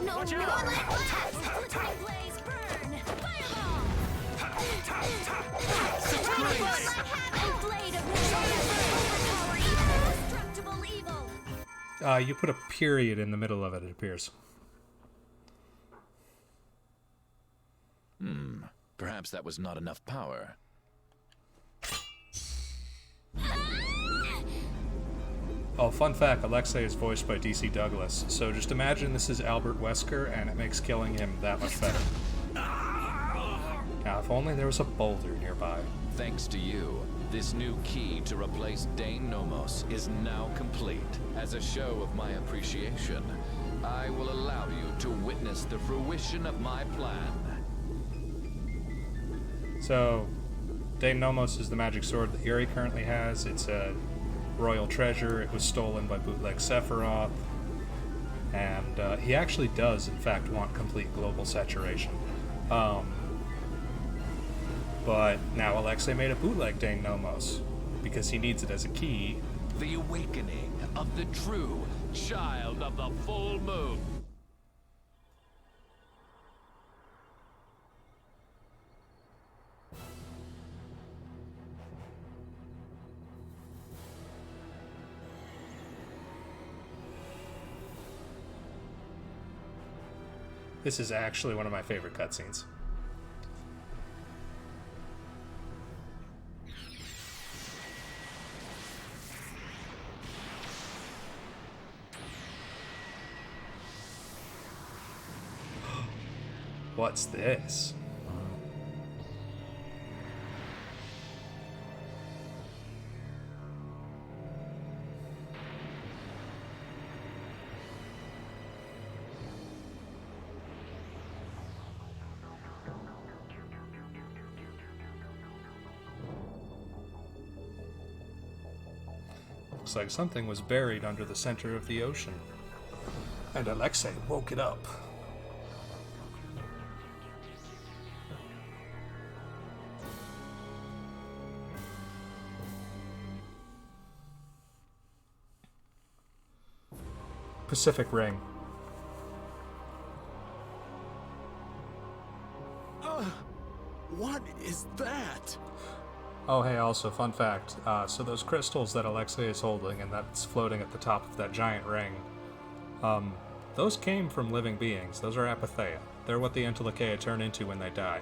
No, watch out! Blaze, burn! Fireball! Blade of overpower evil! Destructible evil! You put a period in the middle of it, it appears. Perhaps that was not enough power. Oh, fun fact, Alexei is voiced by DC Douglas, so just imagine this is Albert Wesker, and it makes killing him that much better. Now, if only there was a boulder nearby. Thanks to you, this new key to replace Dane Nomos is now complete. As a show of my appreciation, I will allow you to witness the fruition of my plan. So, Dane Nomos is the magic sword that Yuri currently has. It's a royal treasure. It was stolen by bootleg Sephiroth. And he actually does, in fact, want complete global saturation. But now Alexei made a bootleg Dane Nomos because he needs it as a key. The awakening of the true child of the full moon. This is actually one of my favorite cutscenes. What's this? Looks like something was buried under the center of the ocean. And Alexei woke it up. Pacific Ring. What is that? Oh, hey, also, fun fact. So those crystals that Alexei is holding and that's floating at the top of that giant ring, those came from living beings. Those are apatheia. They're what the Entelekea turn into when they die.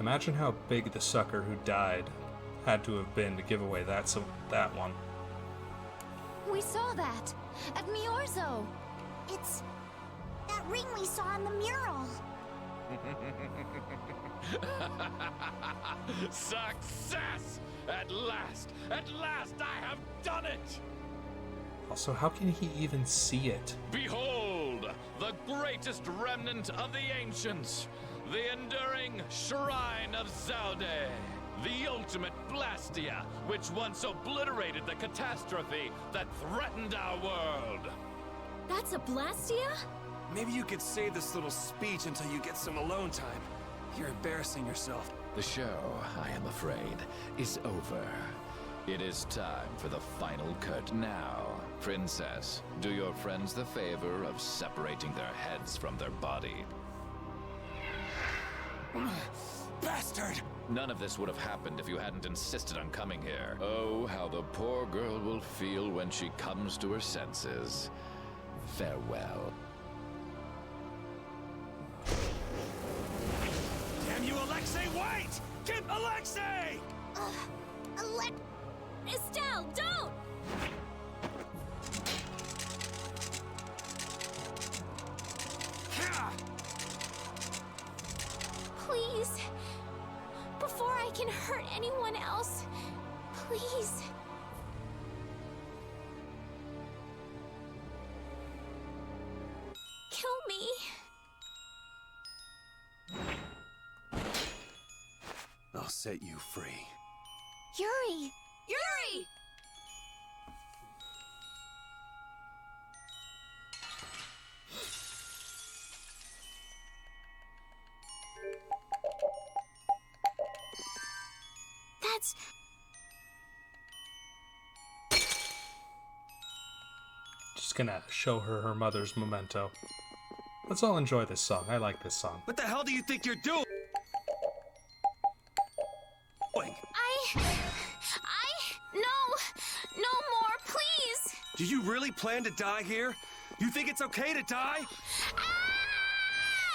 Imagine how big the sucker who died had to have been to give away that one. We saw that at Miorzo. It's that ring we saw on the mural. Success! At last I have done it! Also, how can he even see it? Behold, the greatest remnant of the ancients, the enduring Shrine of Zelda, the ultimate Blastia, which once obliterated the catastrophe that threatened our world. That's a Blastia? Maybe you could save this little speech until you get some alone time. You're embarrassing yourself. The show, I am afraid, is over. It is time for the final cut. Now, Princess, do your friends the favor of separating their heads from their body. Bastard! None of this would have happened if you hadn't insisted on coming here. Oh, how the poor girl will feel when she comes to her senses. Farewell. Damn you, Alexei, wait! Keep Alexei! Estelle, don't! Please. Before I can hurt anyone else, please. Kill me. set you free. Yuri! Yuri! That's... Just gonna show her her mother's memento. Let's all enjoy this song. I like this song. What the hell do you think you're doing? No more, please! Do you really plan to die here? You think it's okay to die?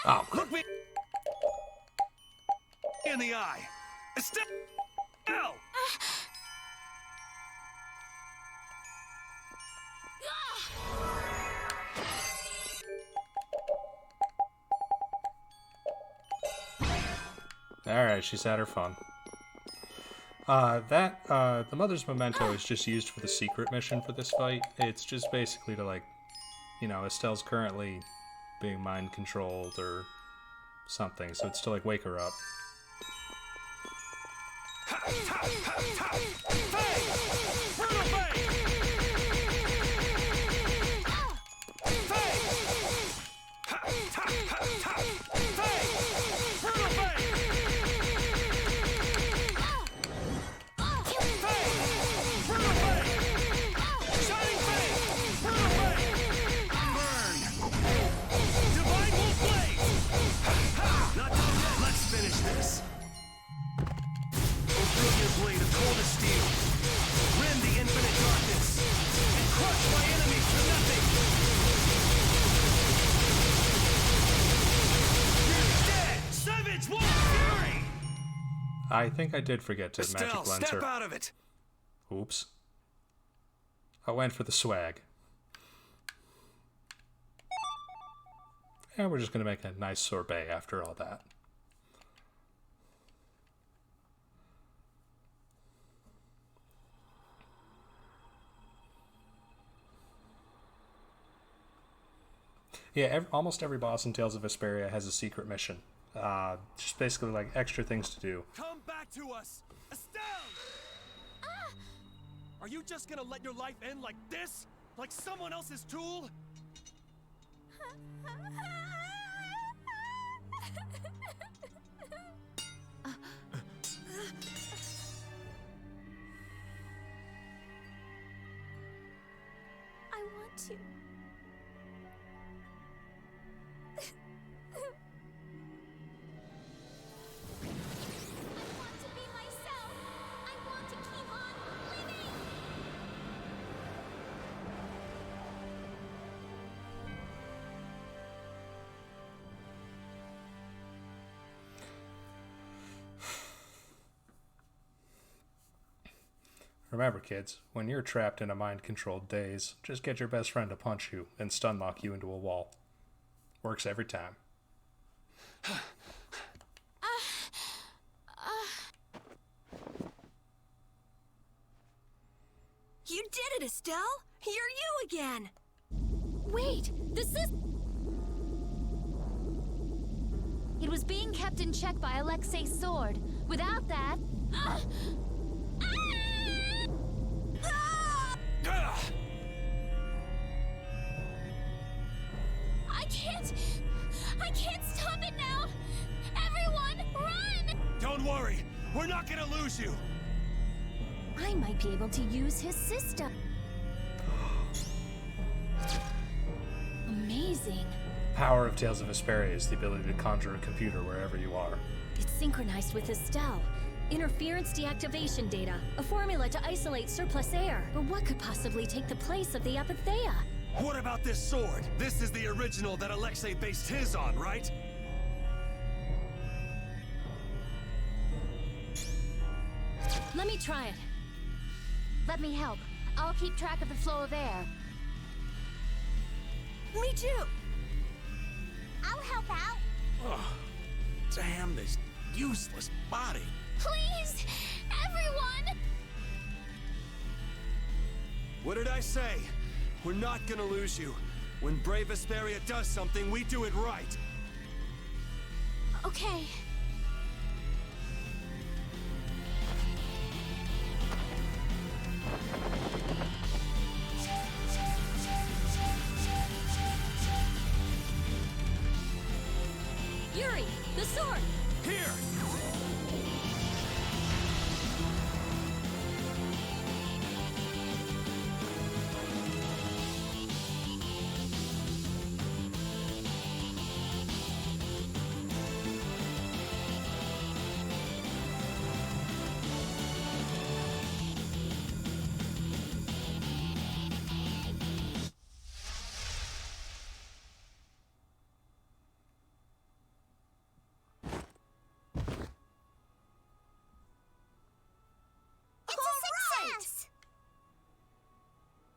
Oh, look me in the eye. Estelle! Alright, she's had her fun. The Mother's Memento is just used for the secret mission for this fight. It's just basically to, like, you know, Estelle's currently being mind controlled or something, so it's to, like, wake her up. I think I did forget to Estelle, magic lens her. step out of it. Oops. I went for the swag. And we're just gonna make a nice sorbet after all that. Yeah, almost every boss in Tales of Vesperia has a secret mission. Just basically like extra things to do. Come back to us! Estelle! Are you just gonna let your life end like this? Like someone else's tool? I want to. Remember, kids, when you're trapped in a mind-controlled daze, just get your best friend to punch you and stun-lock you into a wall. Works every time. You did it, Estelle! You're you again! Wait, this is... It was being kept in check by Alexei's sword. Without that... I can't stop it now! Everyone, run! Don't worry, we're not gonna lose you! I might be able to use his system. Amazing. Power of Tales of Vesperia is the ability to conjure a computer wherever you are. It's synchronized with Estelle. Interference deactivation data. A formula to isolate surplus air. But what could possibly take the place of the Apatheia? What about this sword? This is the original that Alexei based his on, right? Let me try it. Let me help. I'll keep track of the flow of air. Me too! I'll help out. Oh, damn this useless body. Please! Everyone! What did I say? We're not gonna lose you. When Brave Vesperia does something, we do it right. Okay. The sword! Here!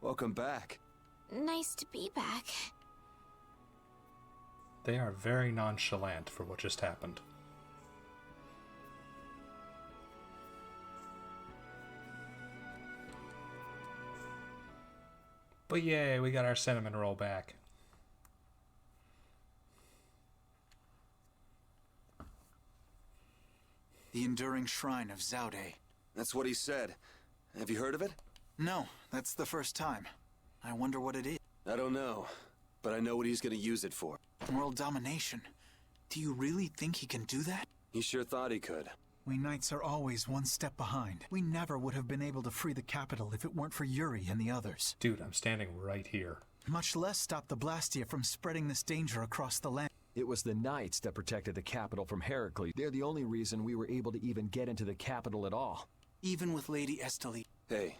Welcome back. Nice to be back. They are very nonchalant for what just happened. But yay, we got our cinnamon roll back. The Enduring Shrine of Zaude. That's what he said. Have you heard of it? No, that's the first time. I wonder what it is. I don't know, but I know what he's gonna use it for. World domination. Do you really think he can do that? He sure thought he could. We knights are always one step behind. We never would have been able to free the capital if it weren't for Yuri and the others. Dude, I'm standing right here. Much less stop the Blastia from spreading this danger across the land. It was the knights that protected the capital from Heracles. They're the only reason we were able to even get into the capital at all. Even with Lady Esteli. Hey.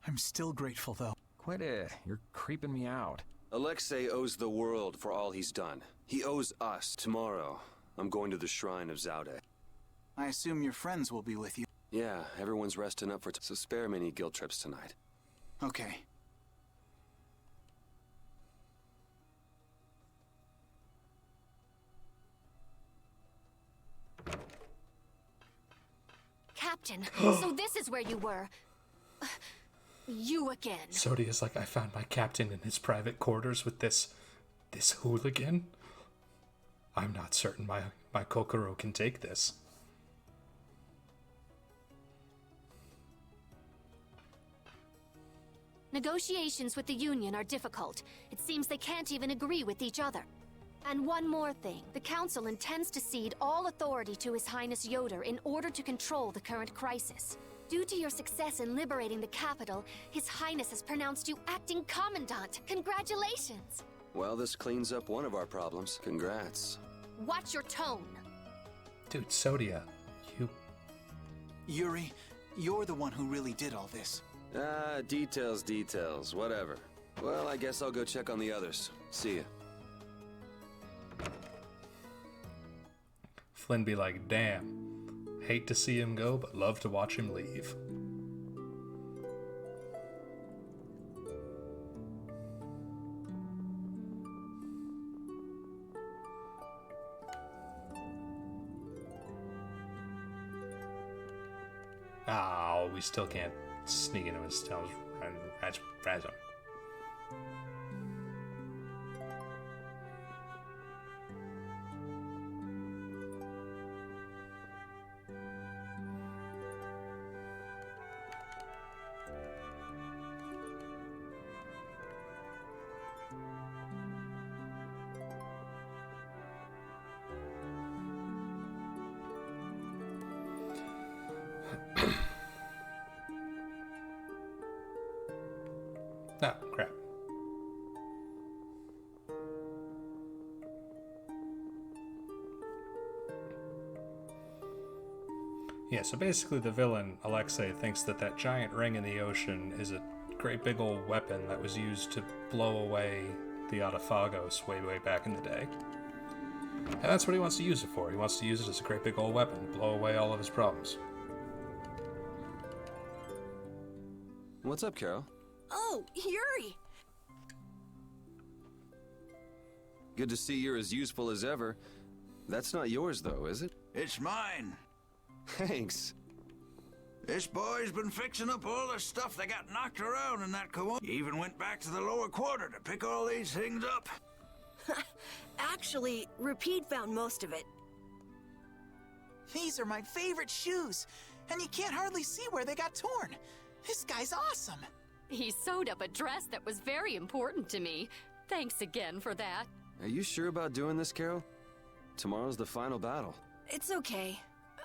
I'm still grateful, though. Quit it. You're creeping me out. Alexei owes the world for all he's done. He owes us. Tomorrow, I'm going to the Shrine of Zaude. I assume your friends will be with you. Yeah, everyone's resting up for so spare me any guilt trips tonight. Okay. Captain, so this is where you were. You again. Sodia's like, I found my captain in his private quarters with this hooligan. I'm not certain my Kokoro can take this. Negotiations with the Union are difficult. It seems they can't even agree with each other. And one more thing. The Council intends to cede all authority to His Highness Yoder in order to control the current crisis. Due to your success in liberating the capital, His Highness has pronounced you acting commandant. Congratulations! Well, this cleans up one of our problems. Congrats. Watch your tone. Dude, Sodia, you... Yuri, you're the one who really did all this. Details, whatever. Well, I guess I'll go check on the others. See ya. Flynn be like, damn, hate to see him go, but love to watch him leave. Oh, we still can't sneak into his house. Ah, crap. Yeah, so basically the villain, Alexei, thinks that giant ring in the ocean is a great big old weapon that was used to blow away the Autophagos way back in the day. And that's what he wants to use it for. He wants to use it as a great big old weapon, blow away all of his problems. What's up, Carol? Oh, Yuri! Good to see you're as useful as ever. That's not yours, though, is it? It's mine. Thanks. This boy's been fixing up all the stuff that got knocked around in that He even went back to the lower quarter to pick all these things up. Actually, Rapide found most of it. These are my favorite shoes, and you can't hardly see where they got torn. This guy's awesome. He sewed up a dress that was very important to me. Thanks again for that. Are you sure about doing this, Carol? Tomorrow's the final battle. It's okay.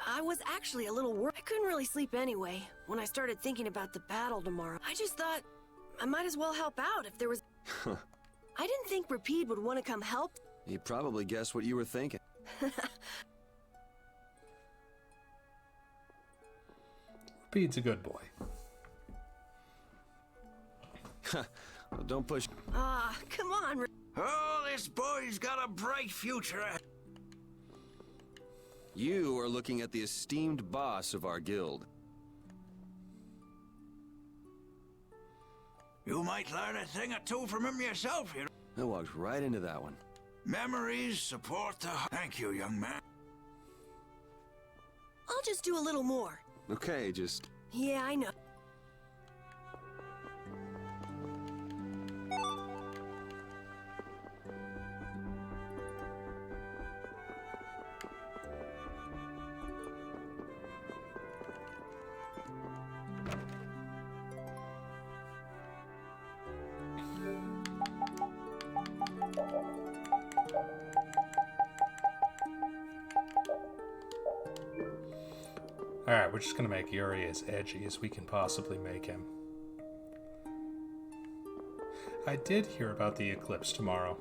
I was actually a little worried. I couldn't really sleep anyway. When I started thinking about the battle tomorrow, I just thought I might as well help out if there was... I didn't think Rapide would want to come help. He probably guessed what you were thinking. Rapide's a good boy. Well, don't push. Ah, come on. Oh, this boy's got a bright future. You are looking at the esteemed boss of our guild. You might learn a thing or two from him yourself, you know. I walked right into that one. Memories support the... Thank you, young man. I'll just do a little more. Okay, just... Yeah, I know. Alright, we're just gonna make Yuri as edgy as we can possibly make him. I did hear about the eclipse tomorrow,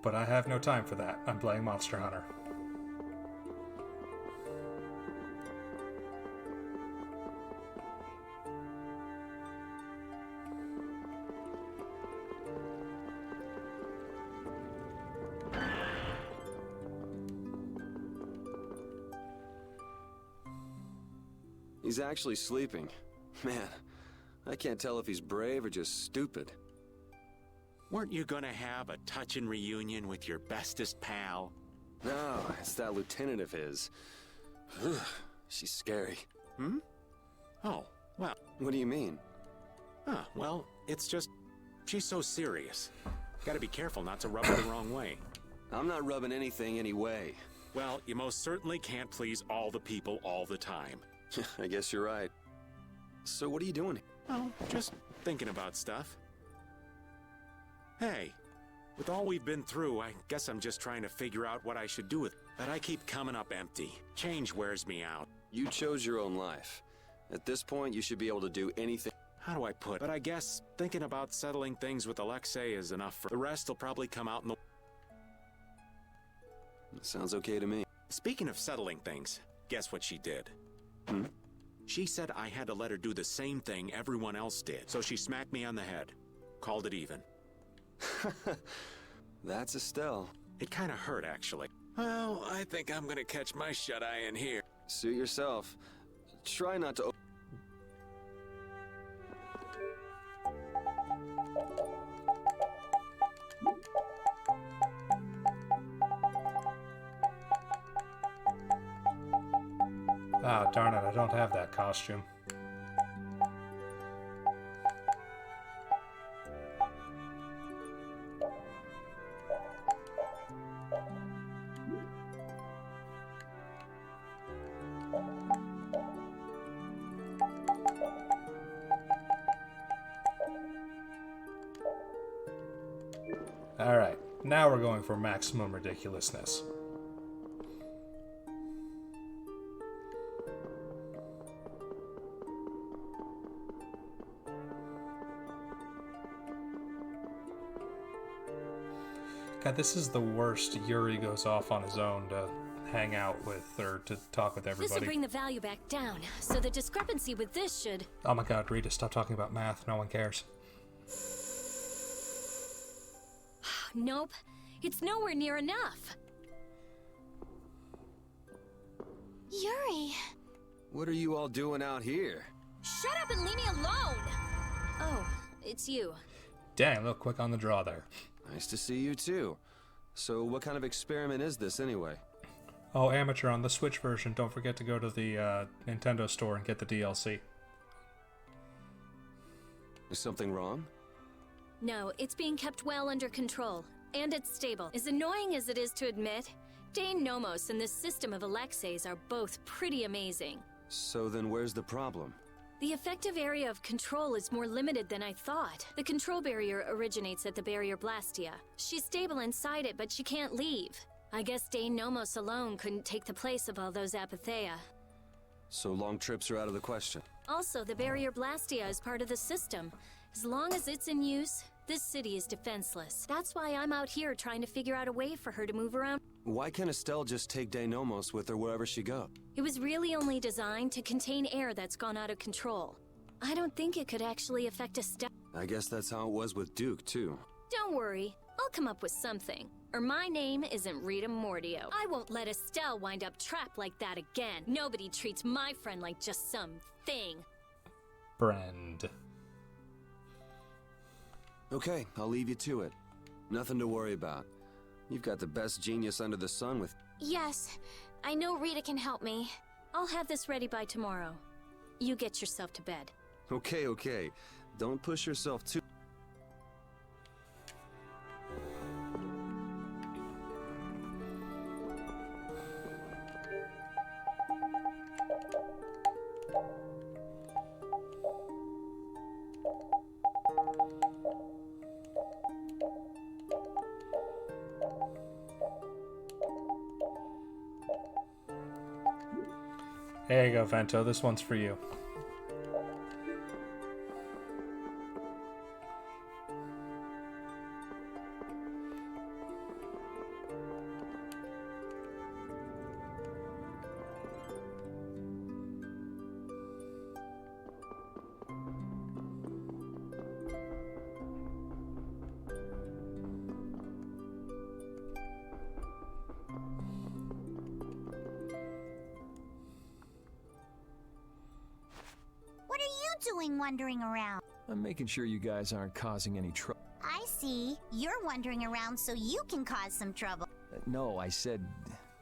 but I have no time for that. I'm playing Monster Hunter. He's actually sleeping. Man, I can't tell if he's brave or just stupid. Weren't you gonna have a touching reunion with your bestest pal? No, it's that lieutenant of his. She's scary. Hmm? Oh, well. What do you mean? Well, it's just... she's so serious. Gotta be careful not to rub her the wrong way. I'm not rubbing anything any way. Well, you most certainly can't please all the people all the time. I guess you're right. So what are you doing? Oh, just thinking about stuff. Hey, with all we've been through, I guess I'm just trying to figure out what I should do with it. But I keep coming up empty. Change wears me out. You chose your own life. At this point, you should be able to do anything. How do I put it? But I guess thinking about settling things with Alexei is enough for... The rest will probably come out in the... Sounds okay to me. Speaking of settling things, guess what she did? Hmm? She said I had to let her do the same thing everyone else did. So she smacked me on the head. Called it even. That's Estelle. It kind of hurt, actually. Well, I think I'm gonna catch my shut-eye in here. Suit yourself. Try not to... Ah, darn it, I don't have that costume. Alright, now we're going for maximum ridiculousness. God, this is the worst. Yuri goes off on his own to hang out with, or to talk with everybody. This will bring the value back down, so the discrepancy with this should... Oh my god, Rita, stop talking about math. No one cares. Nope. It's nowhere near enough. Yuri! What are you all doing out here? Shut up and leave me alone! Oh, it's you. Dang, a little quick on the draw there. Nice to see you too. So what kind of experiment is this anyway? Oh, amateur on the Switch version. Don't forget to go to the Nintendo store and get the DLC. Is something wrong? No, it's being kept well under control. And it's stable. As annoying as it is to admit, Dane Nomos and this system of Alexei's are both pretty amazing. So then where's the problem? The effective area of control is more limited than I thought. The control barrier originates at the barrier Blastia. She's stable inside it, but she can't leave. I guess Dane Nomos alone couldn't take the place of all those Apatheia. So long trips are out of the question. Also, the barrier Blastia is part of the system. As long as it's in use, this city is defenseless. That's why I'm out here trying to figure out a way for her to move around. Why can't Estelle just take Deinomos with her wherever she goes? It was really only designed to contain air that's gone out of control. I don't think it could actually affect Estelle. I guess that's how it was with Duke, too. Don't worry, I'll come up with something. Or my name isn't Rita Mordio. I won't let Estelle wind up trapped like that again. Nobody treats my friend like just some thing. Friend. Okay, I'll leave you to it. Nothing to worry about. You've got the best genius under the sun with... Yes, I know Rita can help me. I'll have this ready by tomorrow. You get yourself to bed. Okay. Don't push yourself too... There you go, Vento. This one's for you. Wandering around. I'm making sure you guys aren't causing any trouble. I see. You're wandering around so you can cause some trouble. No, I said...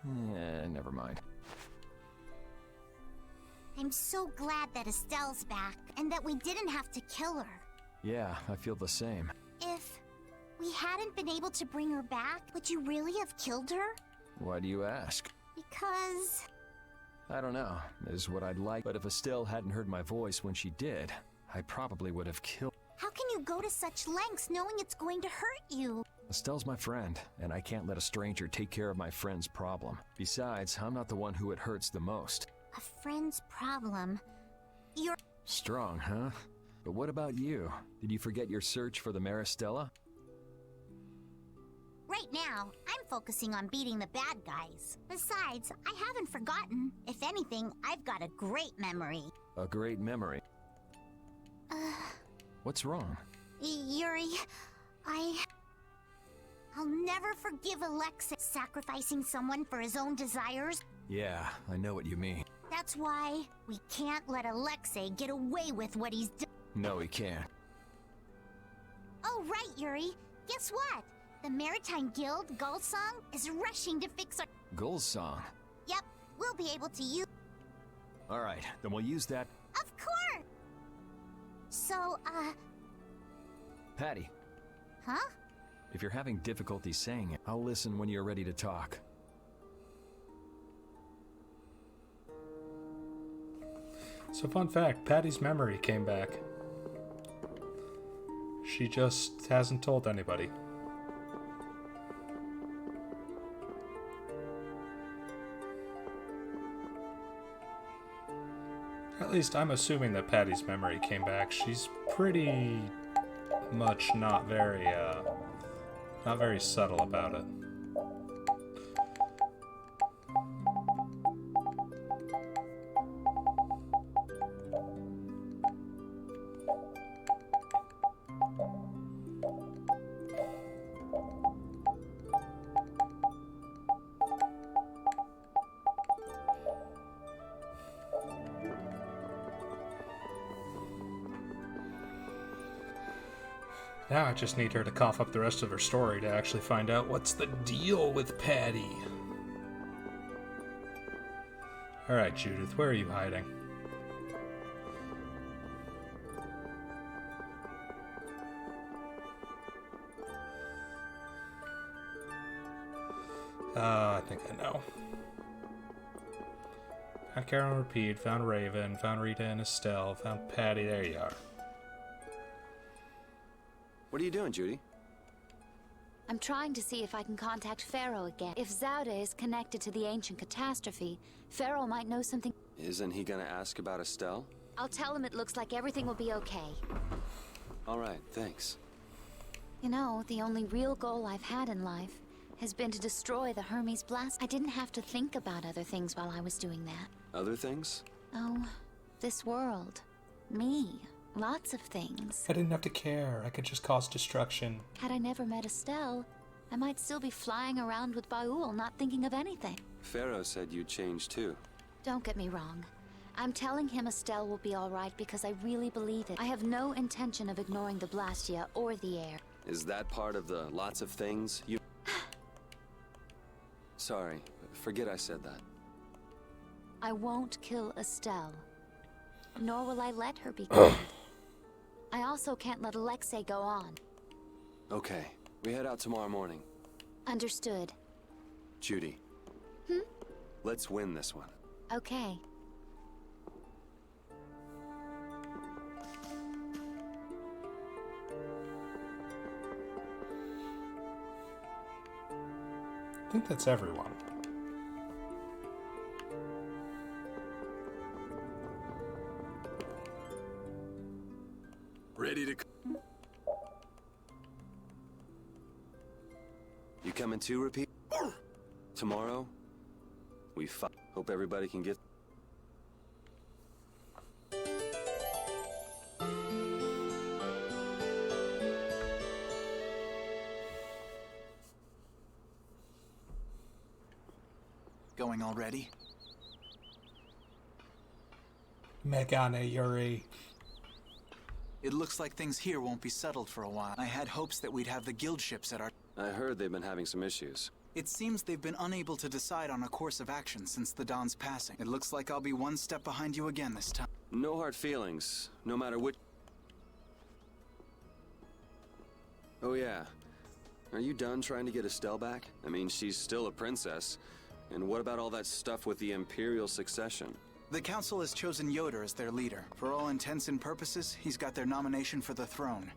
never mind. I'm so glad that Estelle's back, and that we didn't have to kill her. Yeah, I feel the same. If we hadn't been able to bring her back, would you really have killed her? Why do you ask? Because... I don't know, is what I'd like, but if Estelle hadn't heard my voice when she did, I probably would have killed... How can you go to such lengths knowing it's going to hurt you? Estelle's my friend, and I can't let a stranger take care of my friend's problem. Besides, I'm not the one who it hurts the most. A friend's problem? You're... Strong, huh? But what about you? Did you forget your search for the Maristella? Right now, I'm focusing on beating the bad guys. Besides, I haven't forgotten. If anything, I've got a great memory. A great memory? What's wrong? Yuri, I'll never forgive Alexei sacrificing someone for his own desires. Yeah, I know what you mean. That's why we can't let Alexei get away with what he's doing. No, he can't. Oh, right, Yuri. Guess what? The Maritime Guild, Gulsong, is rushing to fix our... Gulsong? Yep, we'll be able to use... Alright, then we'll use that... Of course! So, Patty. Huh? If you're having difficulty saying it, I'll listen when you're ready to talk. So fun fact, Patty's memory came back. She just hasn't told anybody. At least I'm assuming that Patty's memory came back. She's pretty much not very subtle about it. Now I just need her to cough up the rest of her story to actually find out what's the deal with Patty. Alright, Judith, where are you hiding? I think I know. Found Carol and Rapide, found Raven, found Rita and Estelle, found Patty. There you are. What are you doing, Judy? I'm trying to see if I can contact Pharaoh again. If Zelda is connected to the ancient catastrophe, Pharaoh might know something. Isn't he gonna ask about Estelle? I'll tell him it looks like everything will be okay. All right, thanks. You know, the only real goal I've had in life has been to destroy the Hermes Blast. I didn't have to think about other things while I was doing that. Other things? Oh, this world. Me. Lots of things. I didn't have to care. I could just cause destruction. Had I never met Estelle, I might still be flying around with Baul, not thinking of anything. Pharaoh said you'd change too. Don't get me wrong. I'm telling him Estelle will be alright because I really believe it. I have no intention of ignoring the Blastia or the air. Is that part of the lots of things you... Sorry, forget I said that. I won't kill Estelle. Nor will I let her be killed. I also can't let Alexei go on. Okay, we head out tomorrow morning. Understood. Judy. Let's win this one. Okay. I think that's everyone. Ready to... You coming too, Repeat? Tomorrow, we fight. Hope everybody can get... Going already? Megane Yuri. It looks like things here won't be settled for a while. I had hopes that we'd have the guild ships at our... I heard they've been having some issues. It seems they've been unable to decide on a course of action since the Dawn's passing. It looks like I'll be one step behind you again this time. No hard feelings, no matter which... Oh yeah. Are you done trying to get Estelle back? I mean, she's still a princess. And what about all that stuff with the Imperial succession? The Council has chosen Yoder as their leader. For all intents and purposes, he's got their nomination for the throne.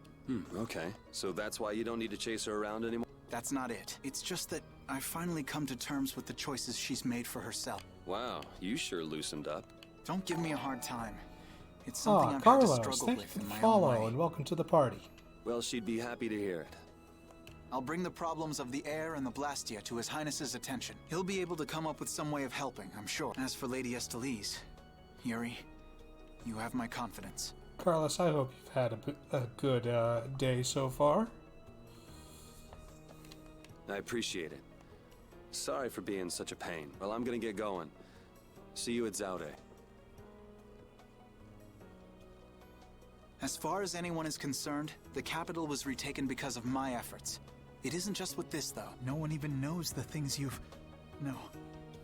Okay. So that's why you don't need to chase her around anymore? That's not it. It's just that I've finally come to terms with the choices she's made for herself. Wow, you sure loosened up. Don't give me a hard time. It's something I've Carlos, had to struggle thank with you in for my the own follow way. and welcome to the party. Well, she'd be happy to hear it. I'll bring the problems of the air and the Blastia to His Highness's attention. He'll be able to come up with some way of helping, I'm sure. As for Lady Estellise, Yuri, you have my confidence. Carlos, I hope you've had a good day so far. I appreciate it. Sorry for being such a pain. Well, I'm gonna get going. See you at Zaude. As far as anyone is concerned, the capital was retaken because of my efforts. It isn't just with this, though. No one even knows the things you've... No,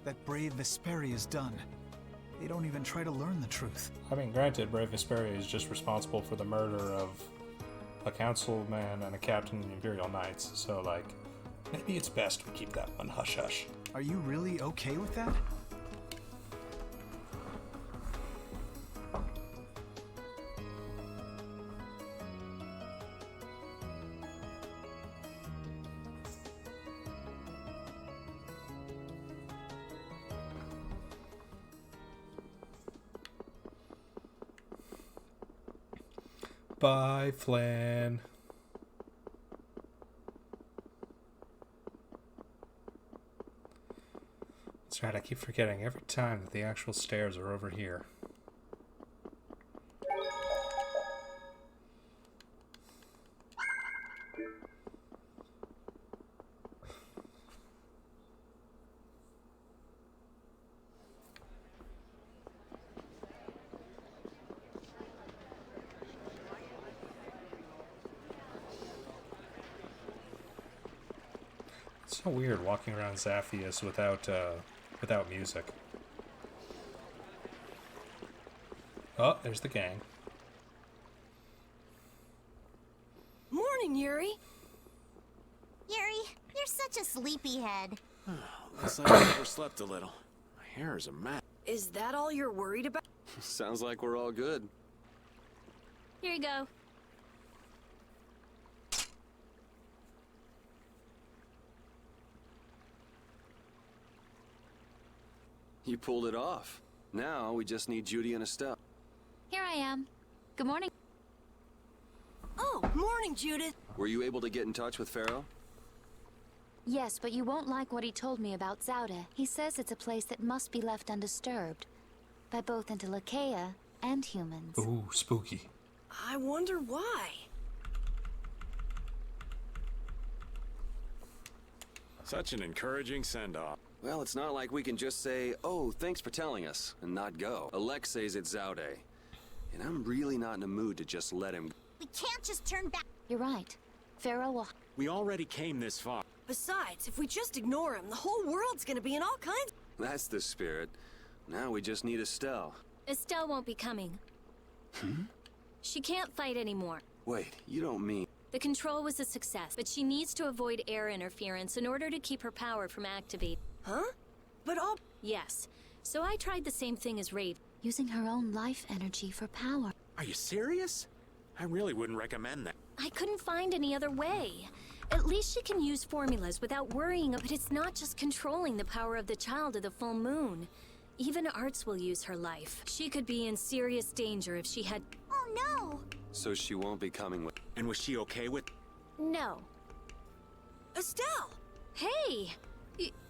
that brave Vesperia has done. They don't even try to learn the truth. I mean, granted, Brave Vesperia is just responsible for the murder of a councilman and a captain of the Imperial Knights, so, like, maybe it's best we keep that one hush-hush. Are you really okay with that? Bye, Flynn. That's right, I keep forgetting every time that the actual stairs are over here. It's so weird walking around Zaphius without music. Oh, there's the gang. Morning, Yuri. Yuri, you're such a sleepyhead. Looks like I overslept a little. My hair is a mess. Is that all you're worried about? Sounds like we're all good. Here you go. You pulled it off. Now we just need Judy and Estelle. Here I am. Good morning. Oh, morning, Judith. Were you able to get in touch with Pharaoh? Yes, but you won't like what he told me about Zelda. He says it's a place that must be left undisturbed by both Untitled and humans. Ooh, spooky. I wonder why. Such an encouraging send-off. Well, it's not like we can just say, oh, thanks for telling us, and not go. Alexei's at Zaude, and I'm really not in a mood to just let him go. We can't just turn back. You're right. Pharaoh will... We already came this far. Besides, if we just ignore him, the whole world's gonna be in all kinds... That's the spirit. Now we just need Estelle. Estelle won't be coming. She can't fight anymore. Wait, you don't mean... The control was a success, but she needs to avoid air interference in order to keep her power from activating. Huh? But all... Yes. So I tried the same thing as Raven. Using her own life energy for power. Are you serious? I really wouldn't recommend that. I couldn't find any other way. At least she can use formulas without worrying, but it's not just controlling the power of the child of the full moon. Even Arts will use her life. She could be in serious danger if she had... Oh no! So she won't be coming with... And was she okay with... No. Estelle! Hey!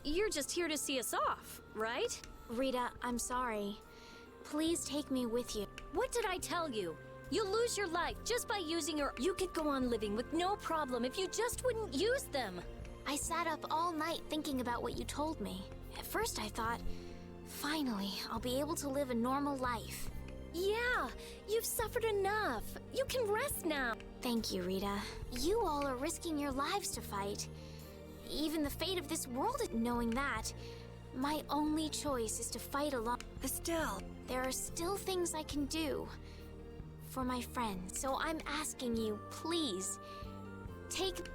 You're just here to see us off, right? Rita, I'm sorry. Please take me with you. What did I tell you? You'll lose your life just by using her. You could go on living with no problem if you just wouldn't use them. I sat up all night thinking about what you told me. At first I thought, finally, I'll be able to live a normal life. Yeah, you've suffered enough. You can rest now. Thank you, Rita. You all are risking your lives to fight. Even the fate of this world, knowing that, my only choice is to fight along. Estelle, there are still things I can do for my friends. So I'm asking you, please, take...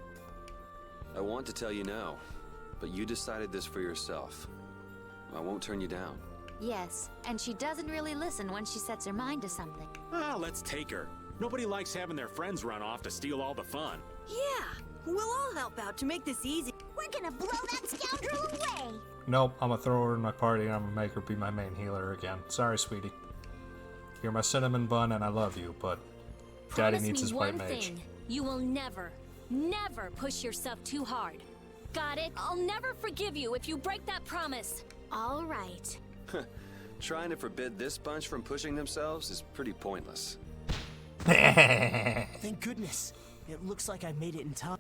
I want to tell you now, but you decided this for yourself. I won't turn you down. Yes, and she doesn't really listen when she sets her mind to something. Ah, let's take her. Nobody likes having their friends run off to steal all the fun. Yeah, we'll all help out to make this easy. We're gonna blow that scoundrel away! Nope, I'm gonna throw her in my party and I'm gonna make her be my main healer again. Sorry, sweetie. You're my cinnamon bun and I love you, but Daddy needs his white mage. Thing. You will never, never push yourself too hard. Got it? I'll never forgive you if you break that promise. All right. Trying to forbid this bunch from pushing themselves is pretty pointless. Thank goodness. It looks like I made it in time.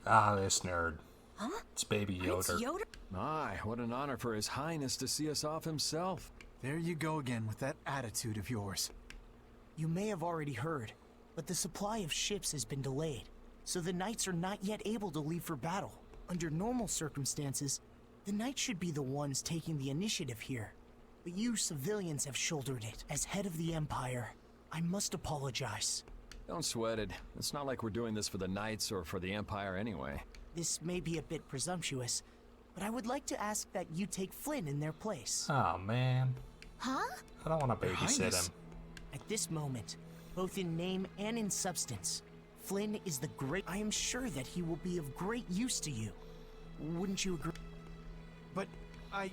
Ah, this nerd. Huh? It's Baby Yoder. It's Yoder? My, what an honor for His Highness to see us off himself. There you go again with that attitude of yours. You may have already heard, but the supply of ships has been delayed, so the knights are not yet able to leave for battle. Under normal circumstances, the knights should be the ones taking the initiative here. But you civilians have shouldered it. As head of the Empire, I must apologize. Don't sweat it. It's not like we're doing this for the Knights or for the Empire anyway. This may be a bit presumptuous, but I would like to ask that you take Flynn in their place. Oh, man. Huh? I don't want to babysit him. At this moment, both in name and in substance, Flynn is the great... I am sure that he will be of great use to you. Wouldn't you agree? But I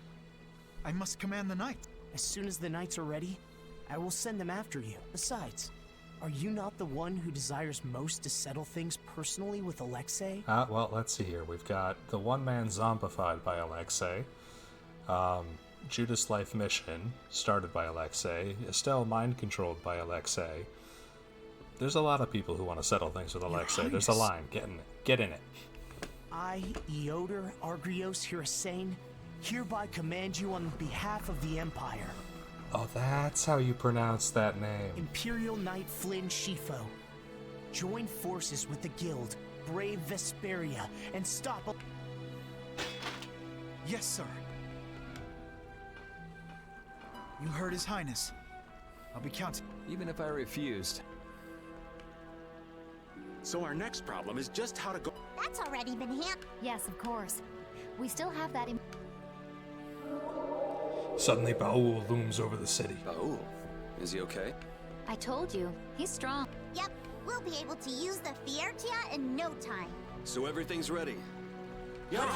must command the knights. As soon as the knights are ready, I will send them after you. Besides, are you not the one who desires most to settle things personally with Alexei? Well, let's see here. We've got the one man zombified by Alexei, Judas Life Mission, started by Alexei, Estelle mind controlled by Alexei. There's a lot of people who want to settle things with Alexei. There's a line. Get in it. I, Yoder Argrios Hirasane, hereby command you on behalf of the Empire. Oh, that's how you pronounce that name. Imperial Knight Flynn Shifo. Join forces with the Guild, brave Vesperia, and stop... Yes, sir. You heard His Highness. I'll be counting. Even if I refused. So our next problem is just how to go... That's already been handled. Yes, of course. We still have that in... Suddenly, Baul looms over the city. Baul? Is he okay? I told you, he's strong. Yep, we'll be able to use the Fiertia in no time. So everything's ready. Yeah.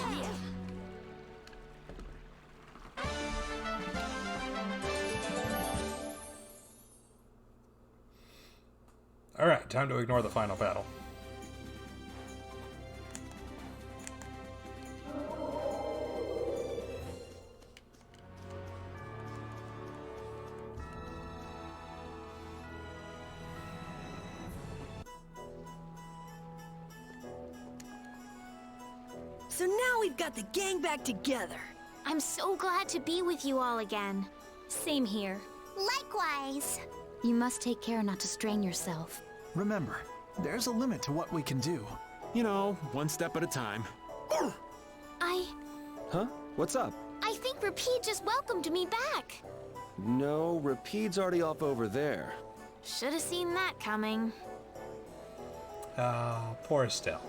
Alright, time to ignore the final battle. So now we've got the gang back together. I'm so glad to be with you all again. Same here. Likewise. You must take care not to strain yourself. Remember, there's a limit to what we can do. You know, one step at a time. Huh? What's up? I think Rapide just welcomed me back. No, Rapide's already off over there. Should have seen that coming. Poor Estelle.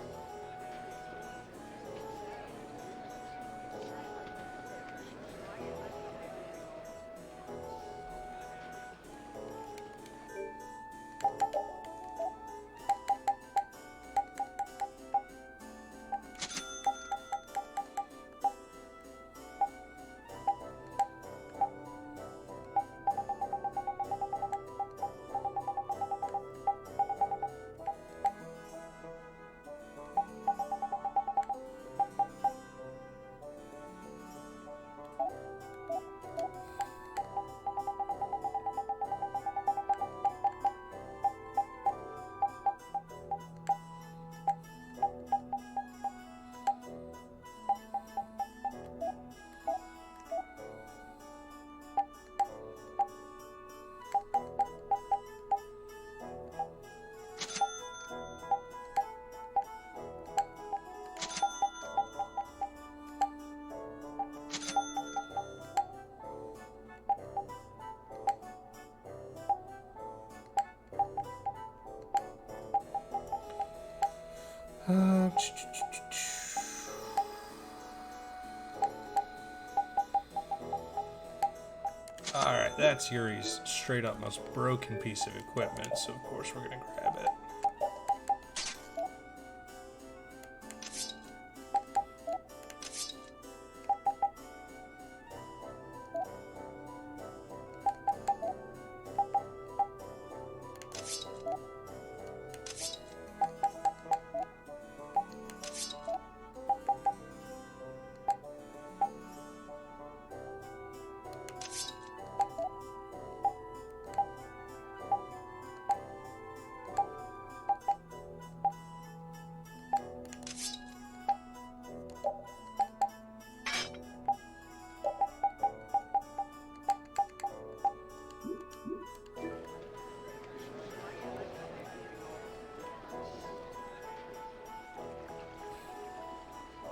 Alright, that's Yuri's straight up most broken piece of equipment, so of course we're gonna grab it.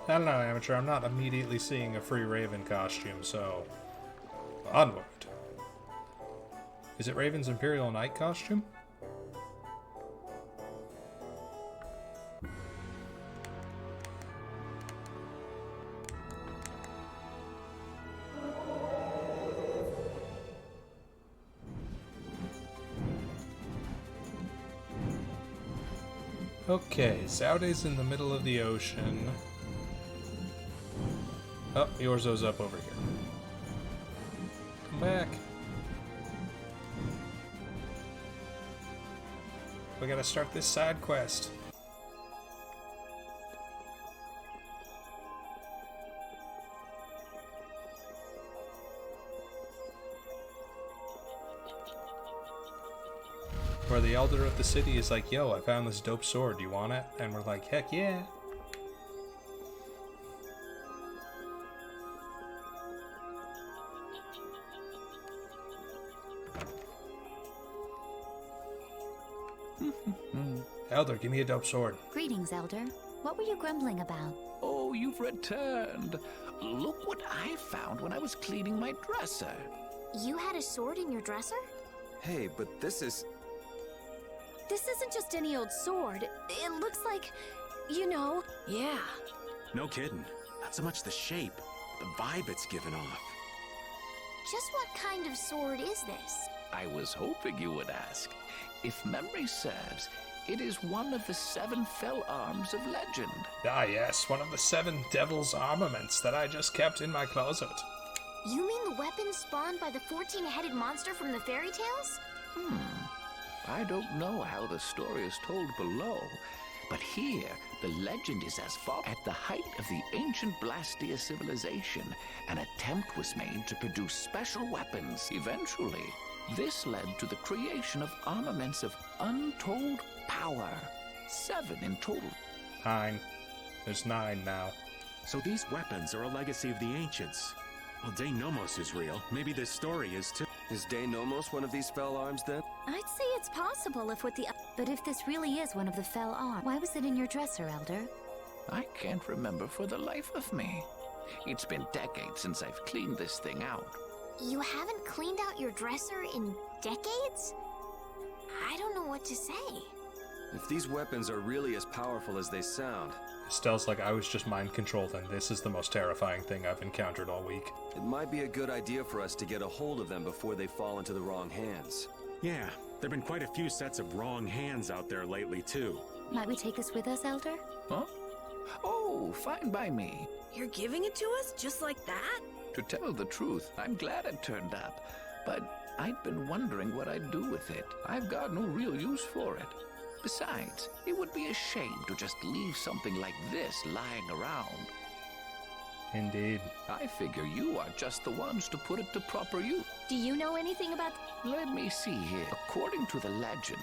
I don't know, Amateur, I'm not immediately seeing a free Raven costume, so... onward. Is it Raven's Imperial Knight costume? Okay, Zaude's in the middle of the ocean. Oh, Yorzo's up over here. Come back. We gotta start this side quest. Where the elder of the city is like, yo, I found this dope sword, do you want it? And we're like, heck yeah. Elder, give me a dope sword. Greetings, Elder. What were you grumbling about? Oh, you've returned. Look what I found when I was cleaning my dresser. You had a sword in your dresser? Hey, but this is... This isn't just any old sword. It looks like, you know... Yeah. No kidding. Not so much the shape, the vibe it's given off. Just what kind of sword is this? I was hoping you would ask. If memory serves, it is one of the 7 fell arms of legend. Ah yes, one of the 7 devil's armaments that I just kept in my closet. You mean the weapon spawned by the 14-headed monster from the fairy tales? I don't know how the story is told below, but here the legend is as follows. At the height of the ancient Blastia civilization, an attempt was made to produce special weapons. Eventually, this led to the creation of armaments of untold power. 7 in total. 9. There's 9 now. So these weapons are a legacy of the ancients. Well, De Nomos is real. Maybe this story is too. Is De Nomos one of these fell arms then? I'd say it's possible if But if this really is one of the fell arms, why was it in your dresser, Elder? I can't remember for the life of me. It's been decades since I've cleaned this thing out. You haven't cleaned out your dresser in decades? I don't know what to say. If these weapons are really as powerful as they sound... Estelle's like, I was just mind-controlled, and this is the most terrifying thing I've encountered all week. It might be a good idea for us to get a hold of them before they fall into the wrong hands. Yeah, there've been quite a few sets of wrong hands out there lately, too. Might we take this with us, Elder? Huh? Oh, fine by me. You're giving it to us just like that? To tell the truth, I'm glad it turned up, but I'd been wondering what I'd do with it. I've got no real use for it. Besides, it would be a shame to just leave something like this lying around. Indeed. I figure you are just the ones to put it to proper use. Do you know anything about... Let me see here. According to the legend,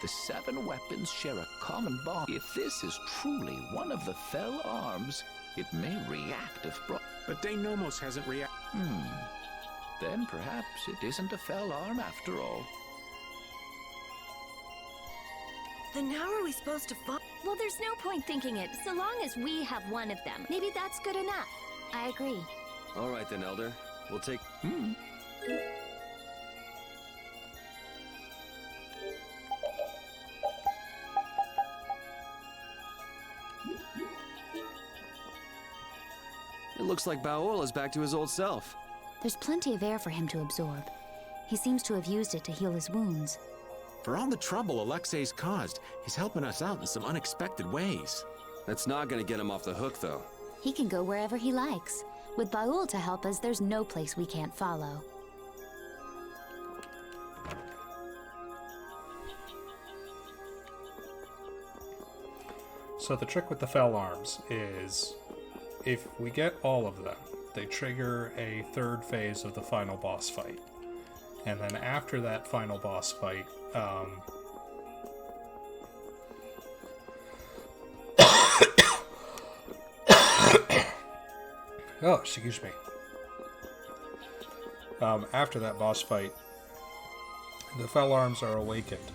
the 7 weapons share a common bond. If this is truly one of the fell arms, it may react if brought... But De Nomos hasn't reacted. Then perhaps it isn't a fell arm after all. Then how are we supposed to find... Well, there's no point thinking it, so long as we have one of them. Maybe that's good enough. I agree. All right then, Elder. We'll take... It looks like Baol is back to his old self. There's plenty of air for him to absorb. He seems to have used it to heal his wounds. For all the trouble Alexei's caused, he's helping us out in some unexpected ways. That's not gonna get him off the hook, though. He can go wherever he likes. With Baul to help us, there's no place we can't follow. So the trick with the fell arms is, if we get all of them, they trigger a 3rd phase of the final boss fight. And then after that final boss fight, oh, excuse me. After that boss fight, the fell arms are awakened,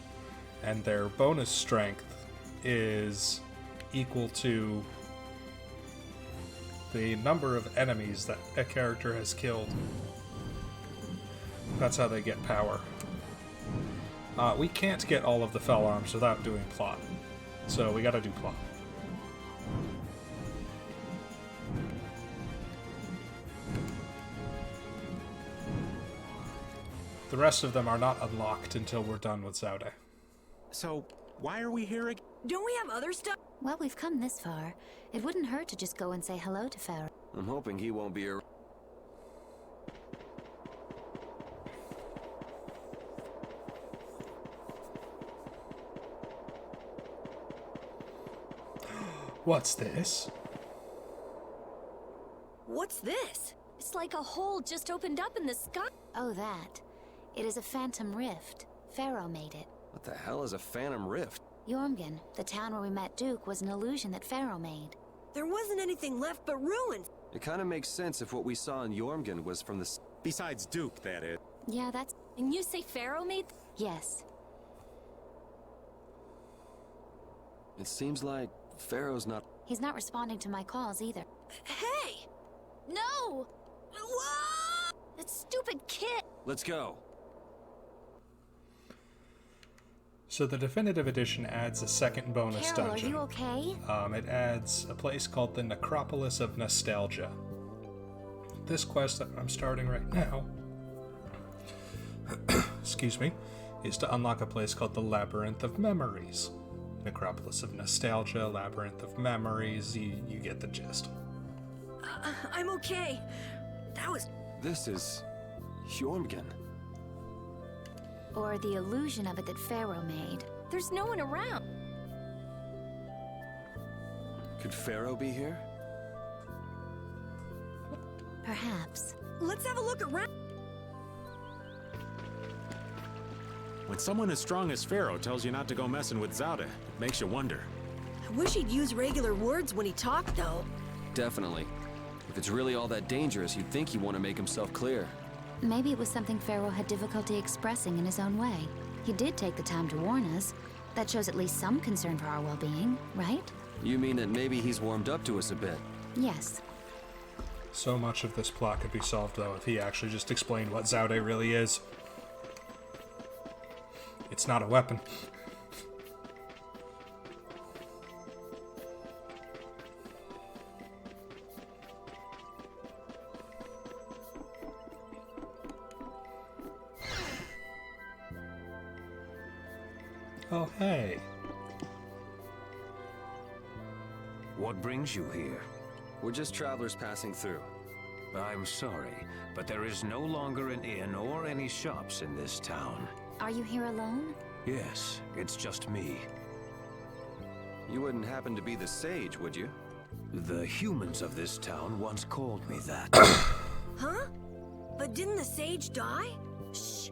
and their bonus strength is equal to the number of enemies that a character has killed. That's how they get power. We can't get all of the fell arms without doing plot, so we gotta do plot. The rest of them are not unlocked until we're done with Zelda. So, why are we here again? Don't we have other stuff? Well, we've come this far. It wouldn't hurt to just go and say hello to Pharaoh. I'm hoping he won't be around. What's this? What's this? It's like a hole just opened up in the sky. Oh, that. It is a phantom rift. Pharaoh made it. What the hell is a phantom rift? Jormungand, the town where we met Duke, was an illusion that Pharaoh made. There wasn't anything left but ruins. It kind of makes sense if what we saw in Jormungand was from the... Besides Duke, that is. Yeah, that's... And you say Pharaoh made... Yes. It seems like Pharaoh's not... He's not responding to my calls either. Hey! No! Whoa! That stupid kid! Let's go. So the definitive edition adds a second bonus Carol, dungeon. are you okay? It adds a place called the Necropolis of Nostalgia. This quest that I'm starting right now, excuse me, is to unlock a place called the Labyrinth of Memories. Necropolis of Nostalgia, Labyrinth of Memories, you get the gist. I'm okay. That was... This is... Jormungand. Or the illusion of it that Pharaoh made. There's no one around. Could Pharaoh be here? Perhaps. Let's have a look around. When someone as strong as Pharaoh tells you not to go messing with Zelda, it makes you wonder. I wish he'd use regular words when he talked, though. Definitely. If it's really all that dangerous, you'd think he'd want to make himself clear. Maybe it was something Pharaoh had difficulty expressing in his own way. He did take the time to warn us. That shows at least some concern for our well-being, right? You mean that maybe he's warmed up to us a bit? Yes. So much of this plot could be solved, though, if he actually just explained what Zaude really is. It's not a weapon. Oh, hey. What brings you here? We're just travelers passing through. I'm sorry, but there is no longer an inn or any shops in this town. Are you here alone? Yes, it's just me. You wouldn't happen to be the sage, would you? The humans of this town once called me that. Huh? But didn't the sage die? Shh.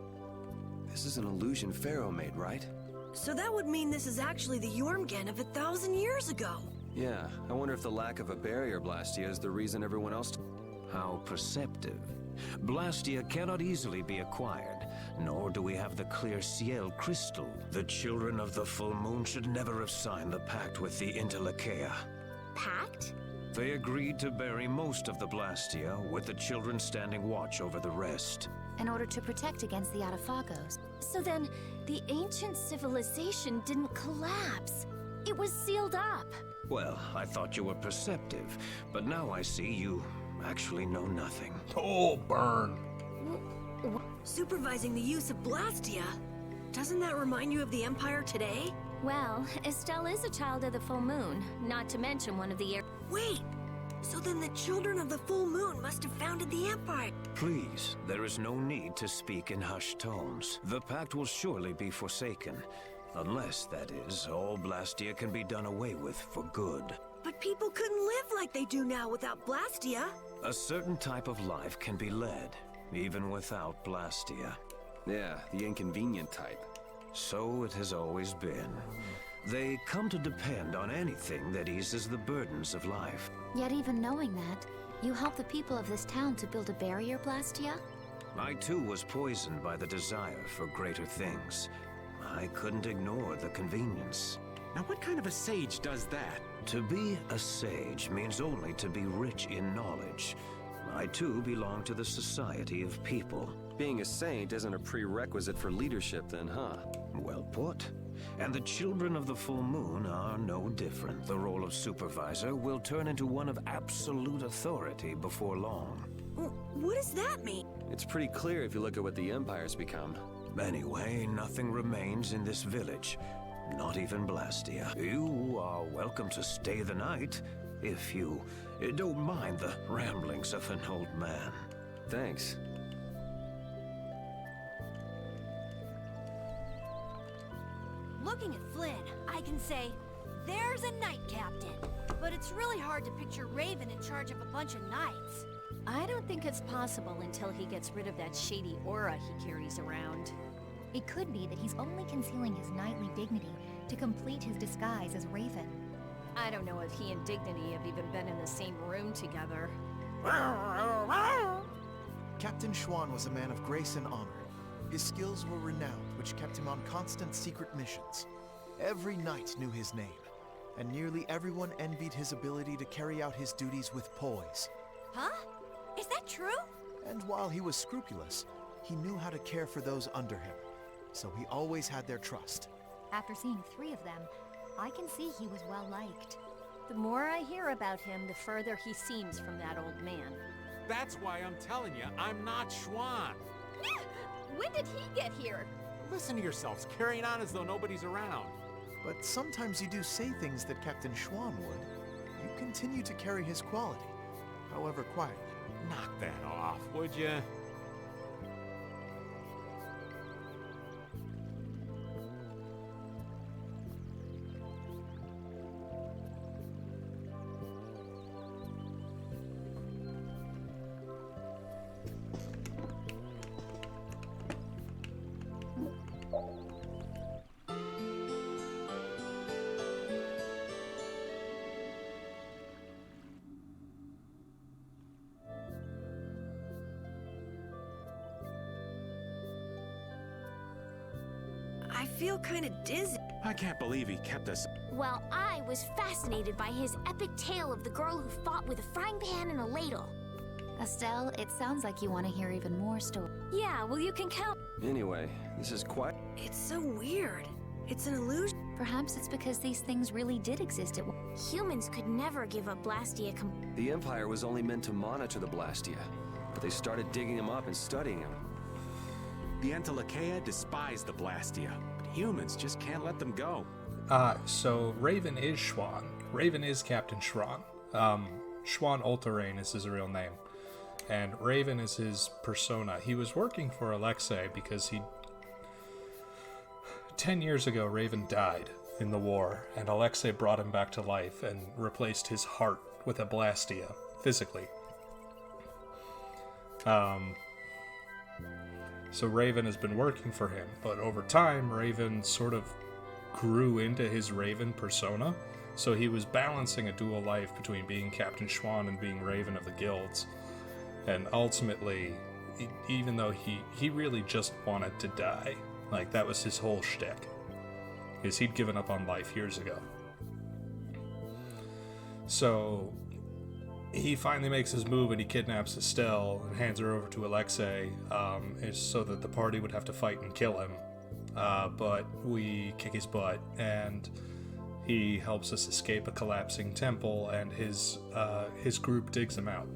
This is an illusion Pharaoh made, right? So that would mean this is actually the Jormungand of 1,000 years ago. Yeah, I wonder if the lack of a barrier Blastia is the reason everyone else... How perceptive. Blastia cannot easily be acquired, nor do we have the clear Ciel crystal. The children of the full moon should never have signed the pact with the Interlakeia. Pact? They agreed to bury most of the Blastia, with the children standing watch over the rest. In order to protect against the Adaphagos. So then, the ancient civilization didn't collapse. It was sealed up. Well, I thought you were perceptive, but now I see you actually know nothing. Oh, burn. Supervising the use of Blastia. Doesn't that remind you of the Empire today? Well, Estelle is a child of the full moon, not to mention one of the... Wait! So then the children of the full moon must have founded the Empire. Please, there is no need to speak in hushed tones. The pact will surely be forsaken. Unless, that is, all Blastia can be done away with for good. But people couldn't live like they do now without Blastia. A certain type of life can be led, even without Blastia. Yeah, the inconvenient type. So it has always been. They come to depend on anything that eases the burdens of life. Yet even knowing that, you helped the people of this town to build a barrier, Blastia? I too was poisoned by the desire for greater things. I couldn't ignore the convenience. Now what kind of a sage does that? To be a sage means only to be rich in knowledge. I too belong to the society of people. Being a saint isn't a prerequisite for leadership then, huh? Well put. And the children of the full moon are no different. The role of supervisor will turn into one of absolute authority before long. What does that mean? It's pretty clear if you look at what the Empire's become. Anyway, nothing remains in this village. Not even Blastia. You are welcome to stay the night, if you don't mind the ramblings of an old man. Thanks. Looking at Flynn, I can say, there's a knight captain. But it's really hard to picture Raven in charge of a bunch of knights. I don't think it's possible until he gets rid of that shady aura he carries around. It could be that he's only concealing his knightly dignity to complete his disguise as Raven. I don't know if he and Dignity have even been in the same room together. Captain Schwann was a man of grace and honor. His skills were renowned, which kept him on constant secret missions. Every knight knew his name, and nearly everyone envied his ability to carry out his duties with poise. Huh? Is that true? And while he was scrupulous, he knew how to care for those under him, so he always had their trust. After seeing 3 of them, I can see he was well liked. The more I hear about him, the further he seems from that old man. That's why I'm telling you, I'm not Schwann. When did he get here? Listen to yourselves, carrying on as though nobody's around. But sometimes you do say things that Captain Schwann would. You continue to carry his quality, however quietly. Knock that off, would you? feel kind of dizzy. I can't believe he kept us. Well, I was fascinated by his epic tale of the girl who fought with a frying pan and a ladle. Estelle, it sounds like you want to hear even more stories. Yeah, well, you can count. Anyway, this is quite... It's so weird. It's an illusion. Perhaps it's because these things really did exist at one. Humans could never give up Blastia The Empire was only meant to monitor the Blastia, but they started digging them up and studying them. The Entelechea despise the Blastia, but humans just can't let them go. So Raven is Schwann. Raven is Captain Schwann. Schwann Ulterain is his real name. And Raven is his persona. He was working for Alexei because 10 years ago, Raven died in the war, and Alexei brought him back to life and replaced his heart with a Blastia, physically. So Raven has been working for him, but over time, Raven sort of grew into his Raven persona, so he was balancing a dual life between being Captain Schwann and being Raven of the Guilds. And ultimately, even though he really just wanted to die, like that was his whole shtick, is he'd given up on life years ago. So he finally makes his move and he kidnaps Estelle and hands her over to Alexei, so that the party would have to fight and kill him. But we kick his butt, and he helps us escape a collapsing temple, and his group digs him out.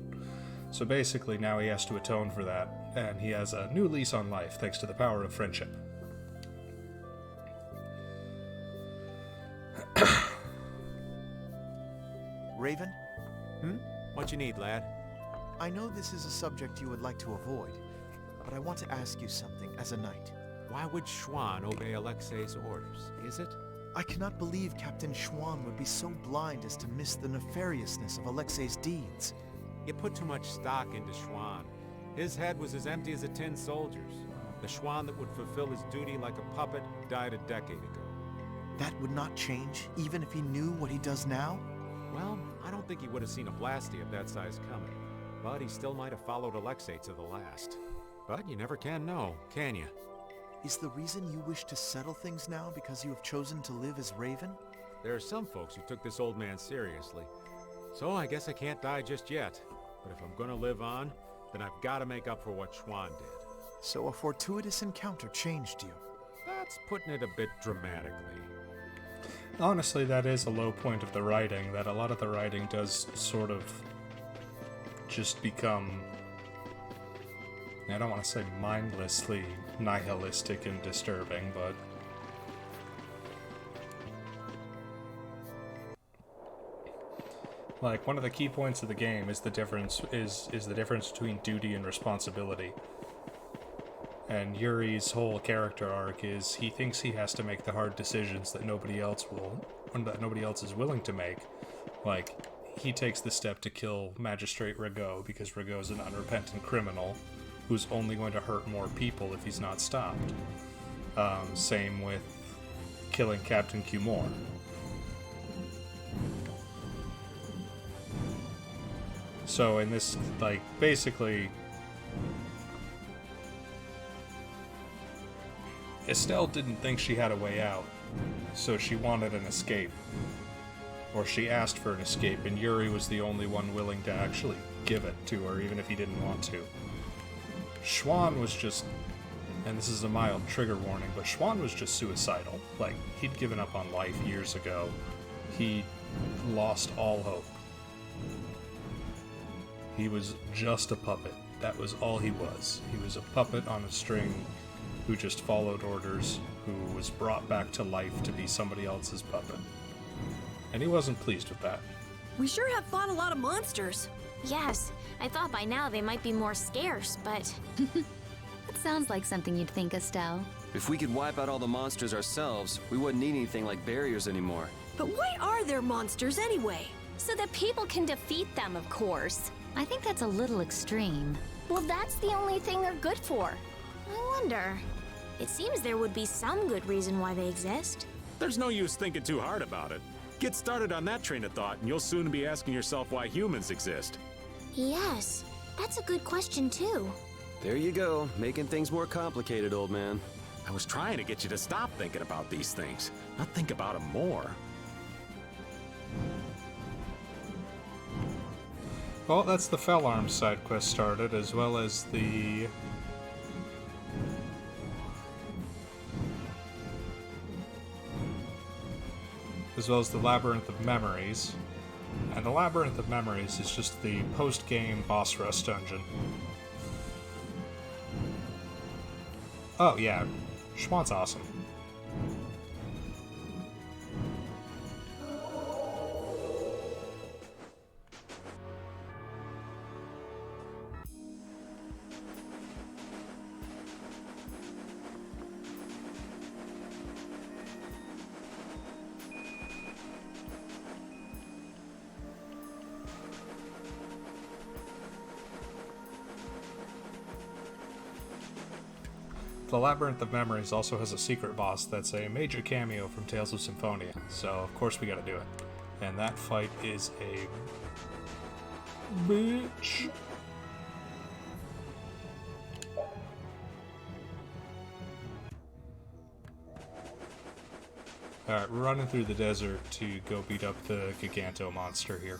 So basically now he has to atone for that, and he has a new lease on life thanks to the power of friendship. Raven? What you need, lad? I know this is a subject you would like to avoid, but I want to ask you something as a knight. Why would Schwann obey Alexei's orders? Is it? I cannot believe Captain Schwann would be so blind as to miss the nefariousness of Alexei's deeds. You put too much stock into Schwann. His head was as empty as a tin soldier's. The Schwann that would fulfill his duty like a puppet died a decade ago. That would not change, even if he knew what he does now? Well, I don't think he would have seen a Blastia of that size coming. But he still might have followed Alexei to the last. But you never can know, can you? Is the reason you wish to settle things now because you have chosen to live as Raven? There are some folks who took this old man seriously. So I guess I can't die just yet. But if I'm gonna live on, then I've got to make up for what Schwann did. So a fortuitous encounter changed you? That's putting it a bit dramatically. Honestly, that is a low point of the writing, that a lot of the writing does sort of just become, I don't want to say mindlessly nihilistic and disturbing, but like one of the key points of the game is the difference between duty and responsibility. And Yuri's whole character arc is he thinks he has to make the hard decisions that nobody else is willing to make. Like, he takes the step to kill Magistrate Rigaud because Rigaud's an unrepentant criminal who's only going to hurt more people if he's not stopped. Same with killing Captain Cumore. So in this, like, basically, Estelle didn't think she had a way out, so she wanted an escape. Or she asked for an escape, and Yuri was the only one willing to actually give it to her, even if he didn't want to. Schwann was just, and this is a mild trigger warning, but Schwann was just suicidal. Like, he'd given up on life years ago. He lost all hope. He was just a puppet. That was all he was. He was a puppet on a string who just followed orders, who was brought back to life to be somebody else's puppet. And he wasn't pleased with that. We sure have fought a lot of monsters. Yes, I thought by now they might be more scarce, but... That sounds like something you'd think, Estelle. If we could wipe out all the monsters ourselves, we wouldn't need anything like barriers anymore. But why are there monsters anyway? So that people can defeat them, of course. I think that's a little extreme. Well, that's the only thing they're good for. I wonder. It seems there would be some good reason why they exist. There's no use thinking too hard about it. Get started on that train of thought, and you'll soon be asking yourself why humans exist. Yes, that's a good question too. There you go, making things more complicated, old man. I was trying to get you to stop thinking about these things, not think about them more. Well, that's the Fell Arms side quest started, as well as the... Labyrinth of Memories. And the Labyrinth of Memories is just the post-game boss rush dungeon. Oh, yeah. Schwann's awesome. The Labyrinth of Memories also has a secret boss that's a major cameo from Tales of Symphonia, so of course we gotta do it. And that fight is a... bitch. Alright, we're running through the desert to go beat up the Giganto monster here.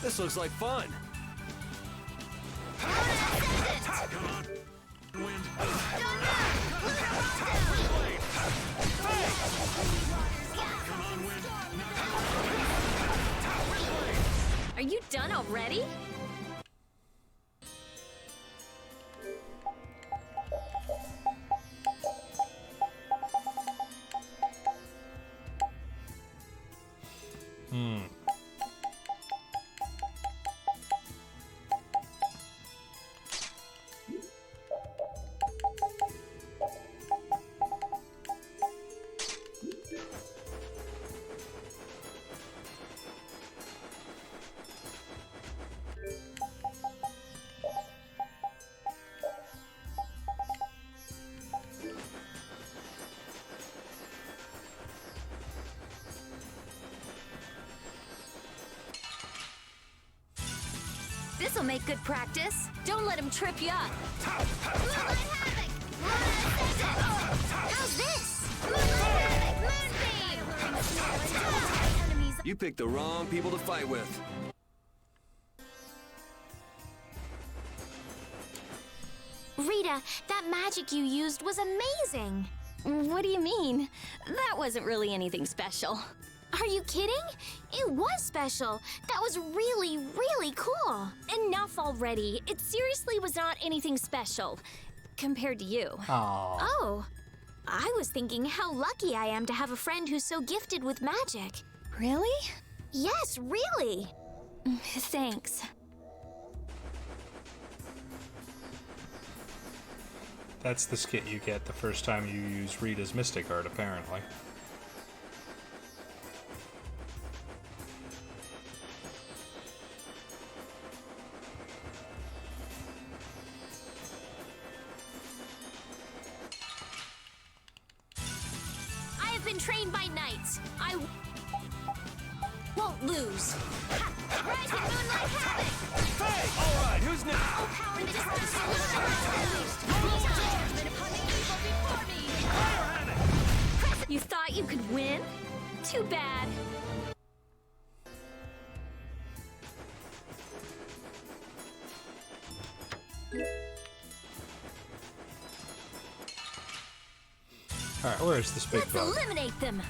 This looks like fun. Are you done already? This'll make good practice. Don't let him trip you up. How's this? You picked the wrong people to fight with. Rita, that magic you used was amazing. What do you mean? That wasn't really anything special. Are you kidding? It was special. That was really, really cool. Enough already. It seriously was not anything special. Compared to you. Aww. Oh. I was thinking how lucky I am to have a friend who's so gifted with magic. Really? Yes, really. Thanks. That's the skit you get the first time you use Rita's Mystic Art, apparently. I have been trained by knights. I won't lose. Rising moonlight havoc! Hey! Alright, who's now? Power and You thought you could win? Too bad. Alright, where is this big Let's bug? eliminate them.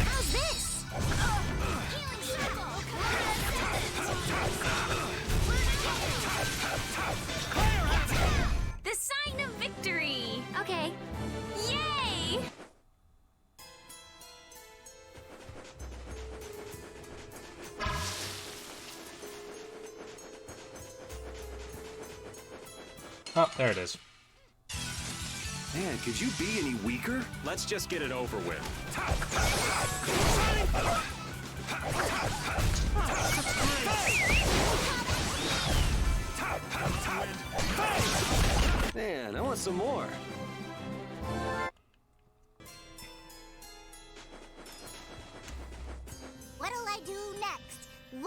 How's this? Healing circle. The sign of victory. Okay. Yay! Oh, there it is. Man, could you be any weaker? Let's just get it over with. Man, I want some more.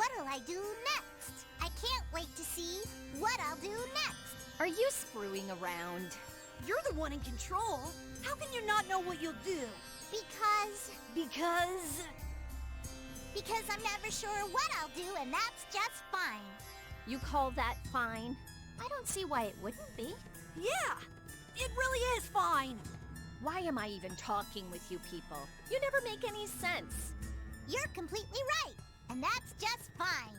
What'll I do next? I can't wait to see what I'll do next. Are you screwing around? You're the one in control. How can you not know what you'll do? Because I'm never sure what I'll do, and that's just fine. You call that fine? I don't see why it wouldn't be. Yeah, it really is fine. Why am I even talking with you people? You never make any sense. You're completely right, and that's just fine.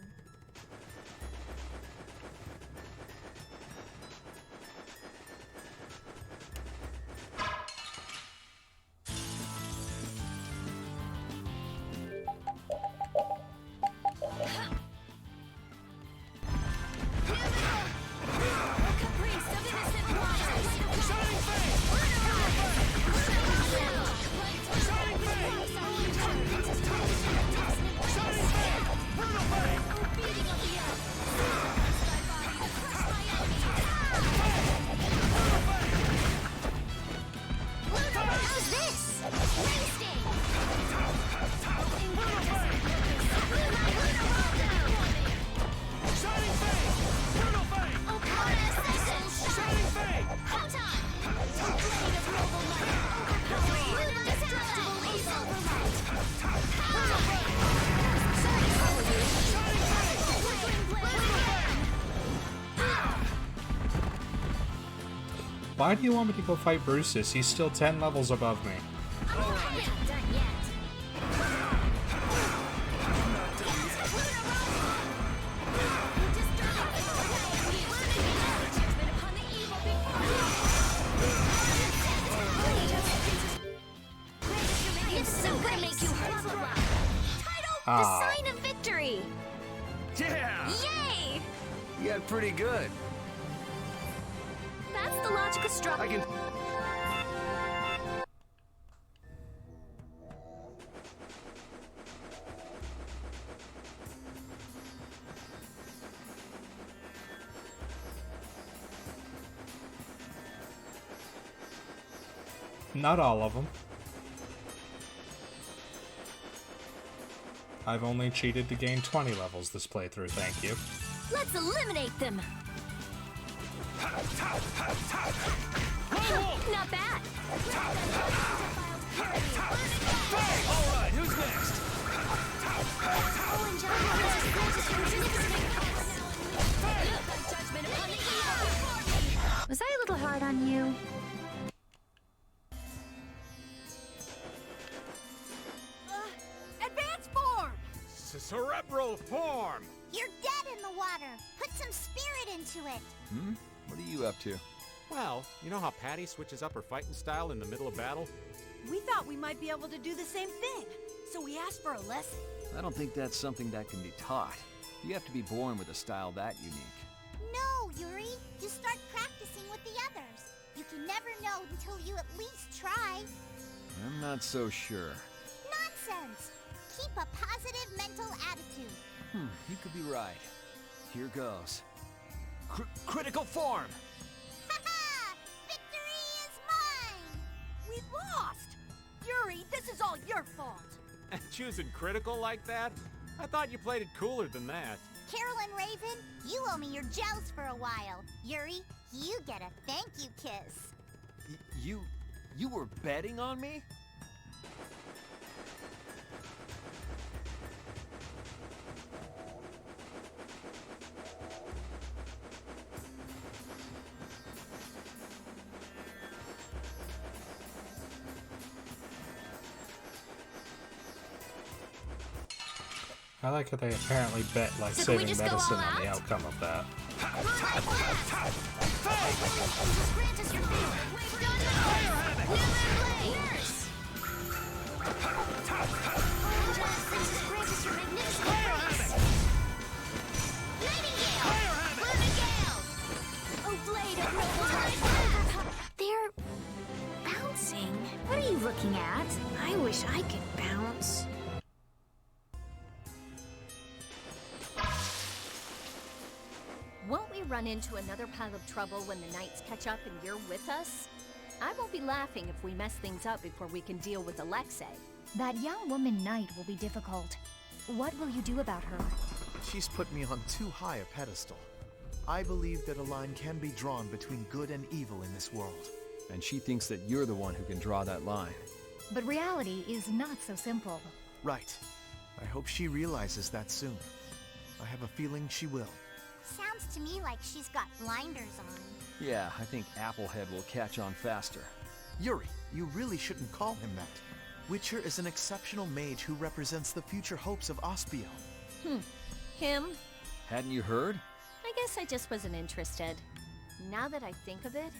Why do you want me to go fight Brutus? He's still 10 levels above me. The sign of victory! Yeah! Yay! You got pretty good. That's the logical structure. I can... Not all of them. I've only cheated to gain 20 levels this playthrough, thank you. Let's eliminate them! Not bad! Alright, who's next? Was I a little hard on you? Advance form! Cerebral form! You're dead in the water. Put some spirit into it. Hmm? What are you up to? Well, you know how Patty switches up her fighting style in the middle of battle? We thought we might be able to do the same thing, so we asked for a lesson. I don't think that's something that can be taught. You have to be born with a style that unique. No, Yuri. You start practicing with the others. You can never know until you at least try. I'm not so sure. Nonsense! Keep a positive mental attitude. You could be right. Here goes. Critical form! Haha! Victory is mine! We lost! Yuri, this is all your fault! Choosing critical like that? I thought you played it cooler than that. Carolyn Raven, you owe me your gels for a while. Yuri, you get a thank you kiss. You were betting on me? I like how they apparently bet like saving medicine on the outcome of that. They're bouncing. What are you looking at? I wish I could bounce. Won't we run into another pile of trouble when the knights catch up and you're with us? I won't be laughing if we mess things up before we can deal with Alexei. That young woman knight will be difficult. What will you do about her? She's put me on too high a pedestal. I believe that a line can be drawn between good and evil in this world. And she thinks that you're the one who can draw that line. But reality is not so simple. Right. I hope she realizes that soon. I have a feeling she will. Sounds to me like she's got blinders on. Yeah, I think Applehead will catch on faster. Yuri, you really shouldn't call him that. Witcher is an exceptional mage who represents the future hopes of Aspio. Him? Hadn't you heard? I guess I just wasn't interested. Now that I think of it,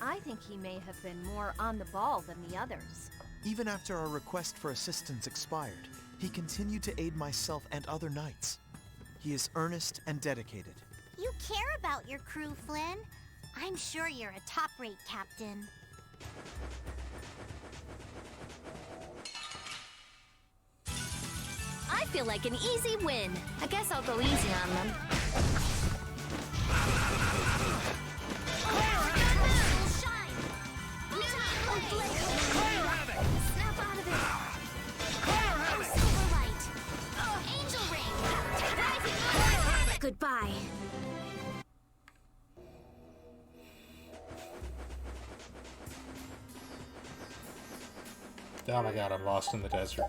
I think he may have been more on the ball than the others. Even after our request for assistance expired, he continued to aid myself and other knights. He is earnest and dedicated. You care about your crew, Flynn. I'm sure you're a top-rate captain. I feel like an easy win. I guess I'll go easy on them. Snap out of it! Silver light! Angel ring! Goodbye. Oh my god, I'm lost in the desert.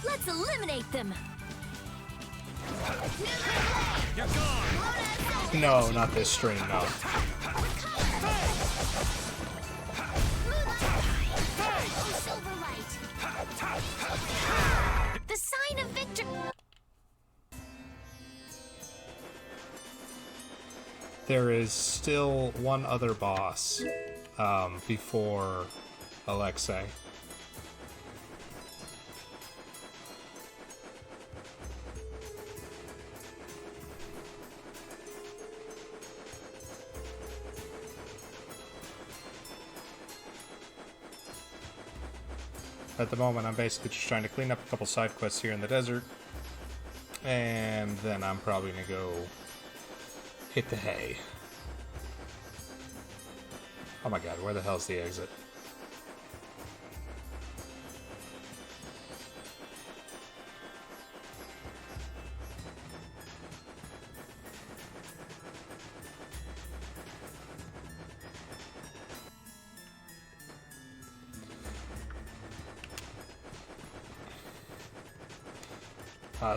Let's eliminate them. You're gone! No, not this stream, no. The sign of victory! There is still one other boss before Alexei. At the moment, I'm basically just trying to clean up a couple side quests here in the desert, and then I'm probably gonna go hit the hay. Oh my god, where the hell's the exit?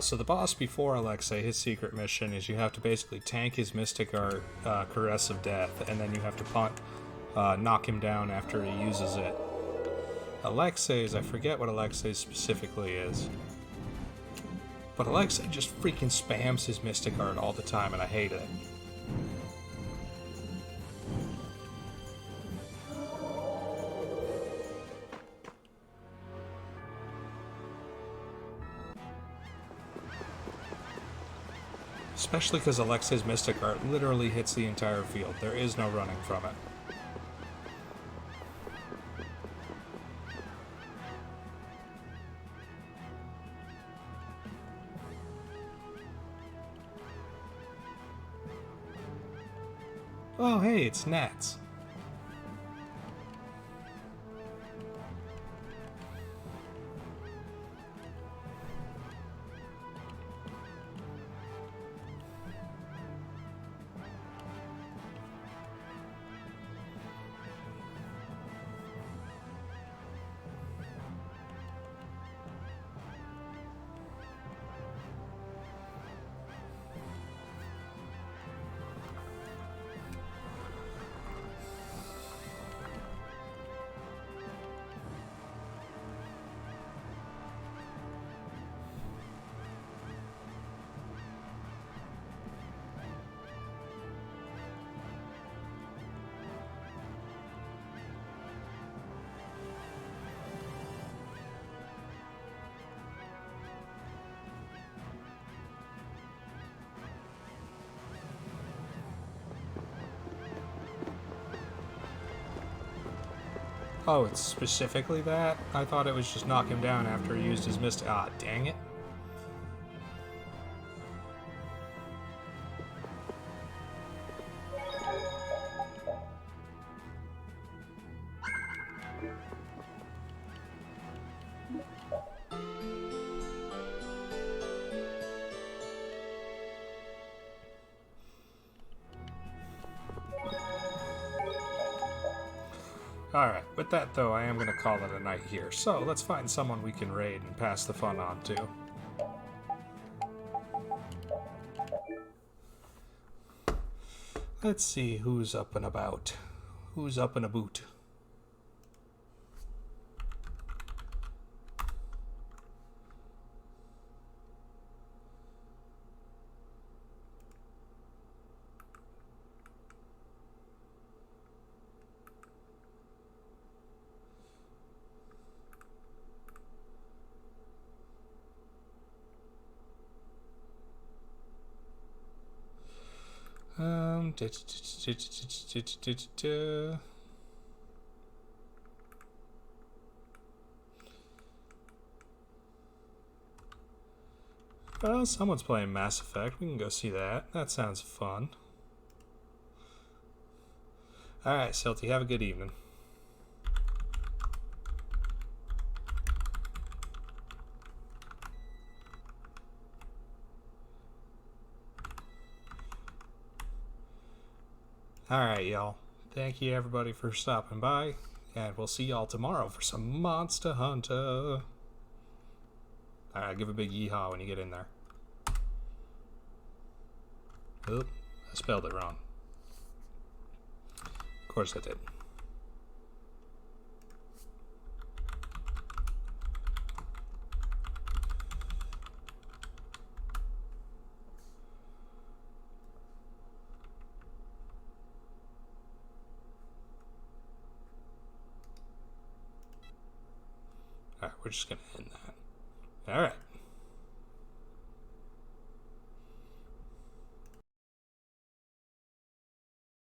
So the boss before Alexei, his secret mission is you have to basically tank his Mystic Art Caress of Death, and then you have to knock him down after he uses it. Alexei's, I forget what Alexei's specifically is, but Alexei just freaking spams his Mystic Art all the time, and I hate it. Especially because Alexei's Mystic Art literally hits the entire field. There is no running from it. Oh, hey, it's Nats. Oh, it's specifically that? I thought it was just knock him down after he used his Mystic... Ah, dang it. Alright, with that though, I am going to call it a night here. So, let's find someone we can raid and pass the fun on to. Let's see who's up and about. Who's up and about? Well, someone's playing Mass Effect. We can go see that. That sounds fun. Alright, Silty, have a good evening. Alright, y'all. Thank you, everybody, for stopping by. And we'll see y'all tomorrow for some Monster Hunter. Alright, give a big yeehaw when you get in there. Oop, I spelled it wrong. Of course I did. Alright, we're just gonna end that. Alright.